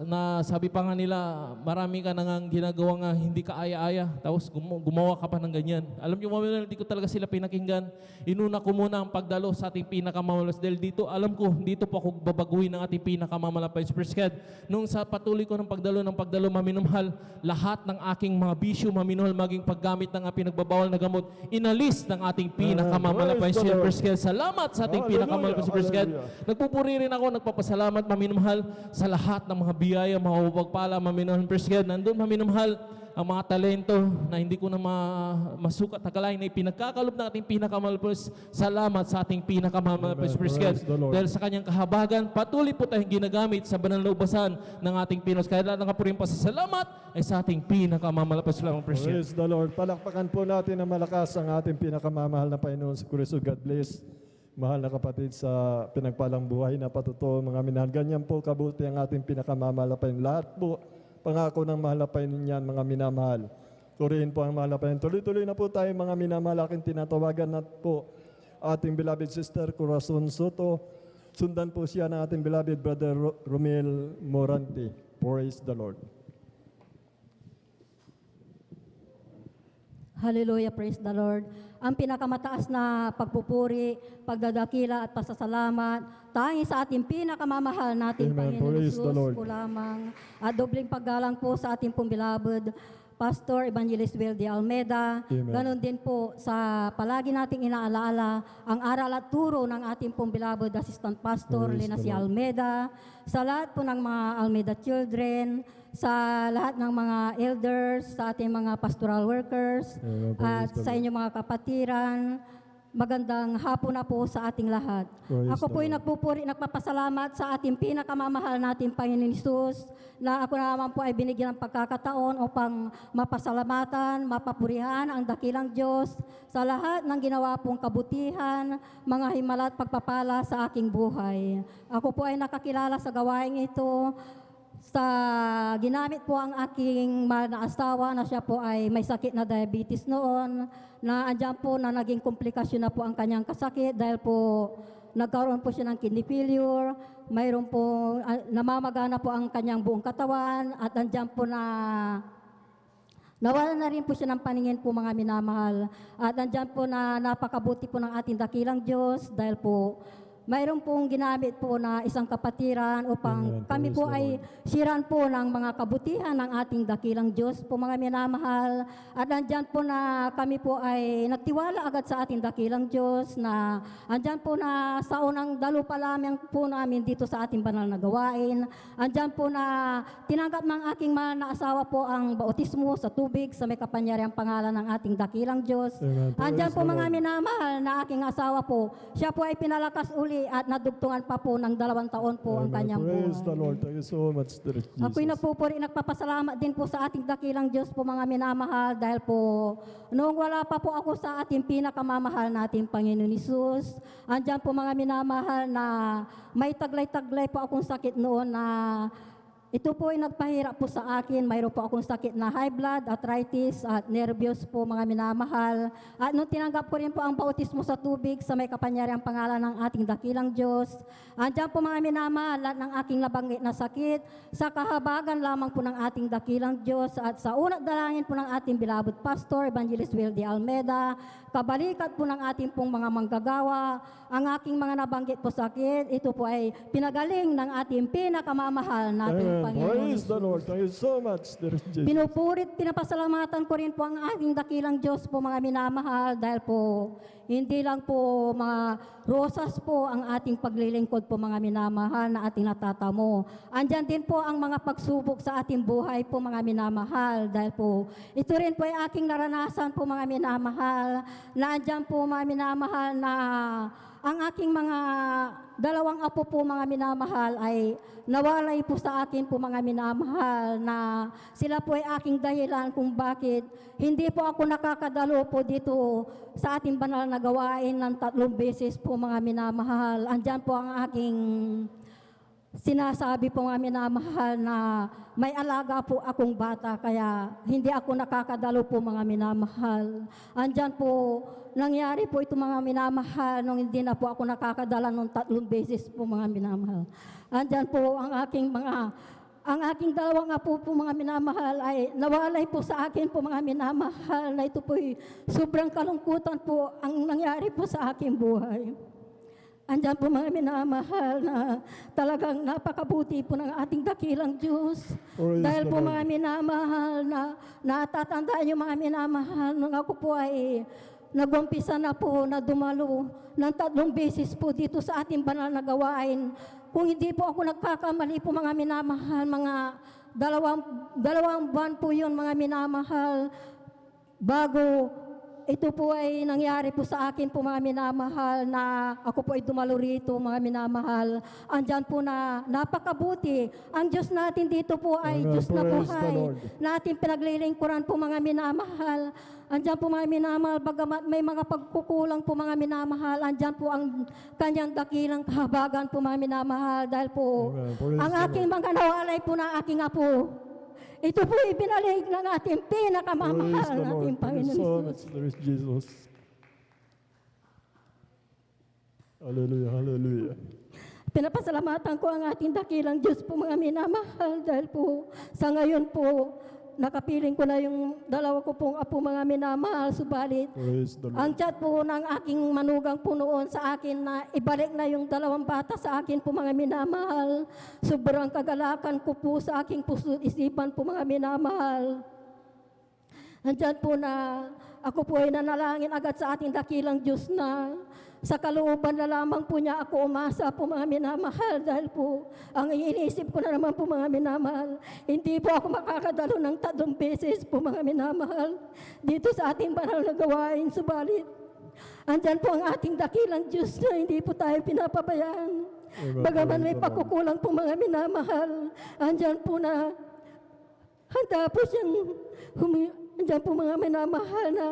Na sabi pa nga nila, marami ka nang ginagawa nga hindi ka aya-aya, tapos gumawa ka pa ng ganyan. Alam niyo mga hindi ko talaga sila pinakinggan. Inuna ko muna ang pagdalo sa ating pinakamamalas dahil dito, alam ko, dito po ako babaguhin ng ating pinakamalapay Super Sked. Nung sa patuloy ko ng pagdalo maminamahal, lahat ng aking mga bisyo maminamahal, maging paggamit ng pinagbabawal na gamot, inalis ng ating pinakamalapay Super Sked. Salamat sa ating pinakamalapay Super Sked. Nagpupuri rin ako, nagpapasalamat maminamahal sa lahat ng mga biyaya, mga pagpala, maminamahal Super Sked. Nandun maminamahal ang mga talento na hindi ko na masukat akalain na ipinagkakalob ng ating pinakamalapos. Salamat sa ating pinakamalapos Super Sked. Dahil sa kanyang kahabagan, patuloy po tayong ginagamit sa banal na ubasan ng ating Pinos. Kaya lahat ng kapuring pasasalamat ay sa ating pinakamalapos Super Sked. Praise the Lord. Palakpakan po natin na malakas ang ating pinakamamahal na Panginoon sa Kristo. God bless. Mahal na kapatid sa pinagpalang buhay na patuto, mga minahal. Ganyan po kabuti ang ating pinakamamalapain. Lahat po, pangako ng mahalapain ninyan, mga minamahal. Turihin po ang mahalapain. Tuloy-tuloy na po tayo, mga minamahal. Aking tinatawagan na po ating beloved sister Corazon Soto. Sundan po siya ng ating beloved brother Romel Morante. Praise the Lord. Hallelujah, praise the Lord. Ang pinakamataas na pagpupuri, pagdadakila at pasasalamat, tanging sa ating pinakamamahal nating Amen. Panginoon Praise the Jesus Lord. po lamang. At dobling paggalang po sa ating pong beloved Pastor Evangelist Will de Almeida. Amen. Ganon din po sa palagi nating inaalaala ang aral at turo ng ating pong beloved Assistant Pastor Praise Lina the C. Lord. Almeida, sa lahat po ng mga Almeida children, sa lahat ng mga elders, sa ating mga pastoral workers, Amen. at Praise the sa inyong mga kapatiran. Magandang hapon na po sa ating lahat. Praise Ako the po'y Lord. nagpupuri, nagpapasalamat sa ating pinakamamahal nating Panginoon Hesus, na ako naman po ay binigyan ng pagkakataon upang mapasalamatan, mapapurihan ang dakilang Diyos sa lahat ng ginawa pong kabutihan, mga himala at pagpapala sa aking buhay. Ako po ay nakakilala sa gawaing ito sa ginamit po ang aking mahal na asawa na siya po ay may sakit na diabetes noon, na andyan po na naging komplikasyon na po ang kanyang kasakit dahil po nagkaroon po siya ng kidney failure, mayroon po, namamagana po ang kanyang buong katawan at andyan po na nawalan na rin po siya ng paningin po, mga minamahal. At andyan po na napakabuti po ng ating dakilang Diyos dahil po mayroon pong ginamit po na isang kapatiran upang Amen. kami Praise po the ay siran po ng mga kabutihan ng ating dakilang Diyos po, mga minamahal. At andyan po na kami po ay nagtiwala agad sa ating dakilang Diyos, na andyan po na sa unang dalo pa lamang po namin dito sa ating banal na gawain. Andyan po na tinanggap ng aking mahal na asawa po ang bautismo sa tubig sa may kapangyarihang pangalan ng ating dakilang Diyos. Amen. Andyan Praise po the mga Lord. minamahal na aking asawa po, siya po ay pinalakas uli at nadugtungan pa po ng 2 taon po ang Amen. kanyang Praise the buhay. Lord. Thank you so much, Dear Jesus. Ako'y nagpupuri, nagpapasalamat din po sa ating dakilang Diyos po, mga minamahal, dahil po noong wala pa po ako sa ating pinakamamahal nating Panginoon Hesus, andyan po mga minamahal na may taglay-taglay po akong sakit noon na ito po ay nagpahirap po sa akin. Mayroon po akong sakit na high blood, arthritis, at nervyos po mga minamahal. At nung tinanggap ko rin po ang bautismo sa tubig sa may kapangyarihang pangalan ng ating dakilang Diyos, andyan po mga minamahal, lahat ng aking nabanggit na sakit, sa kahabagan lamang po ng ating dakilang Diyos at sa unat dalangin po ng ating beloved Pastor, Evangelist Will D. Almeida, kabalikat po ng ating pong mga manggagawa, ang aking mga nabanggit po sakit, ito po ay pinagaling ng ating pinakamamahal nating Panginoon. Praise the Lord. Thank you so much, dear Jesus. Pinupurit, pinapasalamatan ko rin po ang ating dakilang Diyos po mga minamahal dahil po hindi lang po mga rosas po ang ating paglilingkod po mga minamahal na ating natatamo. Andyan din po ang mga pagsubok sa ating buhay po mga minamahal dahil po ito rin po ay aking naranasan po mga minamahal na andyan po mga minamahal na ang aking mga dalawang apo po mga minamahal ay nawalay po sa akin po mga minamahal na sila po ay aking dahilan kung bakit hindi po ako nakakadalo po dito sa ating banal na gawain ng 3 beses po mga minamahal. Andyan po ang aking sinasabi po mga minamahal na may alaga po akong bata kaya hindi ako nakakadalo po mga minamahal. Andyan po, nangyari po ito mga minamahal nung hindi na po ako nakakadala nung 3 beses po mga minamahal. Andyan po ang aking dalawang apo po mga minamahal ay nawalay po sa akin po mga minamahal na ito po sobrang kalungkutan po ang nangyari po sa aking buhay. Andyan po mga minamahal na talagang napakabuti po ng ating dakilang Diyos. Dahil po mga minamahal na natatandaan yung mga minamahal nung ako po ay nag-umpisa na po na dumalo ng 3 beses po dito sa ating banal na gawain. Kung hindi po ako nagkakamali po mga minamahal, mga dalawang buwan po yun mga minamahal bago ito po ay nangyari po sa akin po mga minamahal na ako po ay dumalo rito mga minamahal. Andyan po na napakabuti. Ang Diyos natin dito po ay Diyos na buhay. Natin pinaglilingkuran po mga minamahal. Andyan po mga minamahal, bagamat may mga pagkukulang po mga minamahal, andyan po ang kanyang dakilang kahabagan po mga minamahal. Dahil po ang aking mga nawalay po na aking apo, ito po ibinalig ng ating pinakamamahal nating Panginoon. Praise the Lord, Jesus. Hallelujah, hallelujah. Pinapasalamatan ko ang ating dakilang Diyos po mga minamahal dahil po sa ngayon po nakapiling ko na yung dalawa ko pong apo mga minamahal, subalit ang chat po ng aking manugang po noon sa akin na ibalik na yung 2 bata sa akin po mga minamahal. Sobrang kagalakan ko po sa aking puso at isipan po mga minamahal. Andyan po na ako po ay nanalangin agad sa ating dakilang Diyos na sa kalooban na lamang po niya ako umasa po mga minamahal dahil po ang iniisip ko na naman po mga minamahal, hindi po ako makakadalo ng 3 beses po mga minamahal dito sa ating banal na gawain. Subalit, andyan po ang ating dakilang Diyos na hindi po tayo pinapabayaan. Bagaman may pagkukulang po mga minamahal, andyan po na handa po siyang andyan po mga minamahal na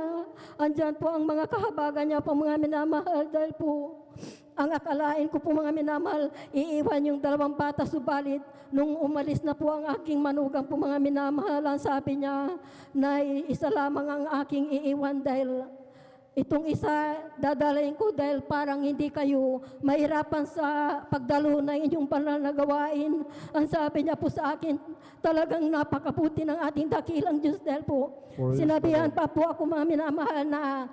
andyan po ang mga kahabagan niya po mga minamahal dahil po ang akalain ko po mga minamahal, iiwan yung 2 bata, subalit nung umalis na po ang aking manugang po mga minamahal, ang sabi niya na isa lamang ang aking iiwan dahil itong isa dadalayin ko dahil parang hindi kayo mahirapan sa pagdalo ng inyong banal na gawain. Ang sabi niya po sa akin, talagang napakabuti ng ating dakilang Diyos dahil po sinabihan pa po ako mga minamahal na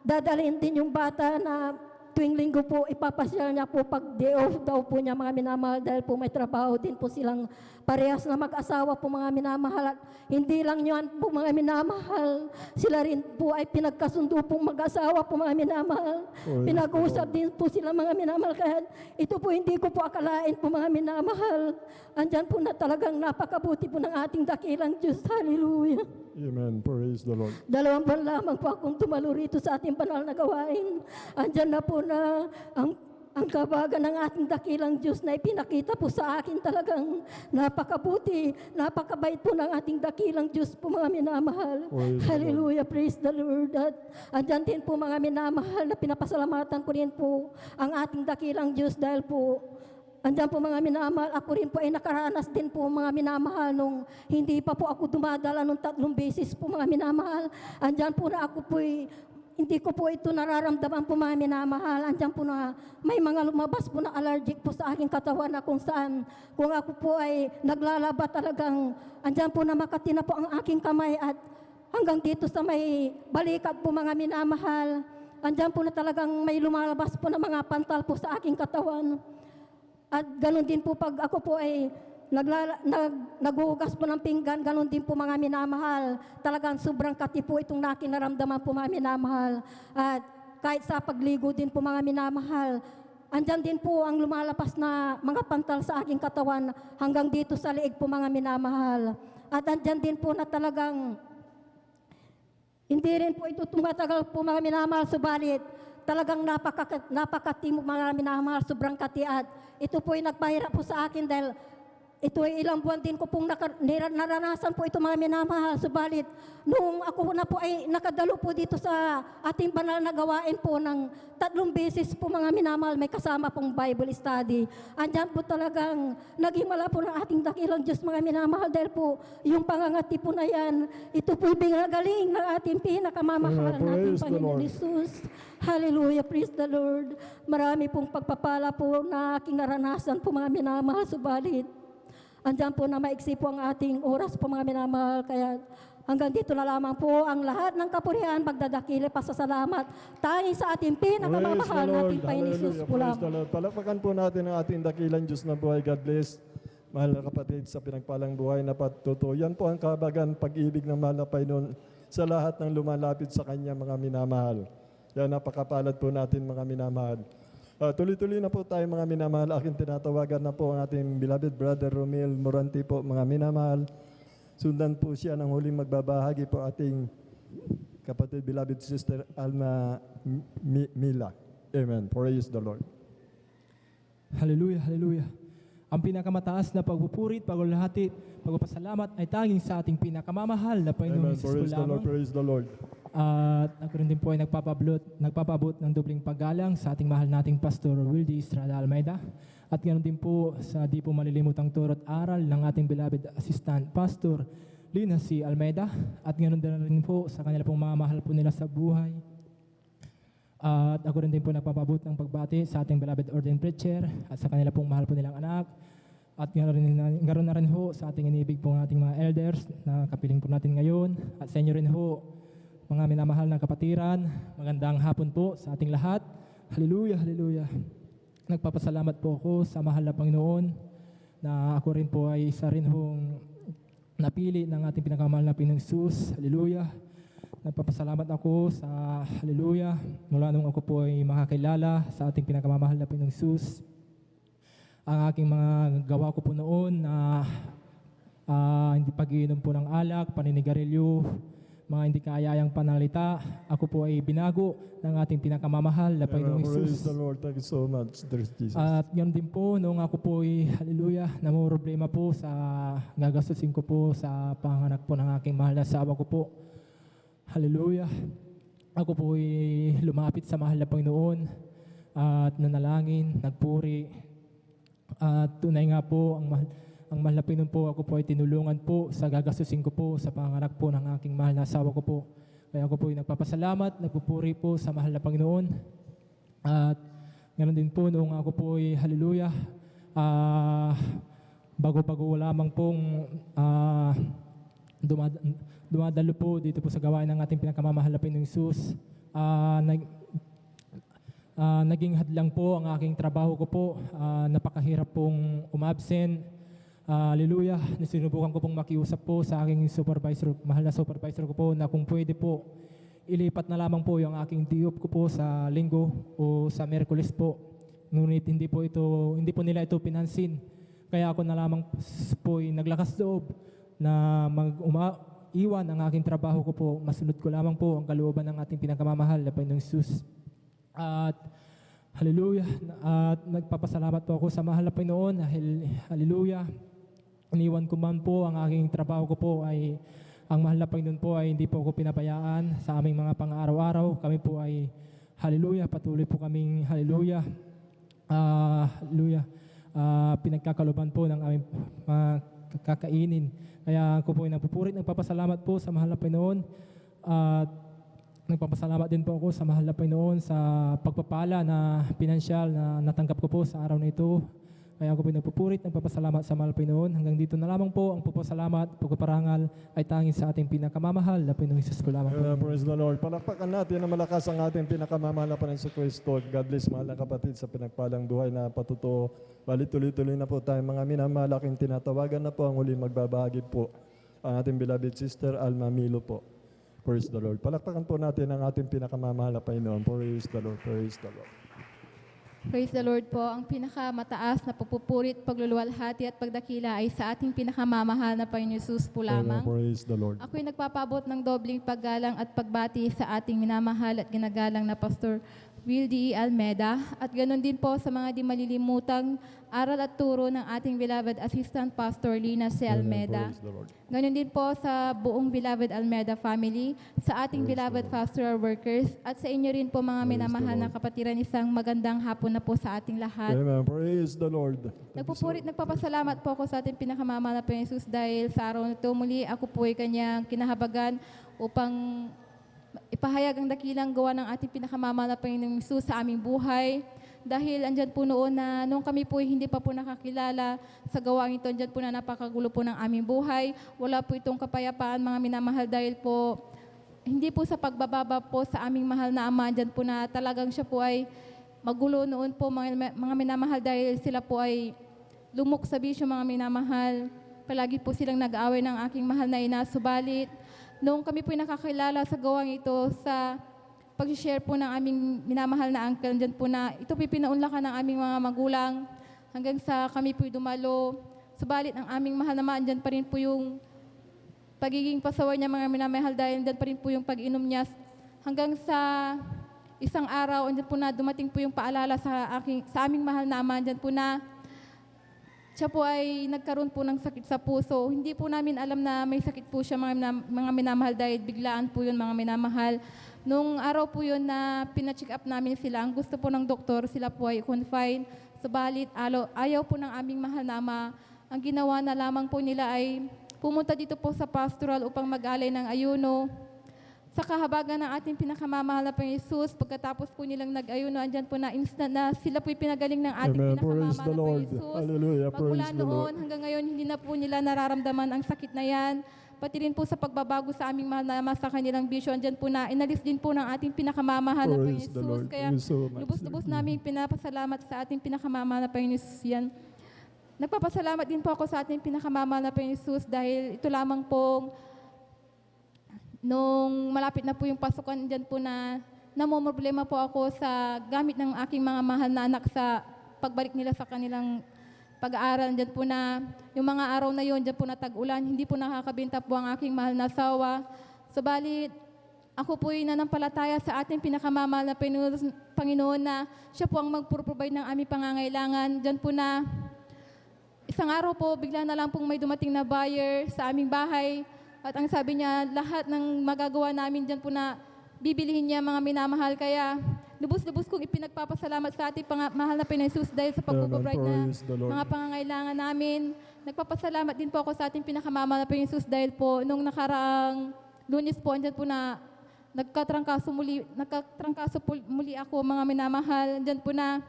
dadalhin din yung bata na tuwing linggo po ipapasyal niya po pag day off daw po niya mga minamahal dahil po may trabaho din po silang parehas na mag-asawa po mga minamahal. At hindi lang yan po mga minamahal, sila rin po ay pinagkasundo pong mag-asawa po mga minamahal. Pinag-uusap din po sila mga minamahal kaya ito po hindi ko po akalain po mga minamahal. Andyan po na talagang napakabuti po ng ating dakilang Diyos. Hallelujah. Amen. Praise the Lord. 2 buwan lamang po akong tumalo rito sa ating banal na gawain. Andyan na po na ang kabagan ng ating dakilang Diyos na ipinakita po sa akin talagang napakabuti, napakabait po ng ating dakilang Diyos po mga minamahal. Hallelujah, praise the Lord. At andyan din po mga minamahal na pinapasalamatan ko rin po ang ating dakilang Diyos dahil po Andiyan po mga minamahal, ako rin po ay nakaranas din po mga minamahal nung hindi pa po ako dumadala nung 3 beses po mga minamahal. Andiyan po na ako po hindi ko po ito nararamdaman po mga minamahal. Andiyan po na may mga lumabas po na allergic po sa aking katawan na kung saan kung ako po ay naglalaba talagang andiyan po na makati na po ang aking kamay at hanggang dito sa may balikat po mga minamahal. Andiyan po na talagang may lumalabas po na mga pantal po sa aking katawan. At ganoon din po pag ako po ay naghuhugas po ng pinggan, ganoon din po mga minamahal. Talagang sobrang kati po itong nakinaramdaman po mga minamahal. At kahit sa pagligo din po mga minamahal, andyan din po ang lumalapas na mga pantal sa aking katawan hanggang dito sa leeg po mga minamahal. At andyan din po na talagang hindi rin po ito tumatagal po mga minamahal, subalit talagang napakati mo mga minamahal, sobrang kati at ito po ay nagpahirap po sa akin dahil ito ay ilang buwan din ko pong naranasan po ito mga minamahal. Subalit, nung ako na po ay nakadalo po dito sa ating banal na gawain po ng 3 beses po mga minamahal, may kasama pong Bible study. Andyan po talagang naghimala po ng ating dakilang Diyos mga minamahal dahil po yung pangangati po na yan, ito po binagaling ng ating pinakamamahal nating Panginoon Jesus. Hallelujah, praise the Lord. Marami pong pagpapala po na aking naranasan po mga minamahal, subalit andyan po na maiksi po ang ating oras po mga minamahal. Kaya hanggang dito na lamang po ang lahat ng kapurihan, pagdadakili, pasasalamat. Tayo sa ating pinakamamahal nating Panginoon Jesus po lang. Palakpakan po natin ang ating dakilang Diyos na buhay. God bless. Mahal na kapatid sa pinagpalang buhay na patuto. Yan po ang kabagan, pag-ibig ng mahal na Panginoon sa lahat ng lumalapit sa Kanya mga minamahal. Yan, napakapalad po natin mga minamahal. Tuloy-tuloy na po tayo mga minamahal. Aking tinatawagan na po ang ating beloved brother Romel Moranti po mga minamahal. Sundan po siya ng huling magbabahagi po ating kapatid beloved sister Alma Mila. Amen. Praise the Lord. Hallelujah, hallelujah. Ang pinakamataas na pagpupuri, pagulahati, pagpapasalamat ay tanging sa ating pinakamamahal na Panginoon Amen. Jesus Praise po the Lord. lamang. Praise the Lord. At ako rin din po ay nagpapabot ng dobling paggalang sa ating mahal nating Pastor Wildy Estrada Almeida. At ganoon din po sa di po malilimutang turo at aral ng ating beloved assistant Pastor Lina C. Almeida. At ganoon din rin po sa kanila pong mga mahal po nila sa buhay. At ako rin din po nagpapabot ng pagbati sa ating beloved ordained preacher at sa kanila pong mahal po nilang anak. At ganoon na rin po sa ating inibig pong ating mga elders na kapiling po natin ngayon. At sa inyo rin po, mga minamahal ng kapatiran, magandang hapon po sa ating lahat. Hallelujah, hallelujah. Nagpapasalamat po ako sa mahal na Panginoon na ako rin po ay isa rin hong napili ng ating pinakamahal na Panginoong Jesus. Hallelujah. Nagpapasalamat ako sa hallelujah mula nung ako po ay makakilala sa ating pinakamamahal na Panginoong Jesus. Ang aking mga gawa ko po noon na hindi pag-iinom po ng alak, paninigarilyo, mga hindi kaayayang panalita, ako po ay binago ng ating pinakamamahal na Panginoong Praise Jesus. the Lord. Thank you so much, dear Jesus. At yun din po, nung ako po ay, hallelujah, namumroblema po sa gagastusin ko po sa panganak po ng aking mahal na asawa ko po. Hallelujah. Ako po ay lumapit sa mahal na Panginoon at nanalangin, nagpuri. At tunay nga po, ang mahal na Panginoon po, ako po ay tinulungan po sa gagastusin ko po sa panganak po ng aking mahal na asawa ko po. Kaya ako po ay nagpapasalamat, nagpupuri po sa mahal na Panginoon. At ganoon din po nung ako po ay hallelujah, bago-bago lamang pong dumadalo po dito po sa gawain ng ating pinakamamahal na Panginoong Jesus. Naging hadlang po ang aking trabaho ko po. Napakahirap pong umabsent. Hallelujah. Sinubukan ko pong makiusap po sa aking supervisor, mahal na supervisor ko po, na kung pwede po, ilipat na lamang po yung aking diop ko po sa linggo o sa Miyerkules po. Ngunit hindi po nila ito pinansin. Kaya ako na lamang po naglakas loob na iwan ang aking trabaho ko po. Masunod ko lamang po ang kalooban ng ating pinakamamahal na Panginoong Jesus. At hallelujah. At nagpapasalamat po ako sa mahal na Panginoon. Hallelujah. Iniwan ko man po ang aking trabaho ko po ay ang mahal na Panginoon po ay hindi po ako pinabayaan sa aming mga pang-araw-araw. Kami po ay hallelujah. Patuloy po kaming hallelujah. Hallelujah. pinagkakaluban po ng aming kakainin. Kaya ako po ay nagpapasalamat po sa mahal na Panginoon at nagpapasalamat din po ako sa mahal na Panginoon sa pagpapala na pinansyal na natanggap ko po sa araw na ito. Kaya ako po nagpapasalamat sa mahal na Panginoon. Hanggang dito na lamang po ang pagpapasalamat, pagpaparangal ay tanging sa ating pinakamamahal na Panginoong Hesus po lamang po. Praise the Lord. Palakpakan natin na malakas ang ating pinakamamahal na Panginoon Kristo. God bless mahal na kapatid sa pinagpalang buhay na patuto. Bali tuloy-tuloy na po tayo mga minamalaking tinatawagan na po ang huli magbabahagi po ang ating beloved sister Alma Milo po. Praise the Lord. Palakpakan po natin ang ating pinakamamahal na Panginoon. Praise the Lord. Praise the Lord. Praise the Lord po. Ang pinakamataas na pagpupurit, pagluluwalhati at pagdakila ay sa ating pinakamamahal na Panginoon Hesus po lamang. Praise the Lord. Ako'y nagpapabot ng dobling paggalang at pagbati sa ating minamahal at ginagalang na Pastor Will D. Almeida at ganoon din po sa mga di malilimutang aral at turo ng ating beloved Assistant Pastor Lina C. Almeida. Praise the Lord. Ganoon din po sa buong beloved Almeida family, sa ating beloved pastoral workers at sa inyo rin po mga minamahal na kapatiran, isang magandang hapon na po sa ating lahat. Amen. Praise the Lord. Nagpapasalamat po ako sa ating pinakamamahal na Panginoon Hesus dahil sa araw na ito muli ako po ay kanyang kinahabagan upang ipahayag ang dakilang gawa ng ating pinakamamahal na Panginoong Hesus sa aming buhay. Dahil andyan po noon na nung kami po hindi pa po nakakilala sa gawaang ito, andyan po na napakagulo po ng aming buhay. Wala po itong kapayapaan mga minamahal dahil po hindi po sa pagbababa po sa aming mahal na Ama, andyan po na talagang siya po ay magulo noon po mga minamahal dahil sila po ay lumok sa bisyo mga minamahal. Palagi po silang nag-aaway ng aking mahal na ina. Subalit, noong kami po ay nakakilala sa gawang ito, sa pag-share po ng aming minamahal na uncle, dyan po na ito po pinaunlakan ng aming mga magulang hanggang sa kami po dumalo. Subalit ang aming mahal naman, dyan pa rin po yung pagiging pasaway niya mga minamahal dahil dyan pa rin po yung pag-inom niya. Hanggang sa isang araw, dyan po na dumating po yung paalala sa aming mahal na ama, dyan po na siya po ay nagkaroon po ng sakit sa puso. Hindi po namin alam na may sakit po siya mga minamahal dahil biglaan po yun mga minamahal. Nung araw po yun na pina-check up namin sila, ang gusto po ng doktor, sila po ay confine. Subalit, ayaw po ng aming mahal na ama. Ang ginawa na lamang po nila ay pumunta dito po sa pastoral upang mag-alay ng ayuno. Sa kahabagan ng ating pinakamamahal na Panginoon Hesus, pagkatapos po nilang nag-ayuno, andyan po na instant na sila po'y pinagaling ng ating pinakamamahal na Panginoon Hesus. Hallelujah. Magmula noon hanggang ngayon, hindi na po nila nararamdaman ang sakit na yan. Pati rin po sa pagbabago sa aming mahal na ama sa kanilang bisyo, andyan po na inalis din po ng ating pinakamamahal na Panginoon Hesus. Kaya lubos-lubos namin pinapasalamat sa ating pinakamamahal na Panginoon Hesus yan. Nagpapasalamat din po ako sa ating pinakamamahal na Panginoon Hesus dahil ito lamang pong nung malapit na po yung pasukan, dyan po na namumroblema po ako sa gamit ng aking mga mahal na anak sa pagbalik nila sa kanilang pag-aaral. Dyan po na yung mga araw na yun, dyan po na tag-ulan, hindi po nakakabinta po ang aking mahal na asawa. Subalit, ako po ay nanampalataya sa ating pinakamamahal na Panginoon na siya po ang mag-provide ng aming pangangailangan. Dyan po na isang araw po, bigla na lang pong may dumating na buyer sa aming bahay. At ang sabi niya, lahat ng magagawa namin dyan po na bibilihin niya mga minamahal. Kaya lubos-lubos kong ipinagpapasalamat sa ating mahal na Panginoon Hesus dahil sa pagpuprovide na mga pangangailangan namin. Nagpapasalamat din po ako sa ating pinakamamahal na Panginoon Hesus dahil po nung nakaraang Lunes po, andyan po na nagkatrangkaso muli ako mga minamahal. Andyan po na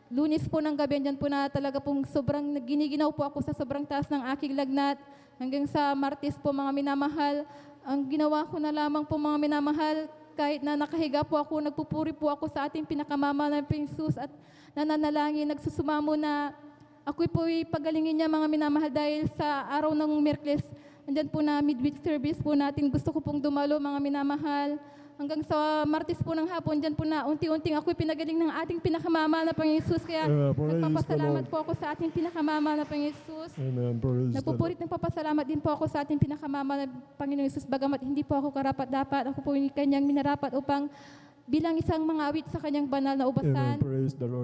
Lunes po ng gabi, andyan po na talaga pong sobrang giniginaw po ako sa sobrang taas ng aking lagnat. Hanggang sa Martes po mga minamahal, ang ginawa ko na lamang po mga minamahal, kahit na nakahiga po ako, nagpupuri po ako sa ating pinakamamahal na Panginoon Hesus at nananalangin, nagsusumamo na ako'y po pagalingin niya mga minamahal dahil sa araw ng Miyerkules, andyan po na midweek service po natin, gusto ko pong dumalo mga minamahal. Hanggang sa Martes po ng hapon, dyan po na unti-unting ako'y pinagaling ng ating pinakamamahal na Panginoon Hesus. Kaya nagpapasalamat po ako sa ating pinakamamahal na Panginoon Hesus. Nagpapasalamat din po ako sa ating pinakamamahal na Panginoon Hesus. Bagamat hindi po ako karapat-dapat, ako po yung kanyang minarapat upang bilang isang mga awit sa kanyang banal na ubasan.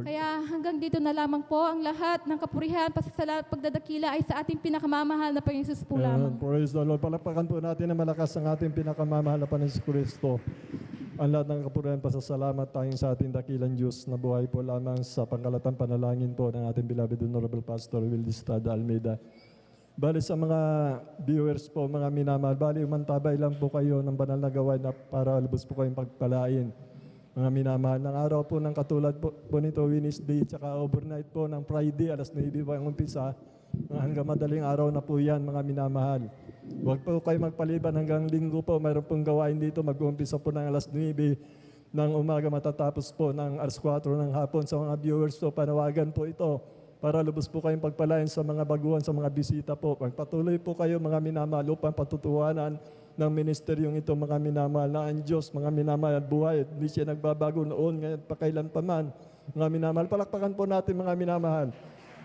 Kaya hanggang dito na lamang po ang lahat ng kapurihan, pasasalamat, pagdadakila ay sa ating pinakamamahal na Panginoon Hesus po lamang. Praise the Lord. Palakpakan po natin na malakas ang ating pinakamamahal na Panginoon Kristo. Ang lahat ng kapurihan, pasasalamat tayong sa ating dakilang Diyos na buhay po lamang sa pangkalatang panalangin po ng ating beloved Honorable Pastor Will Estrada Almeida. Bali sa mga viewers po, mga minamahal, bali umantabay lang po kayo ng banal na gawain na para lubos po kayong pagpalain. Mga minamahal, ng araw po ng katulad po nito, Wednesday, tsaka overnight po ng Friday, alas 9 po ang umpisa. Hanggang madaling araw na po yan, mga minamahal. Huwag po kayo magpaliban hanggang linggo po. Mayroon pong gawain dito. Mag-uumpisa po ng alas 9 ng umaga, matatapos po ng alas 4 ng hapon. Sa mga viewers po, panawagan po ito para lubos po kayong pagpalain sa mga baguhan, sa mga bisita po. Magpatuloy po kayo, mga minamahal, upang patutuhanan ng ministeryong ito, mga minamahal, na ang Diyos, mga minamahal, buhay. Hindi siya nagbabago noon, ngayon, pakailan pa man. Mga minamahal, palakpakan po natin, mga minamahal.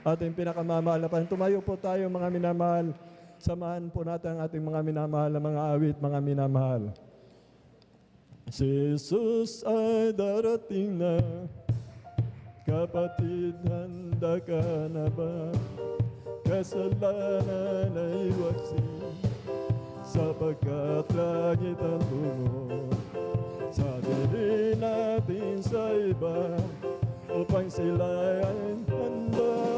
Ating pinakamamahal na Panginoon. Tumayo po tayo, mga minamahal. Samahan po natin ang ating mga minamahal na mga awit, mga minamahal. Si Jesus ay darating na, kapatid, handa ka na ba? Kasalanan ay waksi, sapagkat langit ang tungo. Sabihin natin sa iba, upang sila ay handa,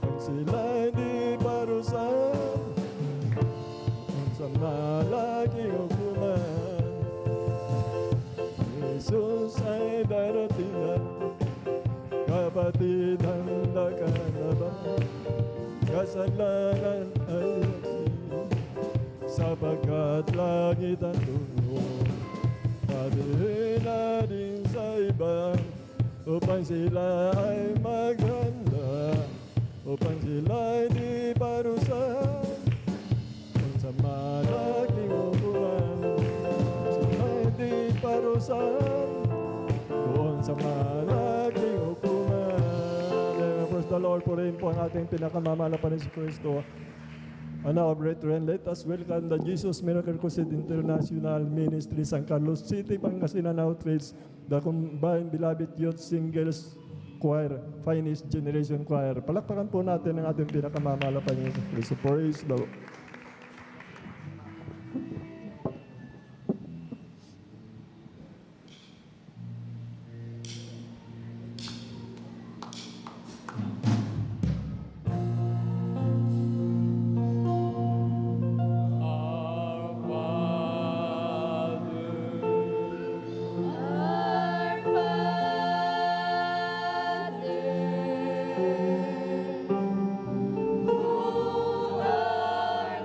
upang sila di parusahan, sa malaking hukuman. Jesus ay darating na, kapatid, handa ka na ba? Kasalanan ay waksi, sapagkat langit ang tungo. Sabihin natin sa iba, upang sila ay maghanda, upang sila ay di parusahan, sa malaking hukuman. Sila ay di parusahan, doon sa malaking hukuman. Praise the Lord, purihin po ang ating pinakamamahal na Panginoon Kristo. And now, brethren, let us welcome the Jesus Miracle Crusade International Ministry, San Carlos City, Pangasinan Outreach, the Combined Beloved Youth Singles Choir, Finest Generation Choir. Palakpakan po natin ang ating pinakamamahal na Panginoon Kristo. Praise the Lord. Our Father, who art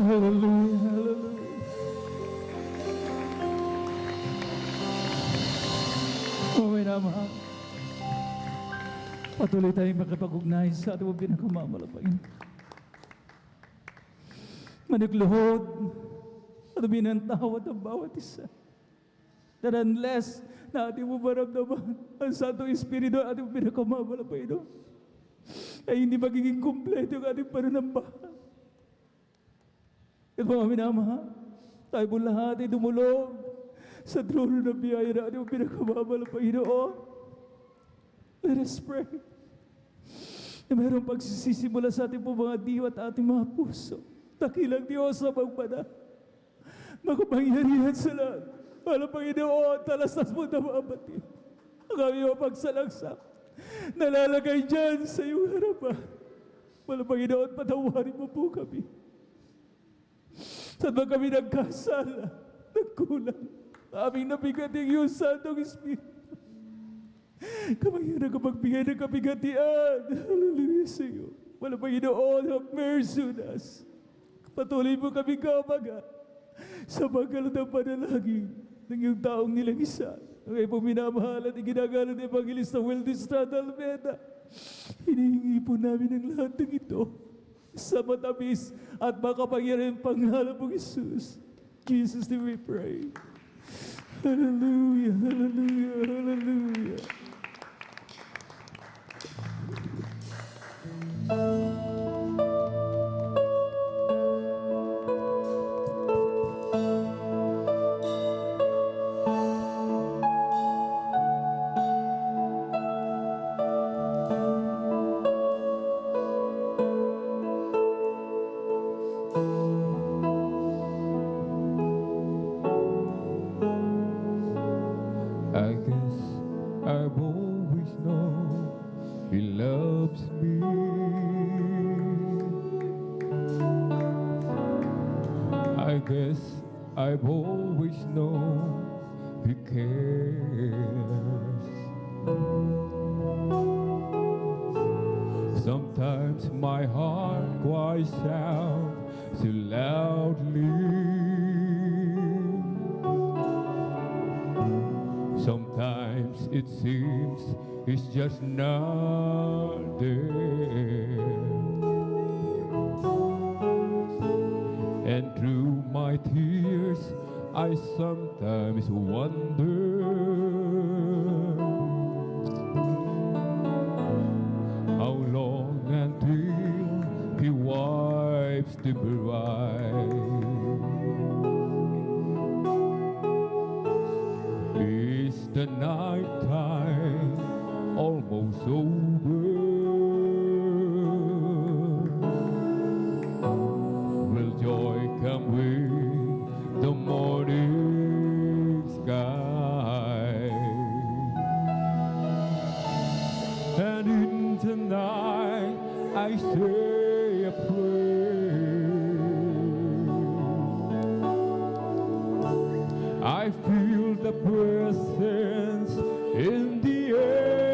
Hallelujah, hallelujah. Okay na, mahal. Patuloy tayong makipag-ugnay sa ating mga pinakamalapangin. Managluhod at binantawad ang bawat isa. That unless na ating mo maramdaman ang Santong Espiritu at ating pinakamalapangin, ay hindi magiging kumpleto yung ating pananambahan. At mga minamahal, tayo po lahat ay dumulog sa trono ng biyaya na ating pinakamamahal na Panginoon. Let us pray. Na mayroong pagsisimula sa ating po mga diwa at ating mga puso. Dakilang Diyos na magpana. Makapangyarihan sa lahat. Walang Panginoon, talastas mo na mga batid. Ang aming mga pagsalagsak. Nalalagay dyan sa iyong harapan. Walang Panginoon, patawarin mo po kami. Saan ba kami nagkasala, nagkulang, aming nabigating iyong Santong Espiritu. Kamangyari ka magbigay ng kabigatian. Hallelujah sa iyo. Walang Panginoon, have mercy on us. Patuloy mo kami kamaga sa pagkalat ng panalangin ng iyong taong nilang isa. Ang iyong minamahal at iginagalan ng Evangelista Wildy Estrada Almeda. Hinihingi po namin ang lahat ng ito sa matamis at makapangyarihan pangalan ng Jesus. Jesus, name we pray. Hallelujah, hallelujah, hallelujah. I guess I've always known He loves me. I guess I've always known He cares. Sometimes my heart cries out so loudly. Sometimes it seems it's just not there. And through my tears, I sometimes wonder how long until He wipes the bride. Is the night time almost over? Will joy come with the morning sky? And in the night I say a prayer. I feel the presence in the air.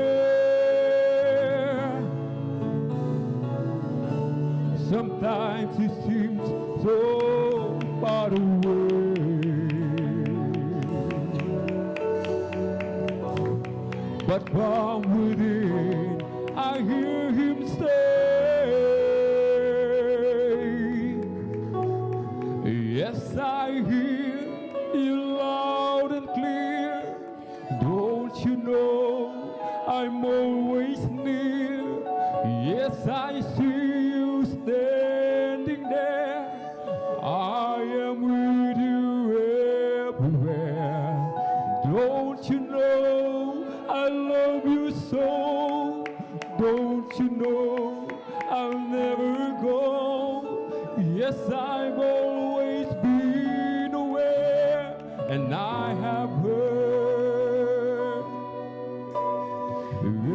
Sometimes it seems so far away, but from within I hear Him say, yes, I hear You loud and clear. Don't you know I'm always near? Yes, I see You standing there. I am with You everywhere. Don't you know I love You so? Don't you know I'll never go? Yes, I've always been aware, and I have heard every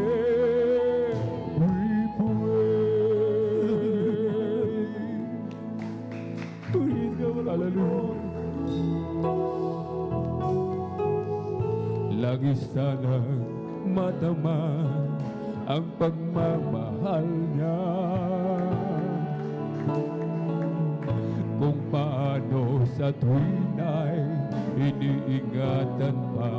prayer. Hallelujah. Lagi sanang matama ang pagmamahal niya. kung paano sa tuwina'y iniingatan pa.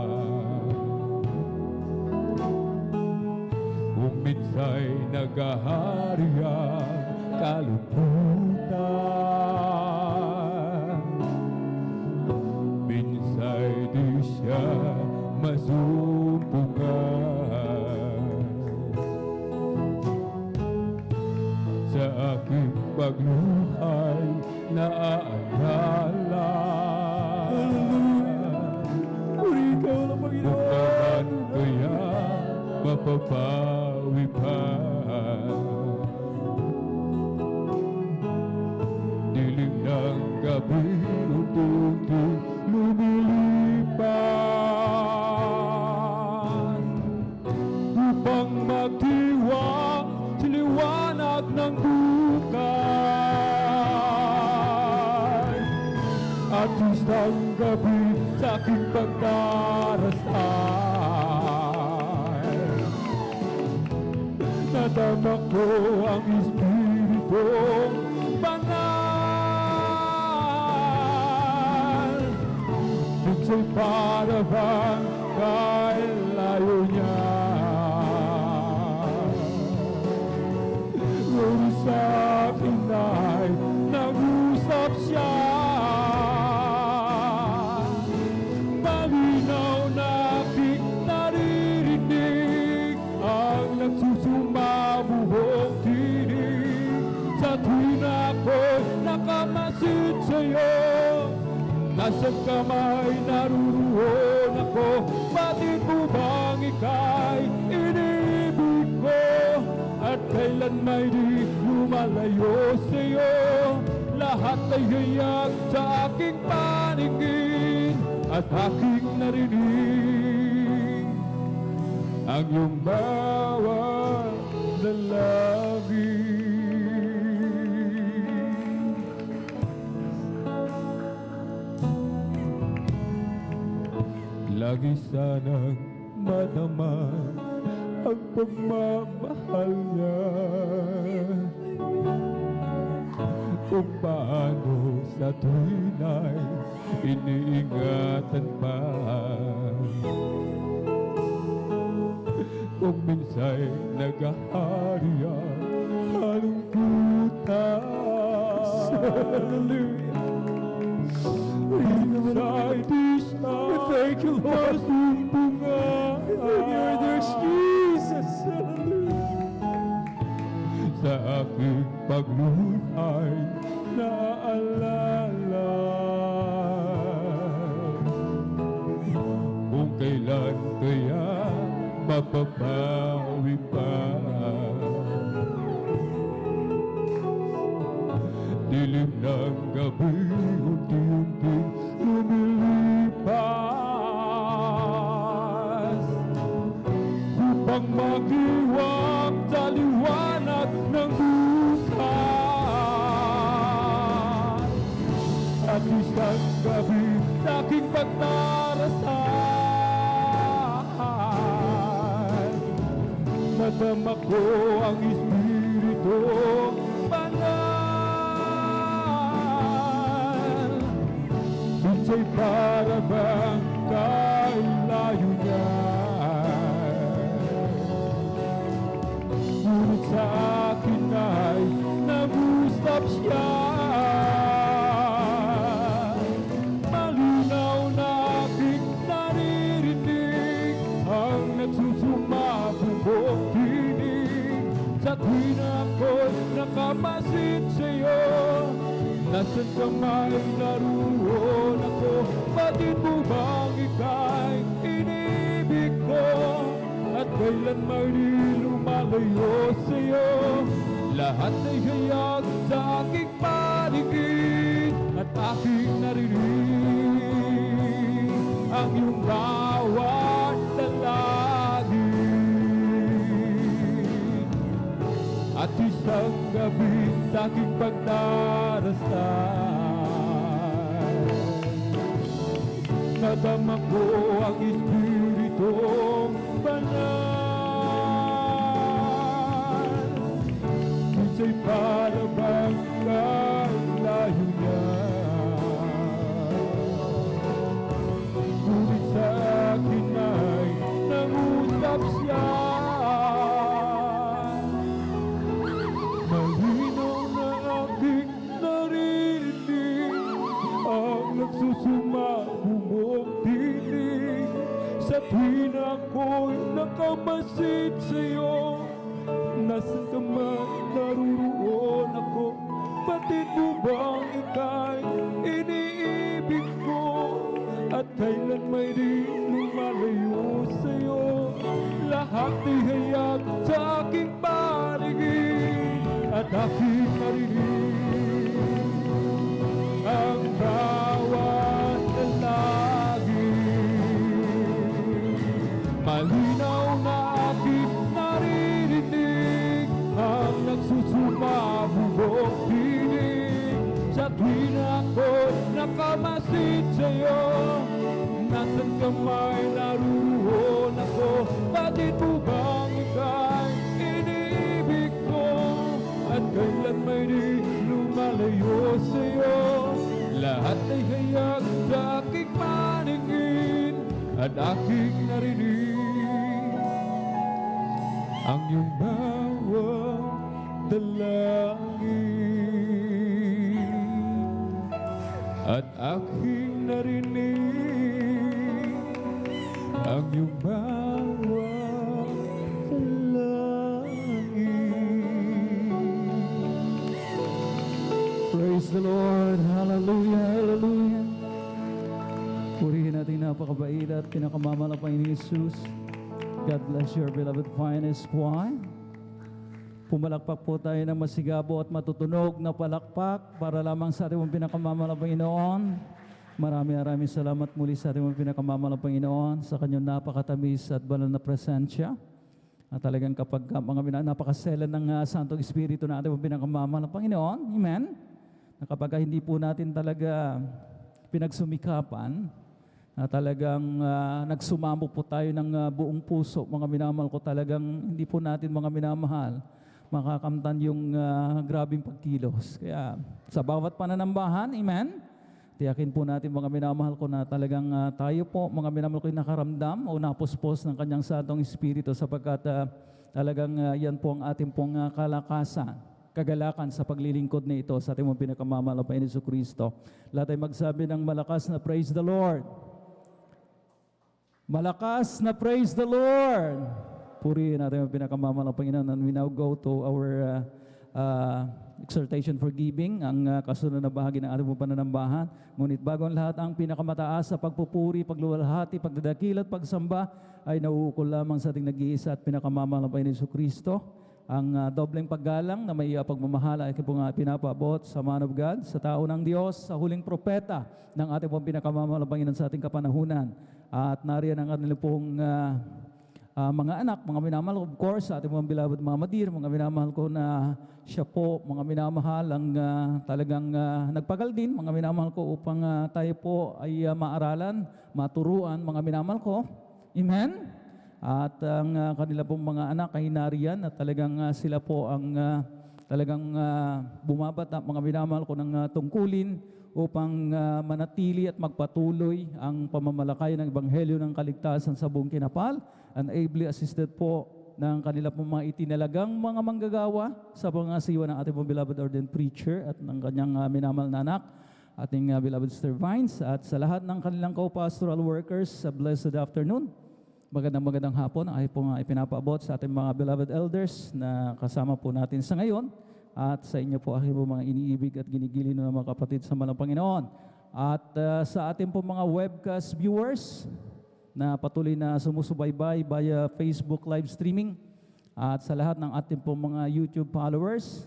Kung minsa'y nagahari ang kalungkutan, minsa'y di siya masumpungan. Sa aking pagluhay naaalala, Ikaw lang, Panginoon. bukaman kaya mapapawi pa. Dilim ng gabi unti-unti lumilipas, upang magdiwang sa liwanag ng bukas. At isang gabi sa aking pagdarasal, nadama ko ang Espiritong banal. Minsa'y para bang kailayo niya, ngunit sa akin ay nag-usap siya. Malinaw na aking naririnig ang nagsusumabuhong tinig sa tuwing ako'y nakamasid sa'yo. Nasaan ka may naruroon ako, batid mo bang ika'y inibig ko? At kailan may di lumalayo sa'yo, lahat ay hayag sa aking paningin at aking narinig ang iyong bawat dalangin. Lagi sanang madama ang pagmamahal niya, kung paano sa tuwina'y iniingatan pa. Kung minsa'y nagahari ang kalungkutan, minsa'y di siya masumpungan. You're there, Jesus. Sa aking pagluhay naaalala, kung kailan kaya mapapawi pa. Dilim ng gabi unti-unti lumilipas, upang magiwang sa liwanag ng bukas. At isang gabi sa aking pagdarasal, nadama ko ang Espiritong banal. Minsa'y para bang kailayo niya, ngunit sa akin ay nag-usap siya. Malinaw na aking naririnig ang nagsusumabugong tinig sa tuwing ako'y nakamasid sa'yo. Nasaan ka may naroon ako, batid mo bang ika'y inibig ko? At kailan may lumalayo sa'yo, lahat ay hayag sa aking paligid at aking narinig ang iyong bawat dalangin. At isang gabi sa aking pagdarasal, nadama ko ang Espiritong banal. Minsa'y para bang kailayo niya, nasan ka man, naruroon ako. Batid mo bang ika'y iniibig ko? At kailan may di lumalayo sa'yo? Lahat ay hayag sa aking paligid at aking narinig ang bawat dalangin. Malinaw na aking naririnig ang nagsusumabugong tinig sa tuwing ako'y nakamasid sa'yo. Nasaan ka may naruroon ako? Batid mo bang ika'y iniibig ko? At kailan may di lumalayo sa'yo? Lahat ay hayag sa aking paningin at aking narinig ang iyong bawat dalangin at aking narinig ang iyong bawat dalangin. Praise the Lord. Hallelujah, hallelujah. Purihin natin napakabait at pinakamamahal na Panginoong Hesus. God bless your beloved finest choir. Pumalakpak po tayo ng masigabo at matutunog na palakpak para lamang sa ating pinakamamahal na Panginoon. Maraming salamat muli sa ating pinakamamahal na Panginoon sa kanyang napakatamis at banal na presensya. At talagang kapag mga napakaselan ng Santong Espiritu na ating pinakamamahal na Panginoon, amen, na kapag hindi po natin talaga pinagsumikapan, na talagang nagsumamo po tayo ng buong puso, mga minamahal ko, talagang hindi po natin mga minamahal makakamtan yung grabing pagkilos. Kaya sa bawat pananambahan, amen, tiyakin po natin mga minamahal ko na talagang tayo po, mga minamahal ko, nakaramdam o napuspos ng kanyang Santong Espiritu sapagkat talagang yan po ang ating pong kalakasan, kagalakan sa paglilingkod na ito sa ating mong pinakamamahal na Panginoon Jesucristo. Lahat ay magsabi ng malakas na praise the Lord. Malakas na praise the Lord. Purihin natin ang pinakamamahal na Panginoon. And we now go to our exhortation for giving, ang kasunod na bahagi ng ating pananambahan. Ngunit bago ang lahat, ang pinakamataas sa pagpupuri, pagluwalhati, pagdadakil at pagsamba ay nauukol lamang sa ating nag-iisa at pinakamamahal na Panginoon Jesucristo. Ang dobleng paggalang na may pagmamahal ay po nga pinapaabot sa man of God, sa tao ng Diyos, sa huling propeta ng ating pong pinakamamahal na Panginoon sa ating kapanahunan. At nariyan ang kanilang pong mga anak, mga minamahal ko, of course, sa ating mga beloved mga madir, mga minamahal ko na siya po, mga minamahal ang talagang nagpagal din, mga minamahal ko, upang tayo po ay maaralan, maturuan, mga minamahal ko. Amen? At ang kanila pong mga anak ay nariyan at talagang sila po ang talagang bumabata, mga minamahal ko, ng tungkulin upang manatili at magpatuloy ang pamamalakay ng Ebanghelyo ng Kaligtasan sa buong kinapal, and ably assisted po ng kanila pong mga itinalagang mga manggagawa sa pangasiwa ng ating beloved ordained preacher at ng kanyang minamahal na anak, ating beloved Sister Vines, at sa lahat ng kanilang co-pastoral workers, sa blessed afternoon. Magandang hapon ay po nga ipinapaabot sa ating mga beloved elders na kasama po natin sa ngayon. At sa inyo po aking mga iniibig at ginigilin ng mga kapatid sa malang Panginoon. At sa ating po mga webcast viewers na patuloy na sumusubaybay via Facebook live streaming, at sa lahat ng ating po mga YouTube followers,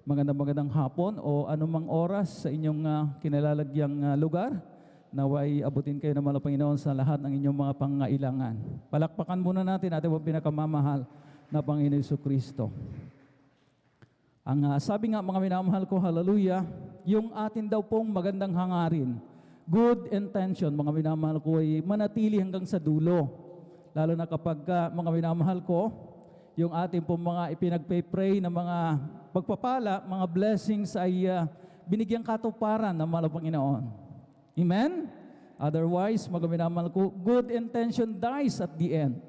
magandang hapon o anumang oras sa inyong kinalalagyang lugar, naway abutin kayo ng malang Panginoon sa lahat ng inyong mga pangailangan. Palakpakan muna natin ating po pinakamamahal na Panginoon Jesucristo. Ang sabi nga, mga minamahal ko, hallelujah, yung atin daw pong magandang hangarin, good intention, mga minamahal ko, ay manatili hanggang sa dulo. Lalo na kapag, mga minamahal ko, yung atin pong mga ipinagpay-pray na mga pagpapala, mga blessings ay binigyang katuparan ng mahal Panginoon. Amen? Otherwise, mga minamahal ko, good intention dies at the end.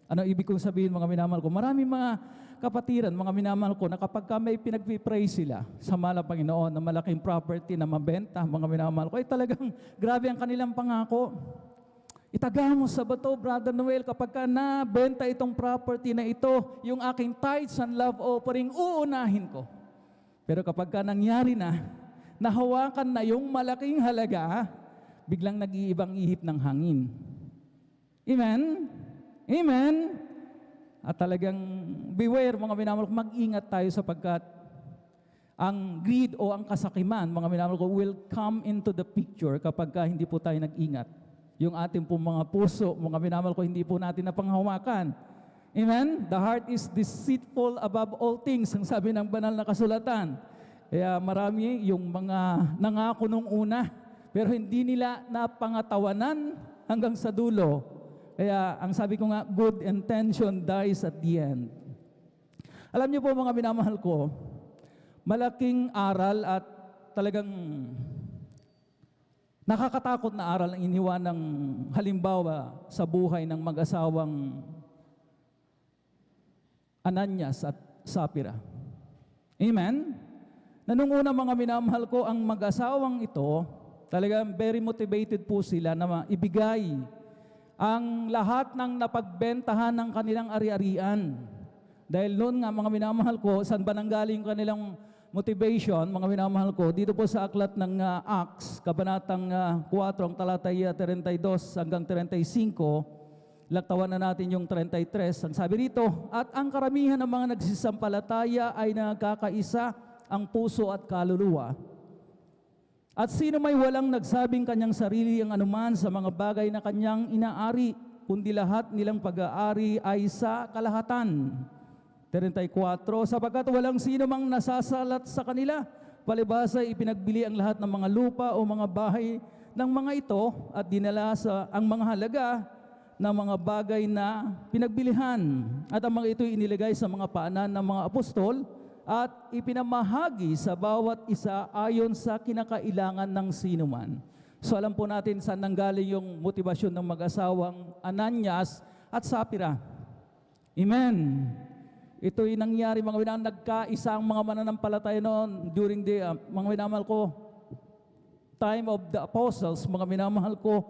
Ano ibig kong sabihin, mga minamahal ko? Marami mga kapatiran, mga minamahal ko, na kapag may pinagpipray sila sa mahal Panginoon na malaking property na mabenta, mga minamahal ko, ay talagang grabe ang kanilang pangako. Itaga mo sa bato, Brother Noel, kapag ka nabenta itong property na ito, yung aking tithes and love offering, uunahin ko. Pero kapag ka nangyari na, nahawakan na yung malaking halaga, biglang nag-iibang ihip ng hangin. Amen? Amen? At talagang beware, mga minamahal ko, mag-ingat tayo sapagkat ang greed o ang kasakiman, mga minamahal ko, will come into the picture kapag ka hindi po tayo nag-ingat. Yung ating po mga puso, mga minamahal ko, hindi po natin napanghawakan. Amen? The heart is deceitful above all things, ang sabi ng banal na kasulatan. Kaya marami yung mga nangako nung una, pero hindi nila napangatawanan hanggang sa dulo. Kaya ang sabi ko nga, good intention dies at the end. Alam niyo po mga minamahal ko, malaking aral at talagang nakakatakot na aral ang iniwan ng halimbawa sa buhay ng mag-asawang Ananias at Sapphira. Amen? Na nung una mga minamahal ko, ang mag-asawang ito, talagang very motivated po sila na ibigay ang lahat ng napagbentahan ng kanilang ari-arian. Dahil noon nga mga minamahal ko, saan ba nanggaling kanilang motivation, mga minamahal ko, dito po sa aklat ng Acts, kabanatang 4, ang talatay 32 hanggang 35, laktawan na natin yung 33. Ang sabi rito, at ang karamihan ng mga nagsisampalataya ay nagkakaisa ang puso at kaluluwa. At sino may walang nagsabing kanyang sarili ang anuman sa mga bagay na kanyang inaari, kundi lahat nilang pag-aari ay sa kalahatan. 34, sapagkat walang sino mang nasasalat sa kanila, palibhasa ipinagbili ang lahat ng mga lupa o mga bahay ng mga ito at dinala sa ang mga halaga ng mga bagay na pinagbilihan. At ang mga ito inilagay sa mga paanan ng mga apostol at ipinamahagi sa bawat isa ayon sa kinakailangan ng sinuman. So alam po natin saan nanggaling yung motibasyon ng mag-asawang Ananias at Sapphira. Amen. Ito'y nangyari mga minamahal, nagkaisa ang mga mananampalataya noon during the mga minamahal ko, time of the apostles, mga minamahal ko,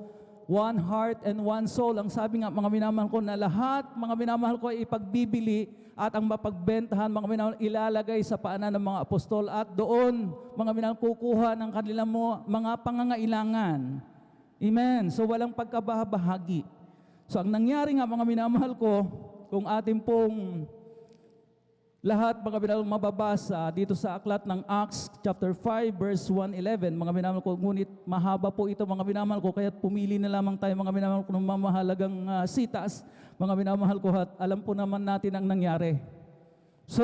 one heart and one soul. Ang sabi nga mga minamahal ko na lahat mga minamahal ko ay ipagbibili at ang mapagbentahan mga minamahal ilalagay sa paanan ng mga apostol at doon mga minamahal kukuha ng kanilang mga pangangailangan. Amen. So walang pagkabahagi. So ang nangyari nga mga minamahal ko, kung ating pong lahat mga minamahal mababasa dito sa aklat ng Acts chapter 5 verse 1:11, mga minamahal ko, ngunit mahaba po ito mga minamahal ko, kaya pumili na lamang tayo mga minamahal ko ng mamahalagang sitas, mga minamahal ko, at alam po naman natin ang nangyari. So,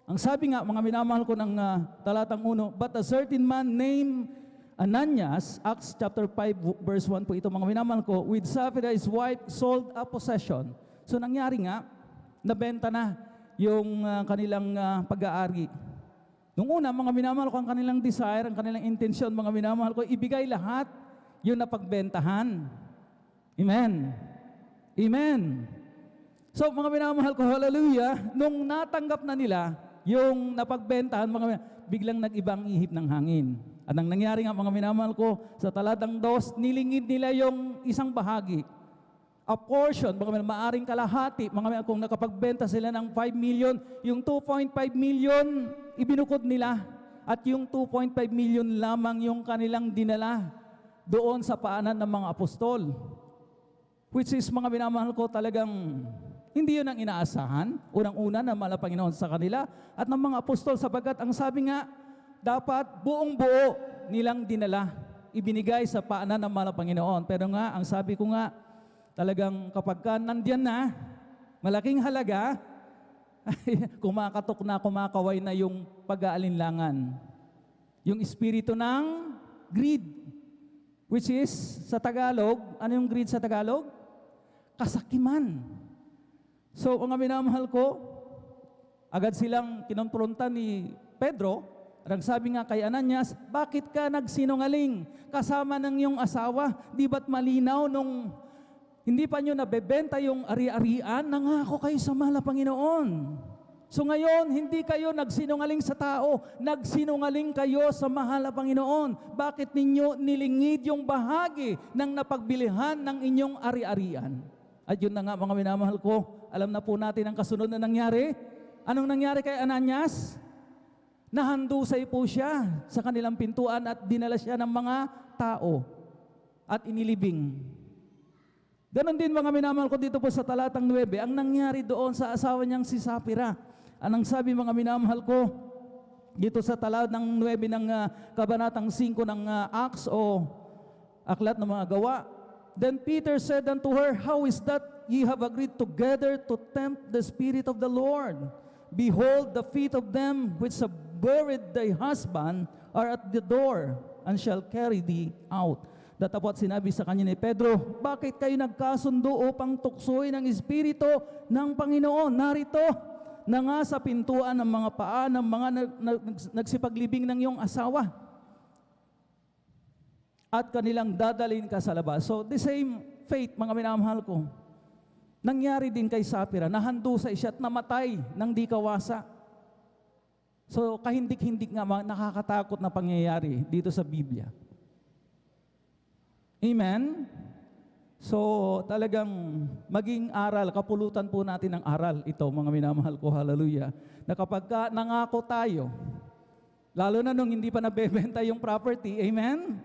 ang sabi nga mga minamahal ko ng talatang 1, but a certain man named Ananias, Acts chapter 5 verse 1 po ito mga minamahal ko, with Sapphira his wife sold a possession. So nangyari nga, nabenta na yung kanilang pag-aari. Nung una, mga minamahal ko, ang kanilang desire, ang kanilang intensyon, mga minamahal ko, ibigay lahat yung napagbentahan. Amen. Amen. So, mga minamahal ko, hallelujah, nung natanggap na nila yung napagbentahan, biglang nag-ibang ihip ng hangin. At ang nangyari nga, mga minamahal ko, sa talatang 2, nilingid nila yung isang bahagi. A portion, mga maaring kalahati, mga kung nakapagbenta sila ng 5 million, yung 2.5 million ibinukod nila at yung 2.5 million lamang yung kanilang dinala doon sa paanan ng mga apostol. Which is mga minamahal ko talagang hindi yun ang inaasahan, unang-una na mala Panginoon sa kanila at ng mga apostol sapagkat ang sabi nga, dapat buong buo nilang dinala, ibinigay sa paanan ng mala Panginoon. Pero nga, ang sabi ko nga, talagang kapag ka nandyan na, malaking halaga, kumakatok na, kumakaway na yung pag-aalinlangan. Yung espiritu ng greed, which is, sa Tagalog, ano yung greed sa Tagalog? Kasakiman. So, ang minamahal ko, agad silang kinompronta ni Pedro, ang sabi nga kay Ananias, bakit ka nagsinungaling kasama ng iyong asawa? Di ba't malinaw nung hindi pa nyo nabebenta yung ari-arian, nangako kayo sa mahal na Panginoon. So ngayon, hindi kayo nagsinungaling sa tao, nagsinungaling kayo sa mahal na Panginoon. Bakit ninyo nilingid yung bahagi ng napagbilihan ng inyong ari-arian? At yun na nga mga minamahal ko, alam na po natin ang kasunod na nangyari. Anong nangyari kay Ananias? Nahandusay po siya sa kanilang pintuan at dinala siya ng mga tao at inilibing. Ganon din mga minamahal ko dito po sa talatang 9, ang nangyari doon sa asawa niyang si Sapphira. Anong sabi mga minamahal ko dito sa talatang 9 ng kabanatang 5 ng Acts o Aklat ng mga Gawa? Then Peter said unto her, How is that ye have agreed together to tempt the Spirit of the Lord? Behold, the feet of them which have buried thy husband are at the door, and shall carry thee out. Datapot sinabi sa kanya ni Pedro, bakit kayo nagkasundo upang tuksoy ng Espiritu ng Panginoon? Narito na nga sa pintuan ng mga paa ng mga nagsipaglibing ng iyong asawa, at kanilang dadalhin ka sa labas. So the same fate, mga minamahal ko, nangyari din kay Sapphira. Nahandusay siya at namatay ng di kawasa. So kahindik-hindik nga, nakakatakot na pangyayari dito sa Biblia. Amen? So talagang maging aral, kapulutan po natin ng aral ito, mga minamahal ko, hallelujah, na kapag nangako tayo, lalo na nung hindi pa nabebenta yung property, amen?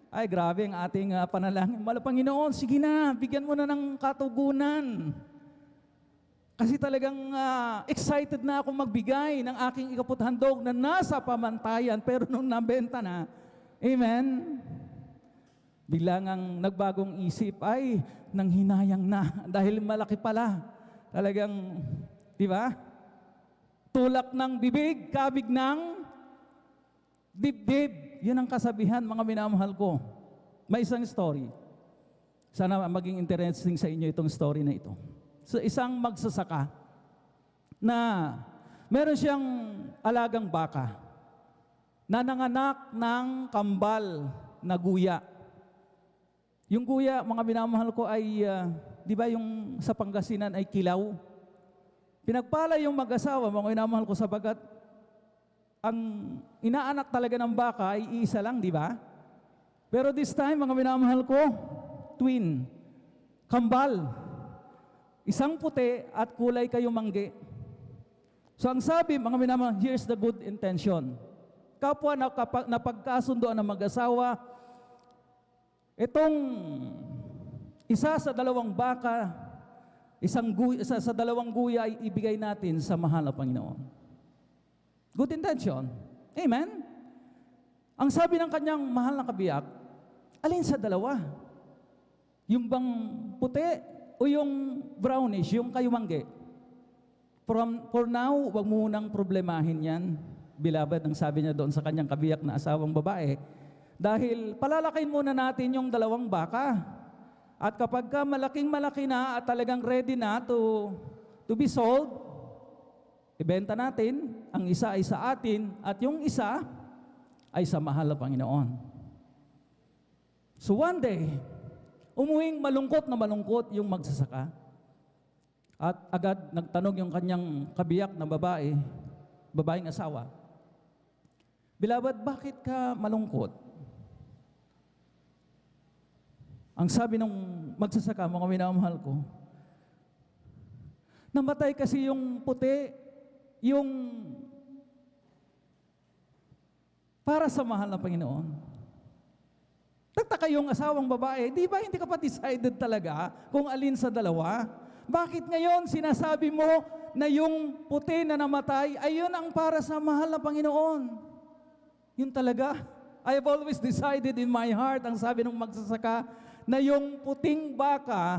Ay, grabe ang ating panalangin. Panginoon, sige na, bigyan mo na ng katugunan. Kasi talagang excited na ako magbigay ng aking ikaputhandog na nasa pamantayan, pero nung nabenta na, amen? Biglang ang nagbagong isip, ay, nanghinayang na dahil malaki pala. Talagang, di ba? Tulak ng bibig, kabig ng dibdib. Yun ang kasabihan, mga minamahal ko. May isang story. Sana maging interesting sa inyo itong story na ito. So, isang magsasaka na meron siyang alagang baka na nanganak ng kambal na guya. Yung guya, mga minamahal ko, ay, di ba yung sa Pangasinan ay kilaw? Pinagpala yung mag-asawa, mga minamahal ko, sabagat ang inaanak talaga ng baka ay isa lang, di ba? Pero this time, mga minamahal ko, twin, kambal. Isang puti at kulay kayong manggi. So ang sabi, mga minamahal, here's the good intention. Kapwa na pagkasundoan ng mag-asawa, itong isa sa dalawang baka, isa sa dalawang guya ay ibigay natin sa mahal na Panginoon. Good intention. Amen? Ang sabi ng kanyang mahal na kabiyak, alin sa dalawa? Yung bang puti o yung brownish, yung kayumangge? For now, wag mo nang problemahin yan. Beloved, ang sabi niya doon sa kanyang kabiyak na asawang babae, dahil palalakin muna natin yung dalawang baka. At kapag ka malaking-malaki na at talagang ready na to be sold, ibenta natin, ang isa ay sa atin at yung isa ay sa mahal na Panginoon. So one day, umuwing malungkot na malungkot yung magsasaka. At agad nagtanong yung kanyang kabiyak na babaeng asawa, Beloved, bakit ka malungkot? Ang sabi ng magsasaka, mga minamahal ko, namatay kasi yung puti, yung para sa mahal na Panginoon. Nagtaka yung asawang babae, di ba hindi ka pa decided talaga kung alin sa dalawa? Bakit ngayon sinasabi mo na yung puti na namatay ay yun ang para sa mahal na Panginoon? Yun talaga. I have always decided in my heart, ang sabi ng magsasaka, na yung puting baka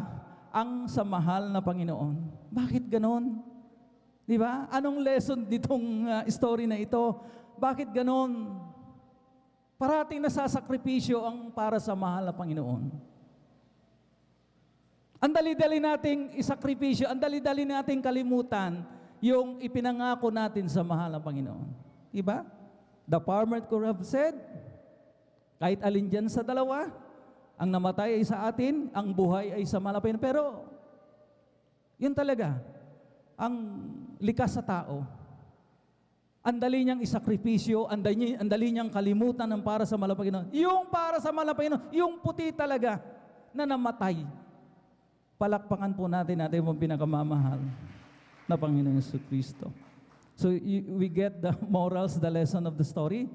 ang sa mahal na Panginoon. Bakit ganon? Di ba? Anong lesson ditong story na ito? Bakit ganon? Parating nasasakripisyo ang para sa mahal na Panginoon. Ang dali-dali nating isakripisyo, ang dali-dali nating kalimutan yung ipinangako natin sa mahal na Panginoon. Diba? The farmer could have said, kahit alin dyan sa dalawa, ang namatay ay sa atin, ang buhay ay sa mahal na Panginoon. Pero, yun talaga, ang likas sa tao. Ang dali niyang isakripisyo, ang dali niyang kalimutan ng para sa mahal na Panginoon. Yung para sa mahal na Panginoon, yung puti talaga na namatay. Palakpakan po natin yung pinakamamahal na Panginoon Jesucristo. So we get the morals, the lesson of the story.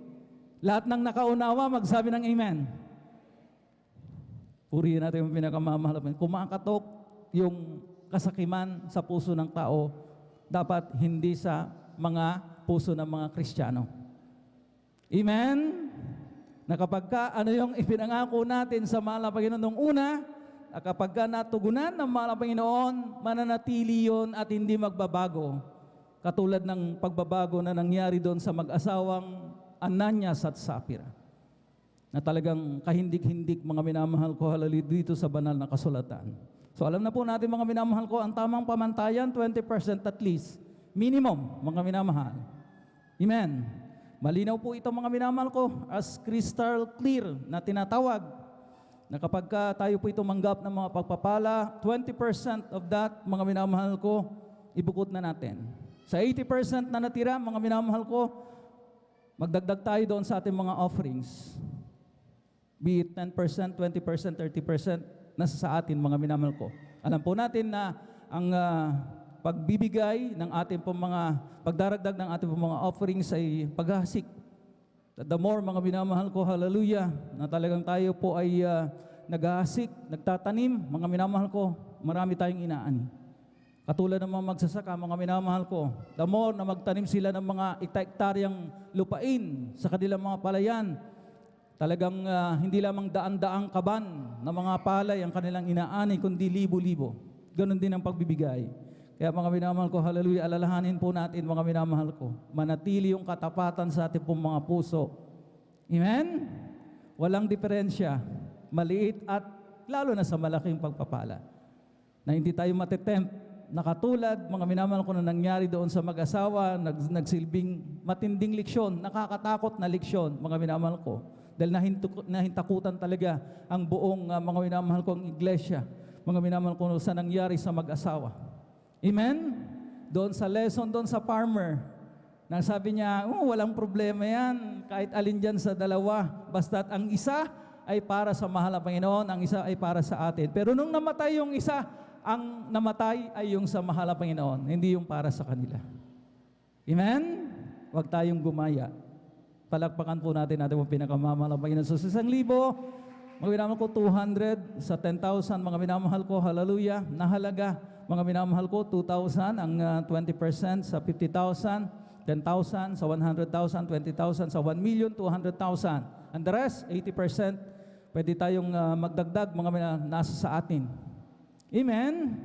Lahat ng nakaunawa, magsabi ng amen. Purihin natin yung pinakamamahal na Panginoon. Kumakatok yung kasakiman sa puso ng tao, dapat hindi sa mga puso ng mga Kristiyano. Amen? Na kapag ano yung ipinangako natin sa mahal na Panginoon nung una, na kapag natugunan ng mahal na Panginoon, mananatili yun at hindi magbabago. Katulad ng pagbabago na nangyari doon sa mag-asawang Ananias at Sapphira, na talagang kahindik-hindik, mga minamahal ko, hallelujah, dito sa banal na kasulatan. So alam na po natin, mga minamahal ko, ang tamang pamantayan, 20% at least. Minimum, mga minamahal. Amen. Malinaw po ito, mga minamahal ko, as crystal clear na tinatawag, na kapag tayo po ito manggap ng mga pagpapala, 20% of that, mga minamahal ko, ibukod na natin. Sa 80% na natira, mga minamahal ko, magdagdag tayo doon sa ating mga offerings. Be it 10%, 20%, 30%, nasa sa atin, mga minamahal ko. Alam po natin na ang pagbibigay ng ating pagdaragdag ng ating mga offerings ay paghahasik. The more, mga minamahal ko, hallelujah, na talagang tayo po ay naghahasik, nagtatanim, mga minamahal ko, marami tayong inaani. Katulad ng mga magsasaka, mga minamahal ko, the more na magtanim sila ng mga hektaryang lupain sa kanilang mga palayan, talagang hindi lamang daan-daang kaban na mga palay ang kanilang inaani, kundi libo-libo. Ganon din ang pagbibigay. Kaya mga minamahal ko, hallelujah, alalahanin po natin, mga minamahal ko, manatili yung katapatan sa ating pong mga puso. Amen? Walang diferensya, maliit at lalo na sa malaking pagpapala. Na hindi tayo matetempt, na katulad, mga minamahal ko, na nangyari doon sa mag-asawa, nagsilbing matinding leksyon, nakakatakot na leksyon, mga minamahal ko. Dahil nahintakutan talaga ang buong mga minamahal ko ang iglesia, mga minamahal ko sa nangyari sa mag-asawa. Amen? Doon sa lesson, doon sa farmer, nang sabi niya, walang problema yan, kahit alin dyan sa dalawa, basta't ang isa ay para sa mahal na Panginoon, ang isa ay para sa atin. Pero nung namatay yung isa, ang namatay ay yung sa mahal na Panginoon, hindi yung para sa kanila. Amen? Huwag tayong gumaya. Palakpakan po natin yung pinakamamahal na Panginoon. So, sa 1,000, mga minamahal ko, 200, sa 10,000, mga minamahal ko, hallelujah, nahalaga. Mga minamahal ko, 2,000, ang 20% sa 50,000, 10,000, sa 100,000, 20,000, sa 1,200,000. And the rest, 80%, pwede tayong magdagdag, mga nasa sa atin. Amen?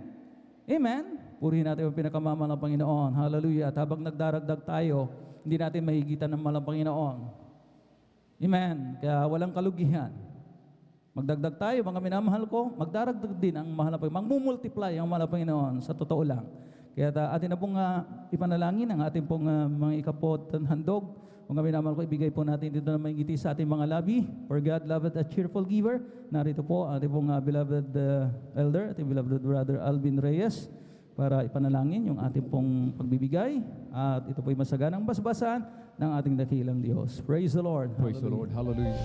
Amen? Purihin natin yung pinakamamahal ng Panginoon. Hallelujah. At habang nagdaragdag tayo, hindi natin mahigitan ng mahal ng Panginoon. Amen? Kaya walang kalugihan. Magdagdag tayo, mga minamahal ko, magdaragdag din ang mahal na Panginoon. Magmumultiply ang mahal na Panginoon, sa totoo lang. Kaya atin na pong ipanalangin ang ating pong mga ikapot handog. Mga minamahal ko, ibigay po natin dito na mahigiti sa ating mga labi. For God loveth a cheerful giver. Narito po ating pong beloved elder, ating beloved brother Alvin Reyes, para ipanalangin yung ating pong pagbibigay. At ito po'y masaganang basbasan ng ating dakilang Diyos. Praise the Lord. Praise the Lord. Hallelujah.